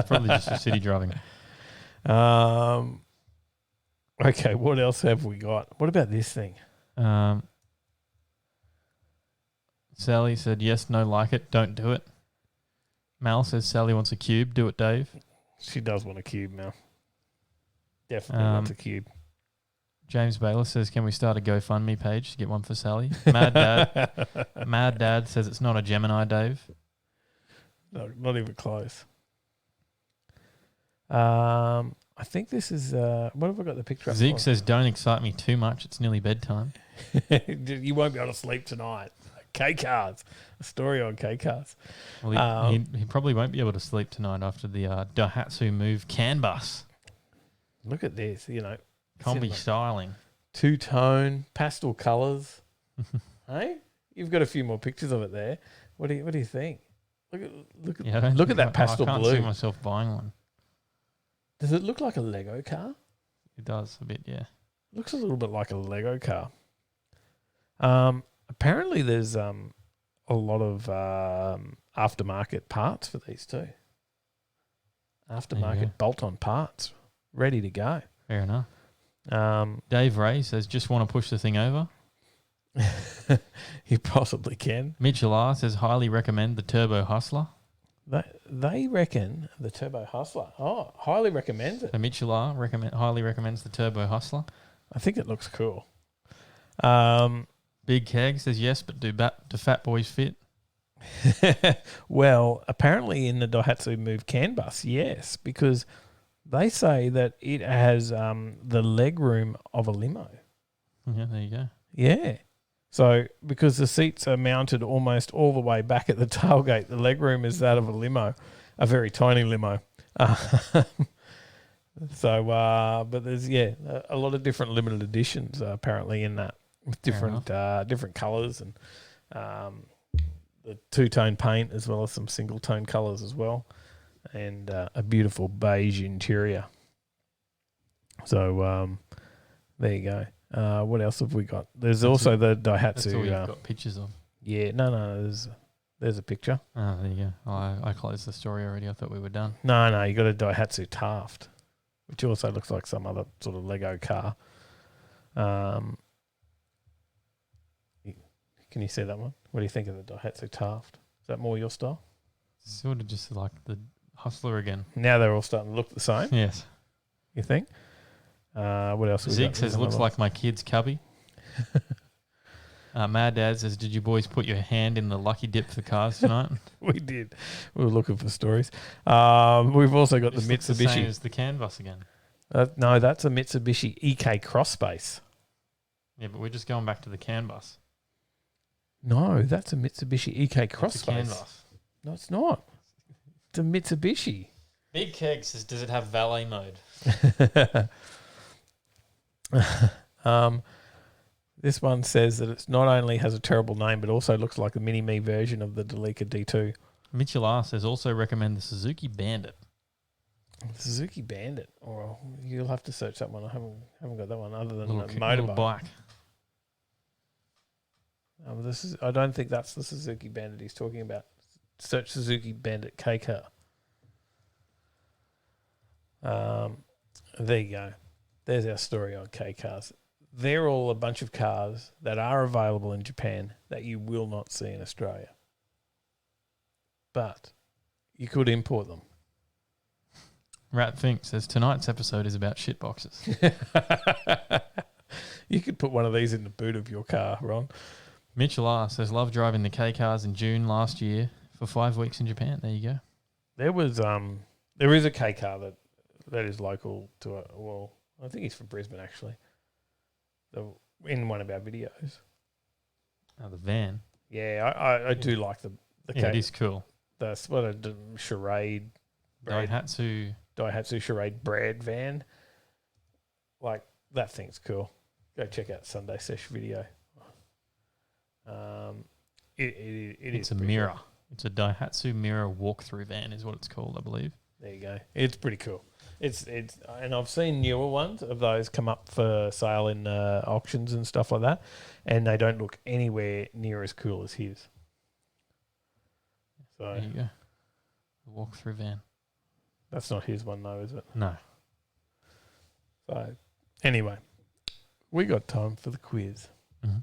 Probably just for city driving. Okay, what else have we got? What about this thing? Sally said, yes, no, like it, don't do it. Mal says Sally wants a cube. Do it, Dave. She does want a cube, Mal. Definitely wants a cube. James Baylor says, can we start a GoFundMe page to get one for Sally? Mad Dad says it's not a Gemini, Dave. No, not even close. I think this is... what have I got the picture of? Zeke says, don't excite me too much. It's nearly bedtime. You won't be able to sleep tonight. K-Cars. A story on K-Cars. Well, he probably won't be able to sleep tonight after the Daihatsu Move CAN bus. Look at this, Combi styling. Two-tone, pastel colours. Hey? You've got a few more pictures of it there. What do you think? Look at that pastel blue. I can't see myself buying one. Does it look like a Lego car? It does a bit, yeah. Looks a little bit like a Lego car. Apparently there's a lot of aftermarket parts for these too. Aftermarket bolt-on parts ready to go. Fair enough. Dave Ray says, just want to push the thing over. You possibly can. Mitchell R says, highly recommend the Turbo Hustler. They reckon the Turbo Hustler. Oh, highly recommends it. So Mitchell R highly recommends the Turbo Hustler. I think it looks cool. Big Keg says, yes, but do fat boys fit? Well, apparently in the Daihatsu Move CAN bus, yes, because They say that it has the leg room of a limo. Yeah, there you go. Yeah. So because the seats are mounted almost all the way back at the tailgate, the leg room is that of a limo, a very tiny limo. But there's a lot of different limited editions apparently in that with different colours and the two-tone paint as well as some single-tone colours as well, and a beautiful beige interior. So there you go. What else have we got? There's also the Daihatsu. That's all you've got pictures of. Yeah, no. There's a picture. Oh, there you go. Oh, I closed the story already. I thought we were done. No, you got a Daihatsu Taft, which also looks like some other sort of Lego car. Can you see that one? What do you think of the Daihatsu Taft? Is that more your style? Sort of just like the Hustler again. Now they're all starting to look the same. Yes. You think? What else? Zeke says, looks like my kid's cubby. Mad Dad says, did you boys put your hand in the lucky dip for cars tonight? We did. We were looking for stories. We've also got the Mitsubishi. The same as the CAN bus again. No, that's a Mitsubishi EK Crossbase. Yeah, but we're just going back to the CAN bus. No, that's a Mitsubishi EK Crossbase. It's a CAN bus. No, it's not. It's a Mitsubishi. Big Keg says, does it have valet mode? This one says that it not only has a terrible name, but also looks like a mini-me version of the Delica D2. Mitchell R says, also recommend the Suzuki Bandit. Suzuki Bandit? Or you'll have to search that one. I haven't got that one other than Little a motorbike. bike. I don't think that's the Suzuki Bandit he's talking about. Search Suzuki Bandit K car. There you go. There's our story on K cars. They're all a bunch of cars that are available in Japan that you will not see in Australia. But you could import them. Rat Fink says, tonight's episode is about shit boxes. You could put one of these in the boot of your car, Ron. Mitchell R says, love driving the K cars in June last year for 5 weeks in Japan. There you go. There is a K car that is local to I think he's from Brisbane actually. In one of our videos. Oh, the van. Yeah, I do like the K. It is cool. That's what a Charade Daihatsu Charade Brad van. Like, that thing's cool. Go check out Sunday Sesh video. It's a mirror. Cool. It's a Daihatsu mirror walkthrough van is what it's called, I believe. There you go. It's pretty cool. It's and I've seen newer ones of those come up for sale in auctions and stuff like that, and they don't look anywhere near as cool as his. So there you go. The walkthrough van. That's not his one though, is it? No. So anyway, we got time for the quiz. Mm-hmm.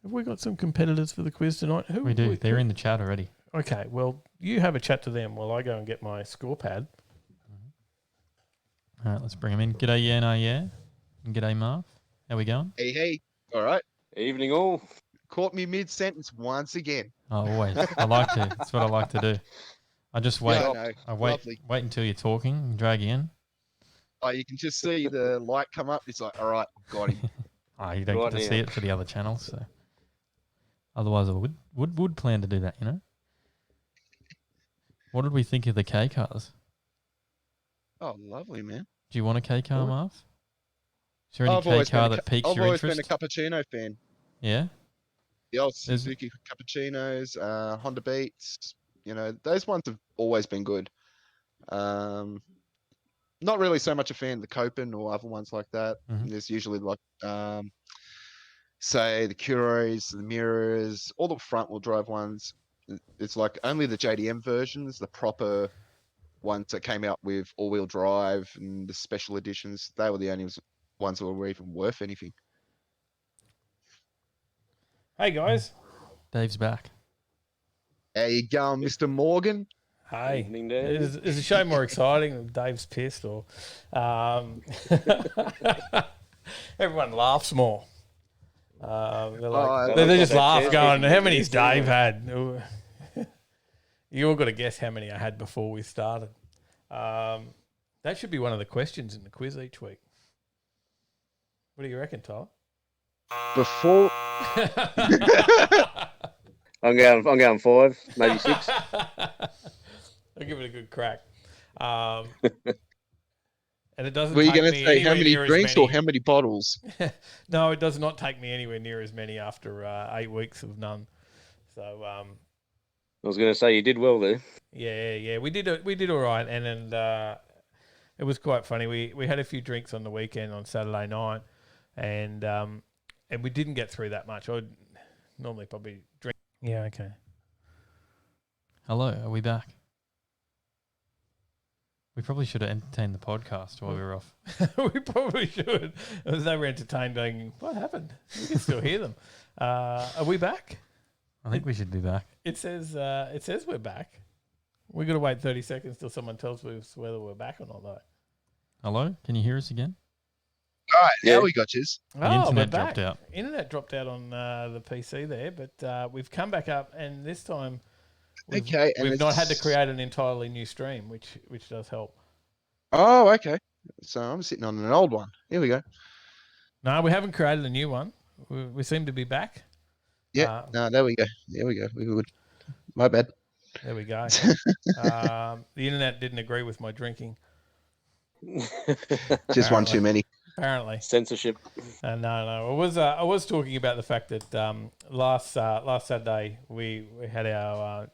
Have we got some competitors for the quiz tonight? We do. They're in the chat already. Okay, well, you have a chat to them while I go and get my score pad. All right, let's bring them in. G'day, yeah. And g'day, Marv. How we going? Hey. All right. Evening all. Caught me mid-sentence once again. Oh, always. I like to. That's what I like to do. I just wait. Yeah, I know. I wait. Lovely. Wait until you're talking and drag you in. Oh, you can just see the light come up. It's like, all right, got him. You don't get to see it for the other channels, so. Otherwise, I would plan to do that, you know? What did we think of the K cars? Oh, lovely, man. Do you want a K car, Marv? Is there any I've K car that piques your interest? I've always been a cappuccino fan. Yeah? The old Suzuki Cappuccinos, Honda Beats, those ones have always been good. Not really so much a fan of the Copen or other ones like that. Mm-hmm. There's usually like, say, the Curos, the Mirrors, all the front-wheel drive ones. It's like only the JDM versions, the proper ones that came out with all-wheel drive and the special editions, they were the only ones that were even worth anything. Hey, guys. Dave's back. How you going, Mr. Morgan? Hey. Evening, Dave. Is the show more exciting? Dave's pissed or... everyone laughs more. They just laugh going, how many's Dave had? You all got to guess how many I had before we started. That should be one of the questions in the quiz each week. What do you reckon, Tyler? Before I'm going 5, maybe 6. I'll give it a good crack. And it doesn't were you take going me to say how anywhere many near as drinks many. or how many bottles? No, it does not take me anywhere near as many after 8 weeks of none. So I was going to say you did well there. yeah, we did all right, and it was quite funny. We had a few drinks on the weekend on Saturday night, and we didn't get through that much. I'd normally probably drink. Yeah, okay. Hello, are we back? We probably should have entertained the podcast while we were off. We probably should. They were entertained going, what happened? You can still hear them. Are we back? I think we should be back. It says we're back. We got to wait 30 seconds till someone tells us whether we're back or not, though. Hello, can you hear us again? All right, now we got yous. The internet dropped out. Internet dropped out on the PC there, but we've come back up, and this time we've not had to create an entirely new stream, which does help. Oh, okay. So I'm sitting on an old one. Here we go. No, we haven't created a new one. We seem to be back. Yeah. No, there we go. There we go. We would. My bad. There we go. The internet didn't agree with my drinking. Just one too many. Apparently, censorship. No. I was talking about the fact that last Saturday we had our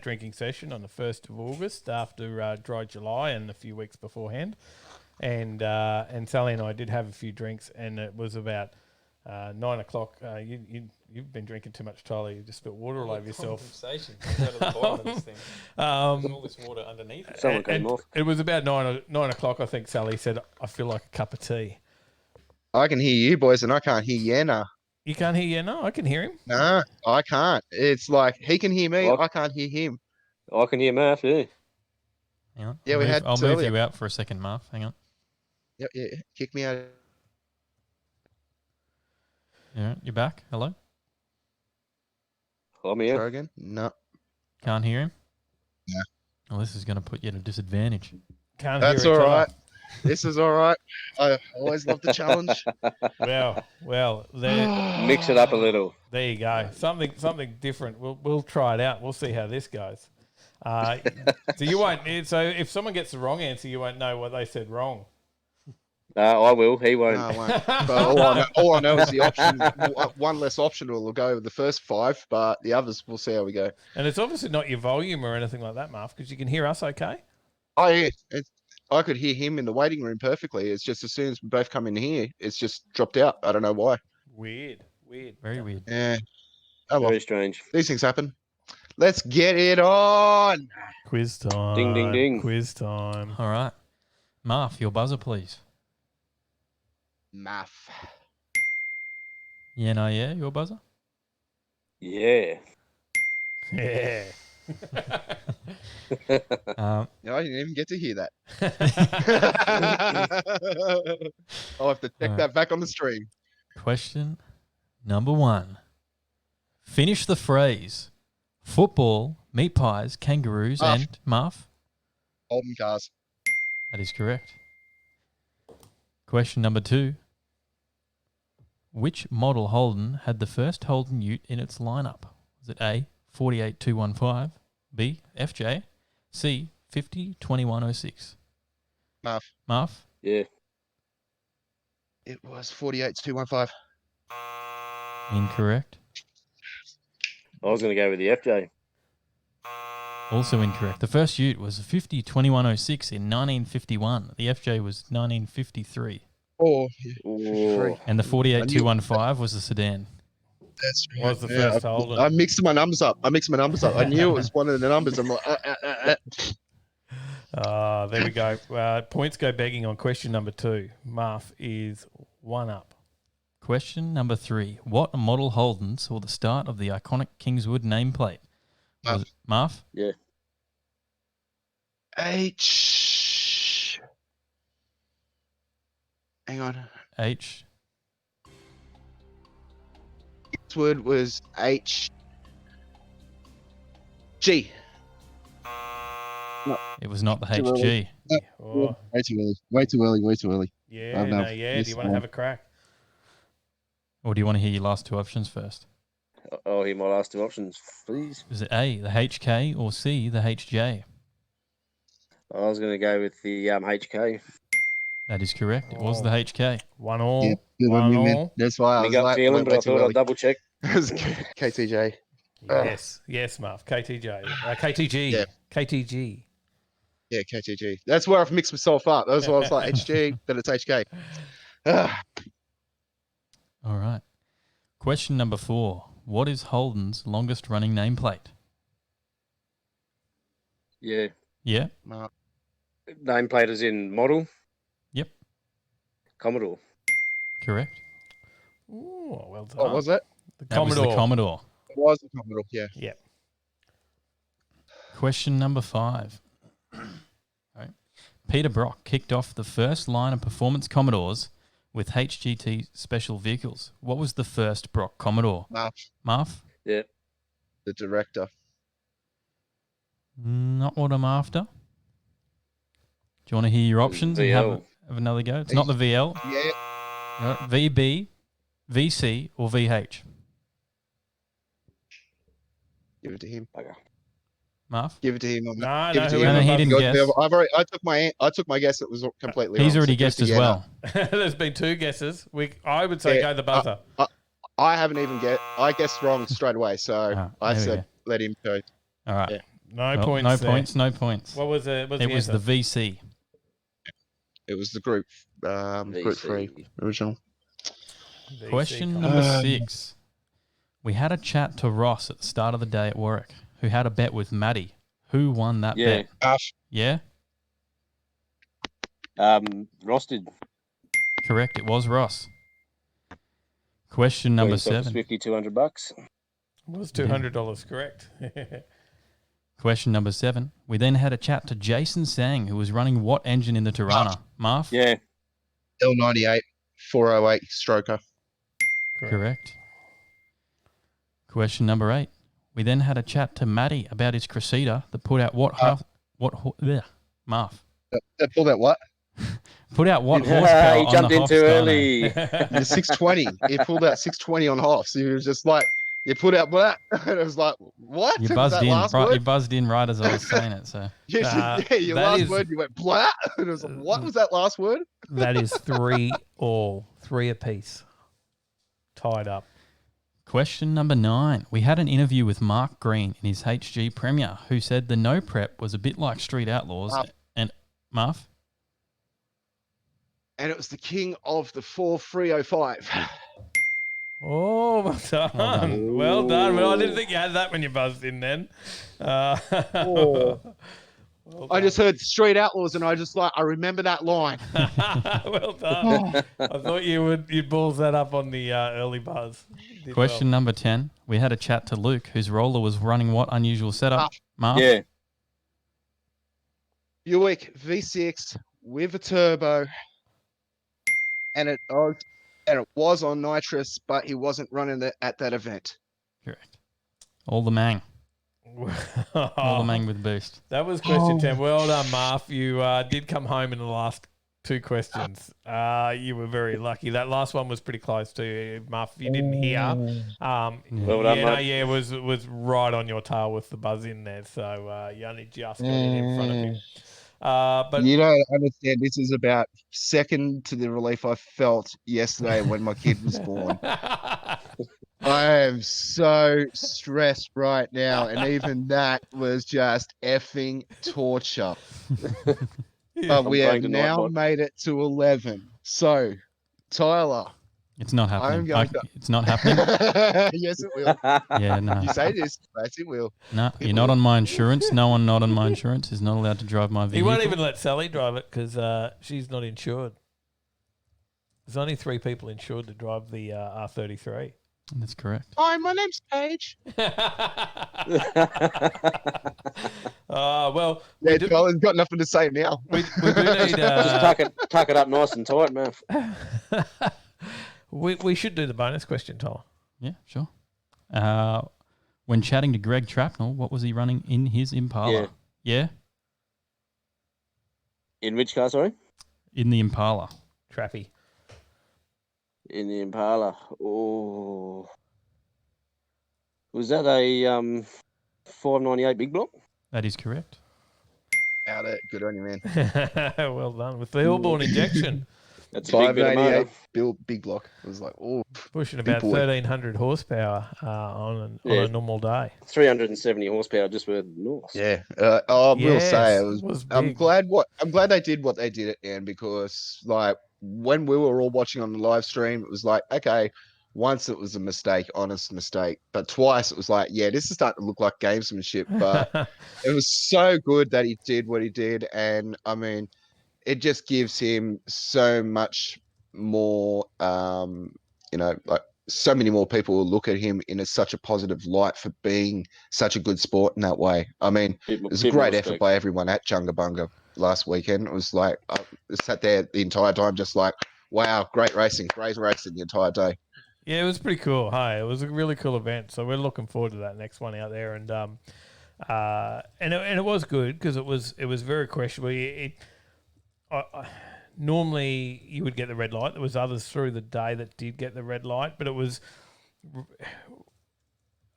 drinking session on the 1st of August after Dry July and a few weeks beforehand, and Sally and I did have a few drinks, and it was about 9 o'clock. You've been drinking too much, Tyler. You just spilled water all over yourself. Conversation. Out of the bottom of this thing. All this water underneath it. Someone came off. It was about 9 o'clock, I think. Sally said, "I feel like a cup of tea." I can hear you boys, and I can't hear Yenna. You can't hear you? No, I can hear him. No, I can't. It's like he can hear me. I can't hear him. I can hear Murph. Yeah. Hang on. Yeah, I'll move you out for a second, Marv. Hang on. Yeah. Kick me out. Yeah, you're back. Hello. I'm here. Try again? No. Can't hear him? No. Well, this is going to put you at a disadvantage. Can't That's hear all each other. right. This is all right. I always love the challenge. Well, there. Mix it up a little. There you go. Something different. We'll try it out. We'll see how this goes. So you won't. So if someone gets the wrong answer, you won't know what they said wrong. I will. He won't. No, I won't. But all I know is the option. One less option will go with the first 5, but the others we'll see how we go. And it's obviously not your volume or anything like that, Marv, because you can hear us okay. I could hear him in the waiting room perfectly. It's just as soon as we both come in here, it's just dropped out. I don't know why. Weird. Very weird. Yeah. Oh, well. Very strange. These things happen. Let's get it on. Quiz time. Ding, ding, ding. Quiz time. All right. Marv, your buzzer, please. Math. Yeah, your buzzer? Yeah. Yeah. I didn't even get to hear that. I'll have to check that back on the stream. Question number 1. Finish the phrase. Football, meat pies, kangaroos, and Marv? Holden cars. That is correct. Question number 2. Which model Holden had the first Holden Ute in its lineup? Was it A, 48215, B, FJ, C, 502106? Marv? Yeah. It was 48215. Incorrect. I was going to go with the FJ. Also incorrect. The first Ute was 502106 in 1951. The FJ was 1953. Oh, and the 48215 was the sedan. That's right. Was the first Holden. I mixed my numbers up. I knew it was one of the numbers. I'm like, there we go. Points go begging on question number 2. Marv is 1 up. Question number 3. What model Holden saw the start of the iconic Kingswood nameplate? Was it Marv? Yeah. H. Hang on. H. Kingswood was H. G. No. It was not the Too early. HG. Oh. Way too early. Way too early. Way too early. Yeah, no, yeah. Do you want to have a crack? Or do you want to hear your last two options first? I'll hear my last two options, please. Is it A, the HK, or C, the HJ? I was going to go with the HK. That is correct. It was the HK. 1-1. Yeah, good on you, man. That's why I Me was gut like, feeling, went but way I too thought early. I'd double check. It was KTJ. Yes, yes, Marv. KTG. Yeah. KTG. Yeah, KTG. That's where I've mixed myself up. That's why I was like HG, but it's HK. All right. Question number 4. What is Holden's longest running nameplate? Yeah. Yeah. Nameplate is in model. Yep. Commodore. Correct. Ooh, well done. What was it? That was the Commodore. It was the Commodore, yeah. Yep. Question number 5. All right. Peter Brock kicked off the first line of performance Commodores with HGT special vehicles. What was the first Brock Commodore? Marv? Yeah. The Director. Not what I'm after. Do you want to hear your options and have another go? It's not the VL. Yeah. No, VB, VC, or VH? Give it to him. Marv? Give it to him. No, Give it to him. he didn't guess. I took my guess. It was completely. He's wrong, already so give it guessed to as Yenna. well. There's been 2 guesses. I would say go the buzzer. I haven't even guessed. I guessed wrong straight away, so I there we said let him go. All right. Yeah. No Well, points. No there. points. No points. What was it? It was the VC. It was the group 3 original. Question number 6. We had a chat to Ross at the start of the day at work, who had a bet with Maddie. Who won that bet? Yeah? Ross did. Correct. It was Ross. Question number 7. $200. It was $200, correct. Question number 7. We then had a chat to Jason Sang, who was running what engine in the Tirana? Marv? Yeah. L98 408 stroker. Correct. Question number 8. We then had a chat to Matty about his Cressida that put out what Marv? That pulled out what? Put out what horsepower he on jumped the in Hoffs too dyno? early. The 620. He pulled out 620 on Hoffs. He was just like, you put out what? And it was like, what? You Was buzzed that in, last right? word? You buzzed in right as I was saying it. So Your last word, you went blah. And it was like, what was that last word? That is 3 all. 3 apiece. Tied up. Question number 9. We had an interview with Mark Green in his HG Premier, who said the no prep was a bit like Street Outlaws. And Marv? And it was the king of the 4305. Oh, well done. Well done. Well, I didn't think you had that when you buzzed in then. I just heard Street Outlaws and I remember that line. Well done. I thought you'd balls that up on the early buzz. Did Question number 10. We had a chat to Luke, whose roller was running what unusual setup? Marv? Yeah. Buick V6 with a turbo. And it was on nitrous, but he wasn't running it at that event. Correct. All the mang. All the mang with boost. That was question 10. Well done, Marv. You did come home in the last 2 questions. You were very lucky. That last one was pretty close to Marv. You didn't hear. Well done, mate. Was right on your tail with the buzz in there. So you only just got in front of him. But you don't understand. This is about second to the relief I felt yesterday when my kid was born. I am so stressed right now, and even that was just effing torture. But we have now made it to 11. So, Tyler. It's not happening. I'm going It's not happening. Yes, it will. Yeah, no. You say this, yes, it will. No, you're not on my insurance. No one not on my insurance is not allowed to drive my he vehicle. won't even let Sally drive it because she's not insured. There's only 3 people insured to drive the R33. That's correct. Hi, my name's Paige. Well, yeah, Tyler's got nothing to say now. We do need just tuck it up nice and tight, man. We should do the bonus question, Tyler. Yeah, sure. When chatting to Greg Trapnell, what was he running in his Impala? Yeah. Yeah? In which car, sorry? In the Impala. Trappy. In the Impala. Oh. Was that a 598 big block? That is correct. Out it. Good on you, man. Well done. With the Hillborn injection. That's a big bit of 588 motor. built big block. It was like, oh, Pushing big about boy. 1,300 horsepower on Yeah. a normal day. 370 horsepower just where north. Yeah, I will say Yes, it it was I'm big. glad they did what they did at the end, because like when we were all watching on the live stream, it was like, okay, once it was a mistake, honest mistake, but twice it was like, yeah, this is starting to look like gamesmanship. But it was so good that he did what he did, and I mean, it just gives him so much more, like so many more people will look at him in such a positive light for being such a good sport in that way. I mean, it was a bit more great effort respect. by everyone at Chungabunga last weekend. It was like, I sat there the entire time just like, wow, great racing the entire day. Yeah, it was pretty cool. Hey, it was a really cool event. So we're looking forward to that next one out there, and it was good because it was very questionable. Normally you would get the red light. There was others through the day that did get the red light, but it was,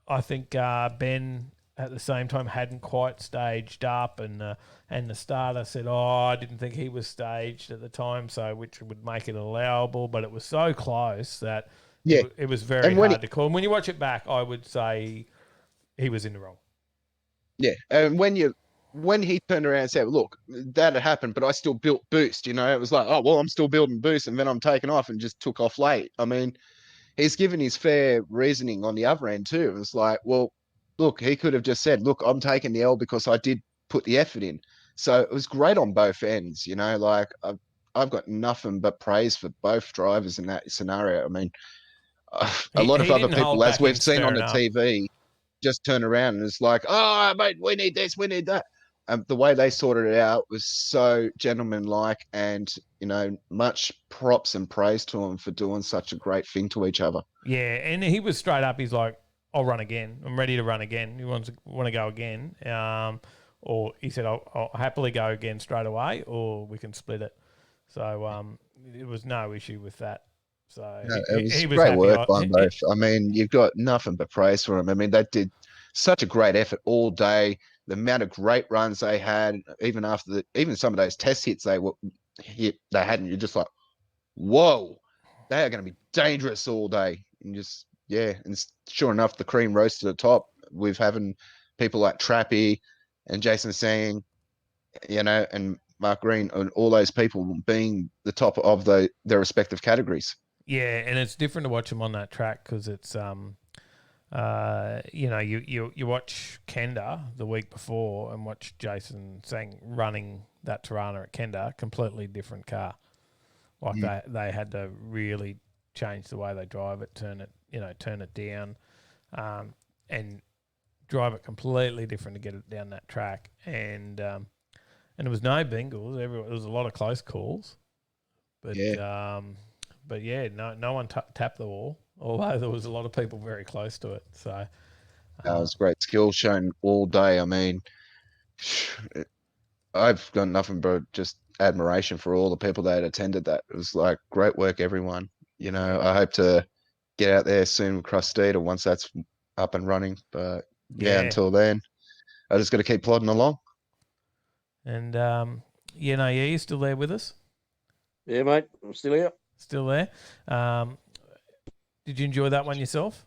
I think Ben at the same time hadn't quite staged up, and the starter said, "Oh, I didn't think he was staged at the time," so which would make it allowable, but it was so close that it was very hard to call. And when you watch it back, I would say he was in the wrong. Yeah, and when he turned around and said, "Look, that had happened, but I still built boost," it was like, "Oh well, I'm still building boost, and then I'm taking off and just took off late." I mean, he's given his fair reasoning on the other end too. It's like, well, look, he could have just said, "Look, I'm taking the L because I did put the effort in." So it was great on both ends. Like I've got nothing but praise for both drivers in that scenario. I mean, a lot of other people, as we've seen on the TV, just turn around and it's like, "Oh, mate, we need this, we need that." The way they sorted it out was so gentlemanlike, and much props and praise to them for doing such a great thing to each other. Yeah, and he was straight up. He's like, "I'll run again. I'm ready to run again." He want to go again, or he said, "I'll happily go again straight away, or we can split it." So there was no issue with that. So No, it was he was great happy. work by both. I mean, you've got nothing but praise for them. I mean, they did such a great effort all day. The amount of great runs they had, even after even some of those test hits they hadn't. You're just like, whoa, they are going to be dangerous all day. And just and sure enough, the cream rose to the top with having people like Trappy and Jason Sang, and Mark Green, and all those people being the top of their respective categories. Yeah, and it's different to watch them on that track because it's you watch Kenda the week before and watch Jason Sang running that Tirana at Kenda, completely different car. Like they had to really change the way they drive it, turn it down, and drive it completely different to get it down that track. And there was no bingles. There was a lot of close calls, but no one tapped the wall. Although there was a lot of people very close to it. So that was great skill shown all day. I mean, I've got nothing but just admiration for all the people that attended that. It was like, great work, everyone. I hope to get out there soon with Crustita once that's up and running. But until then, I just got to keep plodding along. And you're still there with us? Yeah, mate, I'm still here. Still there. Did you enjoy that one yourself,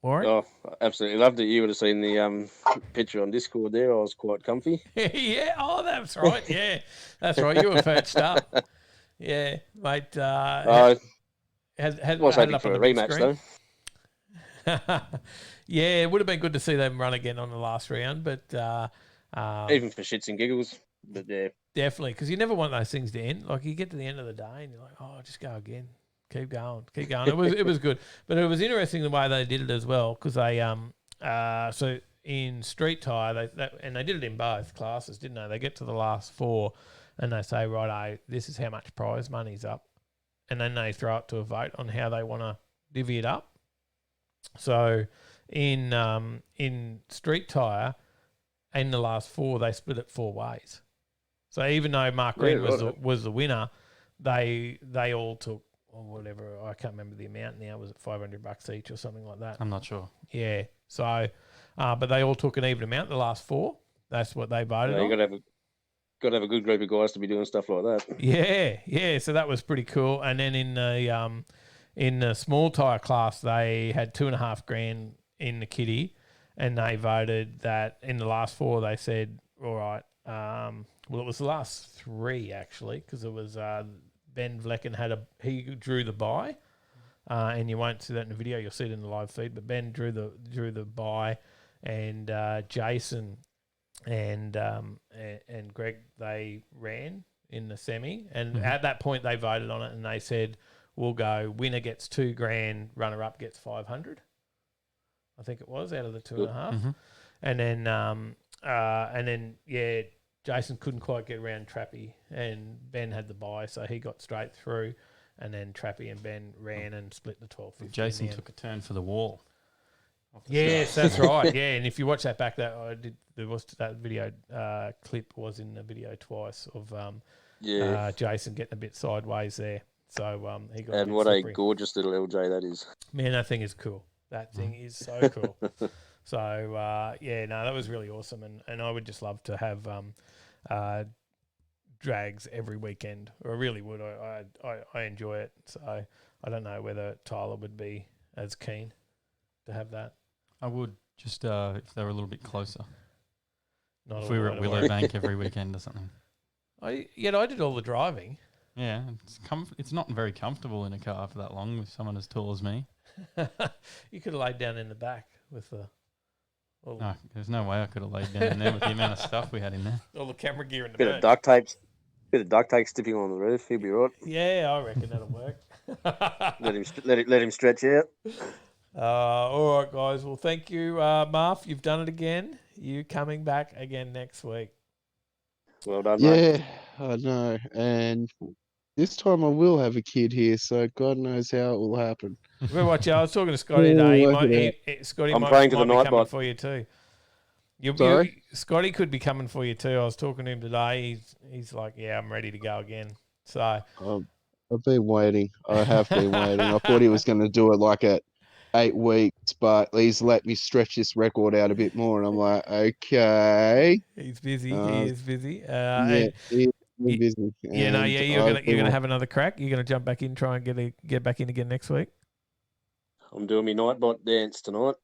Warren? Oh, absolutely loved it. You would have seen the picture on Discord there. I was quite comfy. Yeah. Oh, that's right. Yeah, that's right. You were perched up. Yeah, mate. I was hoping for a rematch though. Yeah, it would have been good to see them run again on the last round, but even for shits and giggles. But yeah, definitely, because you never want those things to end. Like you get to the end of the day and you're like, "Oh, just go again." Keep going. It was good, but it was interesting the way they did it as well because they so in street tire and they did it in both classes, didn't they? They get to the last four and they say, "Righto, this is how much prize money's up," and then they throw it to a vote on how they want to divvy it up. So in street tire, in the last four, they split it four ways. So even though Mark Green was the winner, they all took whatever, I can't remember the amount now. Was it $500 each or something like that? I'm not sure. Yeah. So, but they all took an even amount. The last 4. That's what they voted on. You got to have a good group of guys to be doing stuff like that. Yeah. So that was pretty cool. And then in the small tyre class, they had $2,500 in the kitty, and they voted that in the last 4. They said, all right. Well, it was the last 3 actually, because it was Ben Vlecken he drew the bye, and you won't see that in the video. You'll see it in the live feed. But Ben drew the bye, and Jason and Greg, they ran in the semi, and at that point they voted on it, and they said, we'll go winner gets $2,000, runner up gets 500. I think it was out of the 2.5, and then Jason couldn't quite get around Trappy, and Ben had the bye, so he got straight through, and then Trappy and Ben ran and split the 12.50. Jason took a turn for the wall. Yes, that's right. Yeah, and if you watch that back, that video clip was in the video twice of Jason getting a bit sideways there. So he got. And what slippery. A gorgeous little LJ that is. Man, that thing is cool. That thing is so cool. So that was really awesome, and I would just love to have drags every weekend. I really would. I enjoy it. So I don't know whether Tyler would be as keen to have that. I would, just if they were a little bit closer. Not if we were at Willowbank every weekend or something. I did all the driving. Yeah, it's not very comfortable in a car for that long with someone as tall as me. You could have laid down in the back with the... No, there's no way I could have laid down in there with the amount of stuff we had in there. All the camera gear in the Bit of duct tape sticking on the roof. He'll be right. Yeah, I reckon that'll work. let him stretch out. All right, guys. Well, thank you, Marv. You've done it again. You coming back again next week. Well done, mate. Yeah, I know. And this time I will have a kid here, so God knows how it will happen. Well, watch out. I was talking to Scotty today. Scotty might be coming for you too. Scotty could be coming for you too. I was talking to him today. He's like, yeah, I'm ready to go again. So I've been waiting. I have been waiting. I thought he was going to do it like at 8 weeks, but he's let me stretch this record out a bit more, and I'm like, okay. He's busy. He is busy. He's busy. You're gonna have another crack. You're gonna jump back in, try and get back in again next week. I'm doing my Nightbot dance tonight.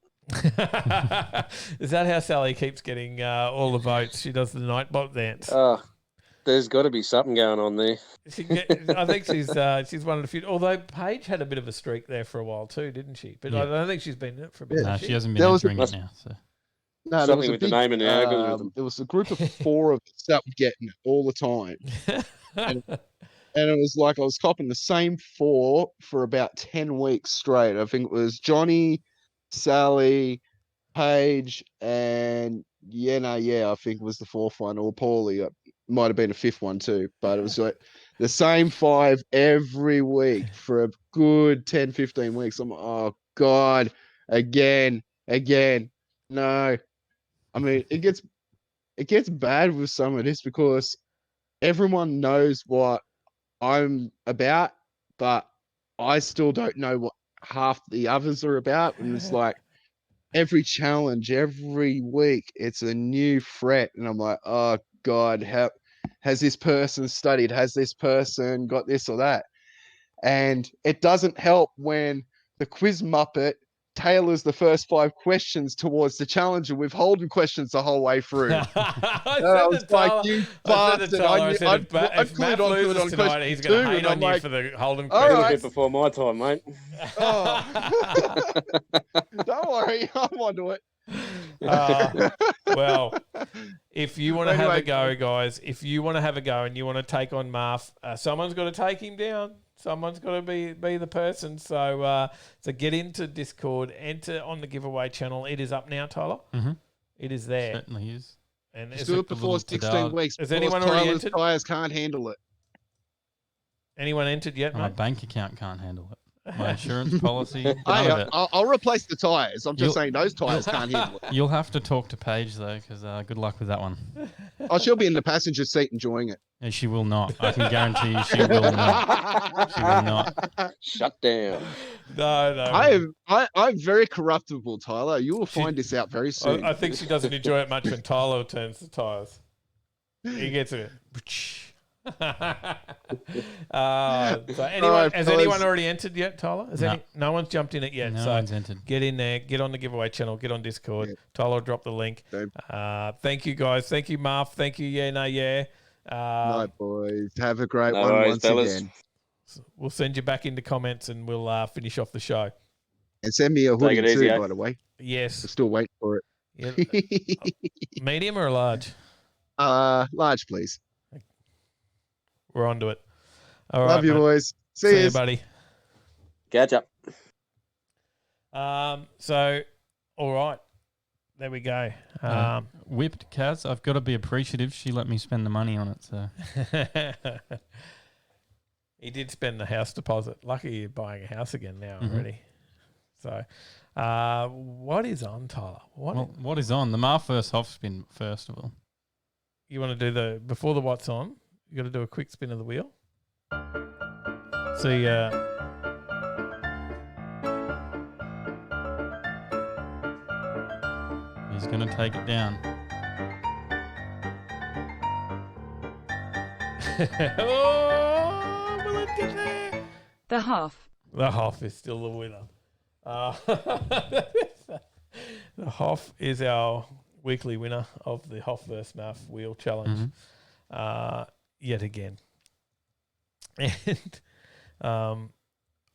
Is that how Sally keeps getting all the votes? She does the Nightbot dance. There's got to be something going on there. I think she's one of the few. Although Paige had a bit of a streak there for a while too, didn't she? But I don't think she's been in it for a bit. No, she hasn't been entering it now. So. No, something with the name and the algorithm. There was a group of 4 of us that were getting it all the time. And it was like I was copping the same 4 for about 10 weeks straight. I think it was Johnny, Sally, Paige, and I think it was the 4th one, or Paulie. It might have been a 5th one too, but it was like the same 5 every week for a good 10, 15 weeks. I'm like, oh God, again. No. I mean, it gets bad with some of this because everyone knows what I'm about, but I still don't know what half the others are about. And it's like every challenge, every week, it's a new threat. And I'm like, oh God, has this person studied? Has this person got this or that? And it doesn't help when the quiz Muppet tailors the first 5 questions towards the challenger with Holden questions the whole way through. I was like, you bastard. If Matt loses tonight, he's going to hate on you for the Holden question. A bit before my time, mate. Don't worry, I'm onto it. Well, if you want to have a go, guys, if you want to have a go and you want to take on Marv, someone's got to take him down. Someone's got to be the person. So get into Discord, enter on the giveaway channel. It is up now, Tyler. Mm-hmm. It is there. Certainly is. And just do it before 16 weeks. Has anyone already entered? Tyres can't handle it. Anyone entered yet, mate? My bank account can't handle it. my insurance policy. None of it. I'll replace the tyres. I'm just You'll- saying those tyres can't handle it. You'll have to talk to Paige though, because good luck with that one. Oh, she'll be in the passenger seat enjoying it. And she will not. I can guarantee you, she will not. She will not. Shut down. No. I'm very corruptible, Tyler. You will find this out very soon. I think she doesn't enjoy it much when Tyler turns the tyres. He gets it. Has anyone already entered yet, Tyler? No one's jumped in it yet. No one's entered. Get in there. Get on the giveaway channel. Get on Discord. Yeah. Tyler will drop the link. Thank you, guys. Thank you, Marv. Thank you, Yeah. Night, boys. Have a great one worries, once again. We'll send you back into comments and we'll finish off the show. And send me a hoodie it easy, too, by the way. Yes. I'm still waiting for it. Yeah. Medium or large? Large, please. We're on to it. All Love right, you, mate. boys. See you, you, buddy. Catch up. So, all right. There we go. Whipped Kaz. I've got to be appreciative. She let me spend the money on it. So he did spend the house deposit. Lucky you're buying a house again now already. So, what is on, Tyler? What is on? The Marfirst Hoff spin, first of all. You want to do before the what's on, you got to do a quick spin of the wheel. See, he's going to take it down. Oh, will it get there? The Hoff. The Hoff is still the winner. The Hoff is our weekly winner of the Hoff vs. Maff Wheel Challenge yet again. And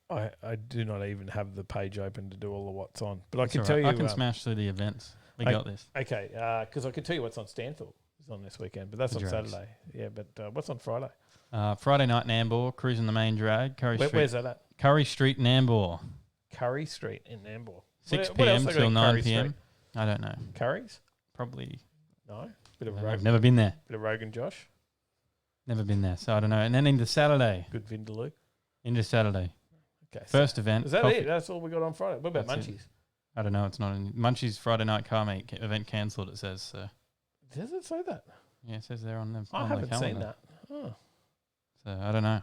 I do not even have the page open to do all the what's on. But I can tell you... I can smash through the events. We got this. Okay, because I can tell you what's on Stanfield. It's on this weekend, but that's on Saturday. Yeah, but what's on Friday? Friday night, Nambour, cruising the main drag. Where's that at? Curry Street, Nambour. Curry Street in Nambour. 6 p.m. till 9 p.m. I don't know. Curry's? Probably. No? Bit of I've never been there. Bit of Rogan Josh? Never been there, so I don't know. And then into Saturday. Good Vindaloo. Into Saturday. Okay. First event. Is that it? That's all we got on Friday. What about That's Munchies? it. I don't know. It's not in Munchies Friday night car meet event cancelled. It says so. Does it say that? Yeah, it says there on the. I haven't seen that. Oh. So I don't know.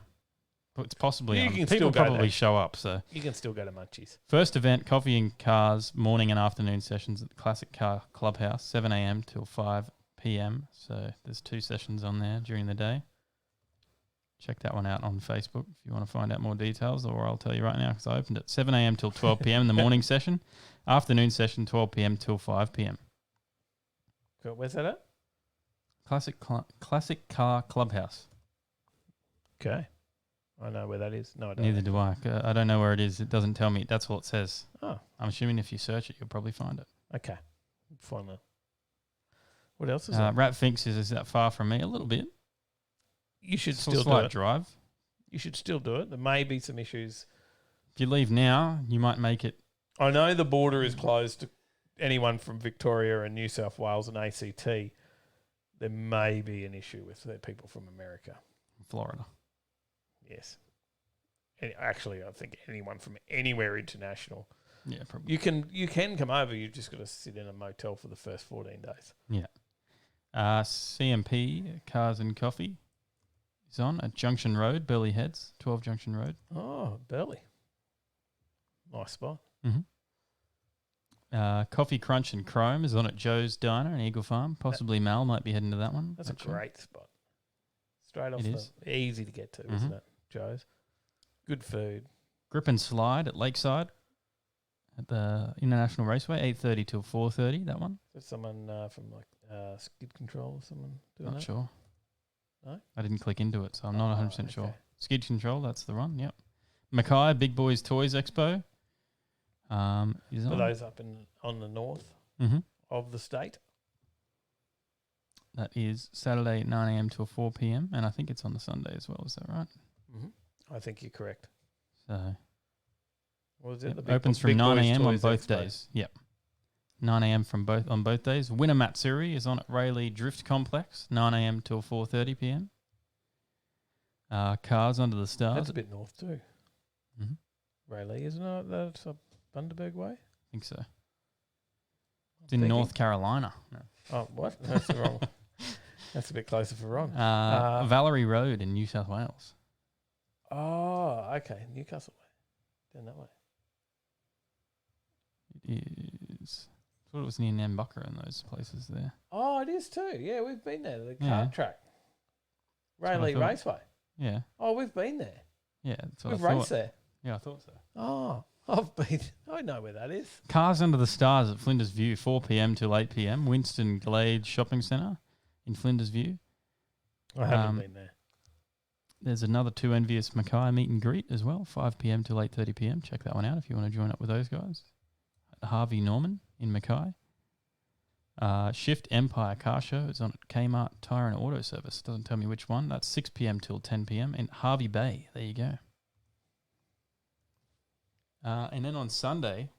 But it's possibly. You can people still go probably there. show up. So you can still go to Munchies. First event: coffee and cars, morning and afternoon sessions at the Classic Car Clubhouse, 7 a.m. till 5 p.m. So there's 2 sessions on there during the day. Check that one out on Facebook if you want to find out more details, or I'll tell you right now because I opened it. 7 a.m. till 12 p.m. in the morning session. Afternoon session, 12 p.m. till 5 p.m. Cool. Where's that at? Classic Car Clubhouse. Okay. I know where that is. No, I don't. Neither do I. I don't know where it is. It doesn't tell me. That's all it says. Oh. I'm assuming if you search it, you'll probably find it. Okay. Find that. What else is there? Rat thinks is that far from me? A little bit. You should It's a still do slight it. drive. You should still do it. There may be some issues. If you leave now, you might make it. I know the border is closed to anyone from Victoria and New South Wales and ACT. There may be an issue with the people from America. Florida. Yes. Actually, I think anyone from anywhere international. Yeah, probably. You can come over. You've just got to sit in a motel for the first 14 days. Yeah. CMP, Cars and Coffee, is on at Junction Road, Burleigh Heads, 12 Junction Road. Oh, Burleigh. Nice spot. Mm-hmm. Coffee Crunch and Chrome is on at Joe's Diner in Eagle Farm. Possibly Mal might be heading to that one. That's a great spot. Straight off It is. easy to get to, isn't it, Joe's? Good food. Grip and Slide at Lakeside at the International Raceway, 8:30 till 4:30, that one. Is there someone from Skid Control or someone doing Not that? sure. No? I didn't click into it, so I'm not 100% sure. okay. Skid Control, that's the one, yep. Mackay, Big Boys Toys Expo. Is For on. those up on the north of the state. That is Saturday at 9 a.m. till 4 p.m. And I think it's on the Sunday as well. Is that right? I think you're correct. So What was it? yep, The Big opens Bo- from Big 9 Boys a.m. on Toys both Expo. days. Yep. 9 a.m. on both days. Winner Matsuri is on at Rayleigh Drift Complex, 9 a.m. till 4:30 p.m. Cars Under the Stars. That's a bit north too. Rayleigh, isn't it? That's up Bundaberg way. I think so. It's in North Carolina. No. Oh, what? That's the wrong. That's a bit closer for Ron. Valerie Road in New South Wales. Oh, okay. Newcastle way. Down that way. It is. I thought it was near Nambucca and those places there. Oh, it is too. Yeah, we've been there. The Yeah. kart track. That's what I Rayleigh thought. Raceway. Yeah. Oh, we've been there. Yeah, that's what We've I thought. raced there. Yeah, I thought so. Oh, I've been. I know where that is. Cars Under the Stars at Flinders View, 4 p.m. till 8 p.m. Winston Glade Shopping Centre in Flinders View. I haven't been there. There's another Two Envious Mackay meet and greet as well, 5 p.m. till 8:30 p.m. Check that one out if you want to join up with those guys. At Harvey Norman in Mackay. Shift Empire Car Show is on at Kmart Tyre and Auto Service. Doesn't tell me which one. That's 6 p.m. till 10 p.m. in Harvey Bay. There you go. And then on Sunday,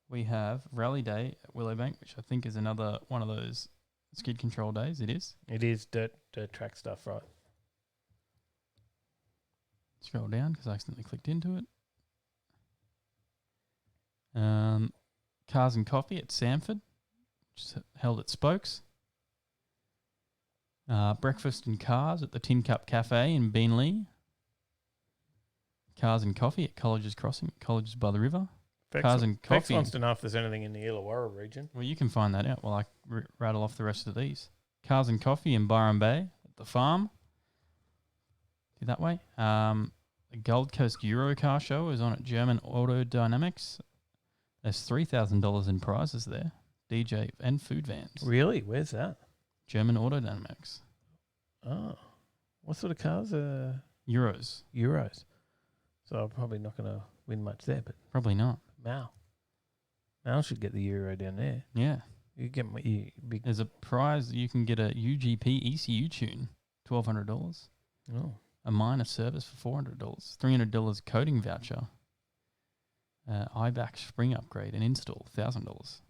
we have Rally Day at Willowbank, which I think is another one of those skid control days. It is. It is dirt track stuff, right? Scroll down because I accidentally clicked into it. Cars and Coffee at Samford, which is held at Spokes. Breakfast and Cars at the Tin Cup Cafe in Beenleigh. Cars and Coffee at Colleges Crossing, Colleges by the River. Cars and Coffee. wants to know if there's anything in the Illawarra region. Well, you can find that out while I rattle off the rest of these. Cars and Coffee in Byron Bay at the farm. That way. The Gold Coast Euro Car Show is on at German Auto Dynamics. There's $3,000 in prizes there. DJ and food vans. Really? Where's that? German Auto Dynamics. Oh. What sort of cars? Euros. Euros. So I'm probably not going to win much there, but Probably not. Mal should get the Euro down there. Yeah. You get my big. There's a prize. You can get a UGP ECU tune, $1,200. Oh. A minor service for $400. $300 coating voucher. IBAC spring upgrade and install, $1,000.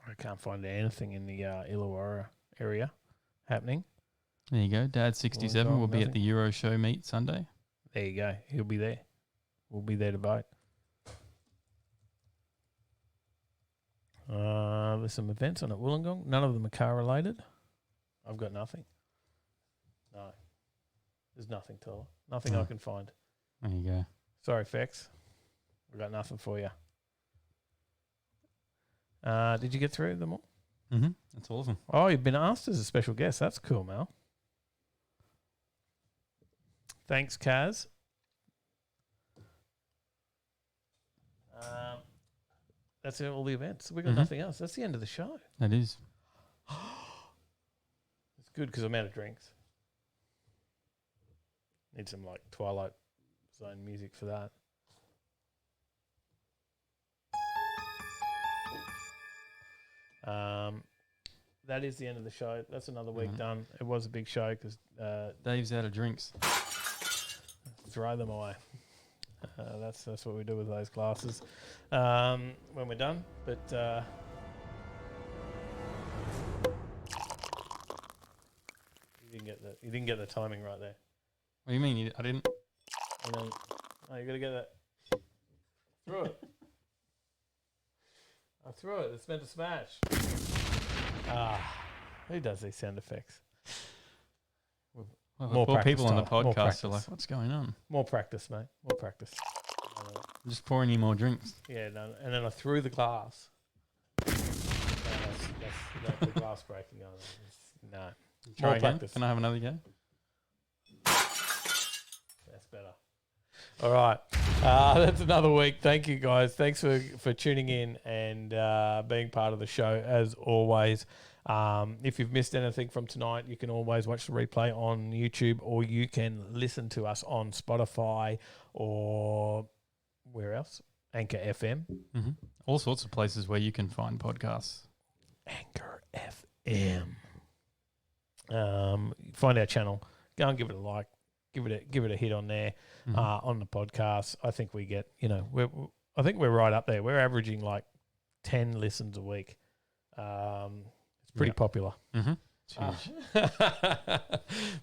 I can't find anything in the Illawarra area happening. There you go. Dad 67 will be at the Euro Show meet Sunday. There you go. He'll be there. We'll be there to vote. There's some events on at Wollongong. None of them are car related. I've got nothing. No. There's nothing, Tyler. Nothing I can find. There you go. Sorry, Fex. I've got nothing for you. Did you get through them all? Mm-hmm. That's all of them. Oh, you've been asked as a special guest. That's cool, Mel. Thanks, Kaz. That's all the events. We've got nothing else. That's the end of the show. That is. It's good because I'm out of drinks. Need some like Twilight Zone music for that. That is the end of the show. That's another week done. It was a big show because Dave's out of drinks. Throw them away. That's what we do with those glasses when we're done. But you didn't get the timing right there. What do you mean? I didn't. You got to get that. Through it. I threw it. It's meant to smash. Who does these sound effects? Well, poor people on the podcast are like, what's going on? More practice, mate. More practice. I'm just pouring you more drinks. Yeah, no, and then I threw the glass. That's the glass breaking. No. Try More again. practice. Can I have another go? That's better. All right. That's another week. Thank you, guys. Thanks for tuning in and being part of the show, as always. If you've missed anything from tonight, you can always watch the replay on YouTube, or you can listen to us on Spotify or where else? Anchor FM. Mm-hmm. All sorts of places where you can find podcasts. Anchor FM. Find our channel. Go and give it a like. Give it a hit on there on the podcast. I think we get, I think we're right up there. We're averaging like 10 listens a week. It's pretty popular. Mm-hmm.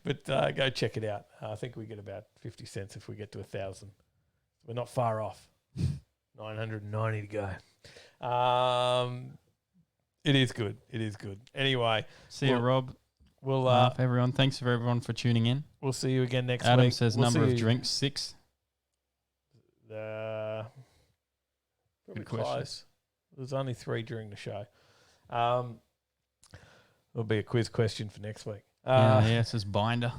But go check it out. I think we get about 50 cents if we get to 1,000. We're not far off. 990 to go. It is good. It is good. Anyway. See you, Rob. We'll everyone. Thanks for everyone for tuning in. We'll see you again next week. Adam says number of drinks 6. Probably Good question. close. There's only 3 during the show. There'll be a quiz question for next week. It says binder.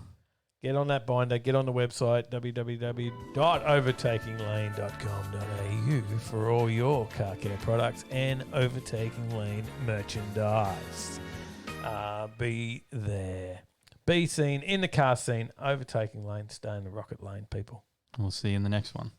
Get on that binder. Get on the website, www.overtakinglane.com.au for all your car care products and Overtaking Lane merchandise. Be there. Be seen in the car scene. Overtaking Lane. Stay in the rocket lane, people. We'll see you in the next one.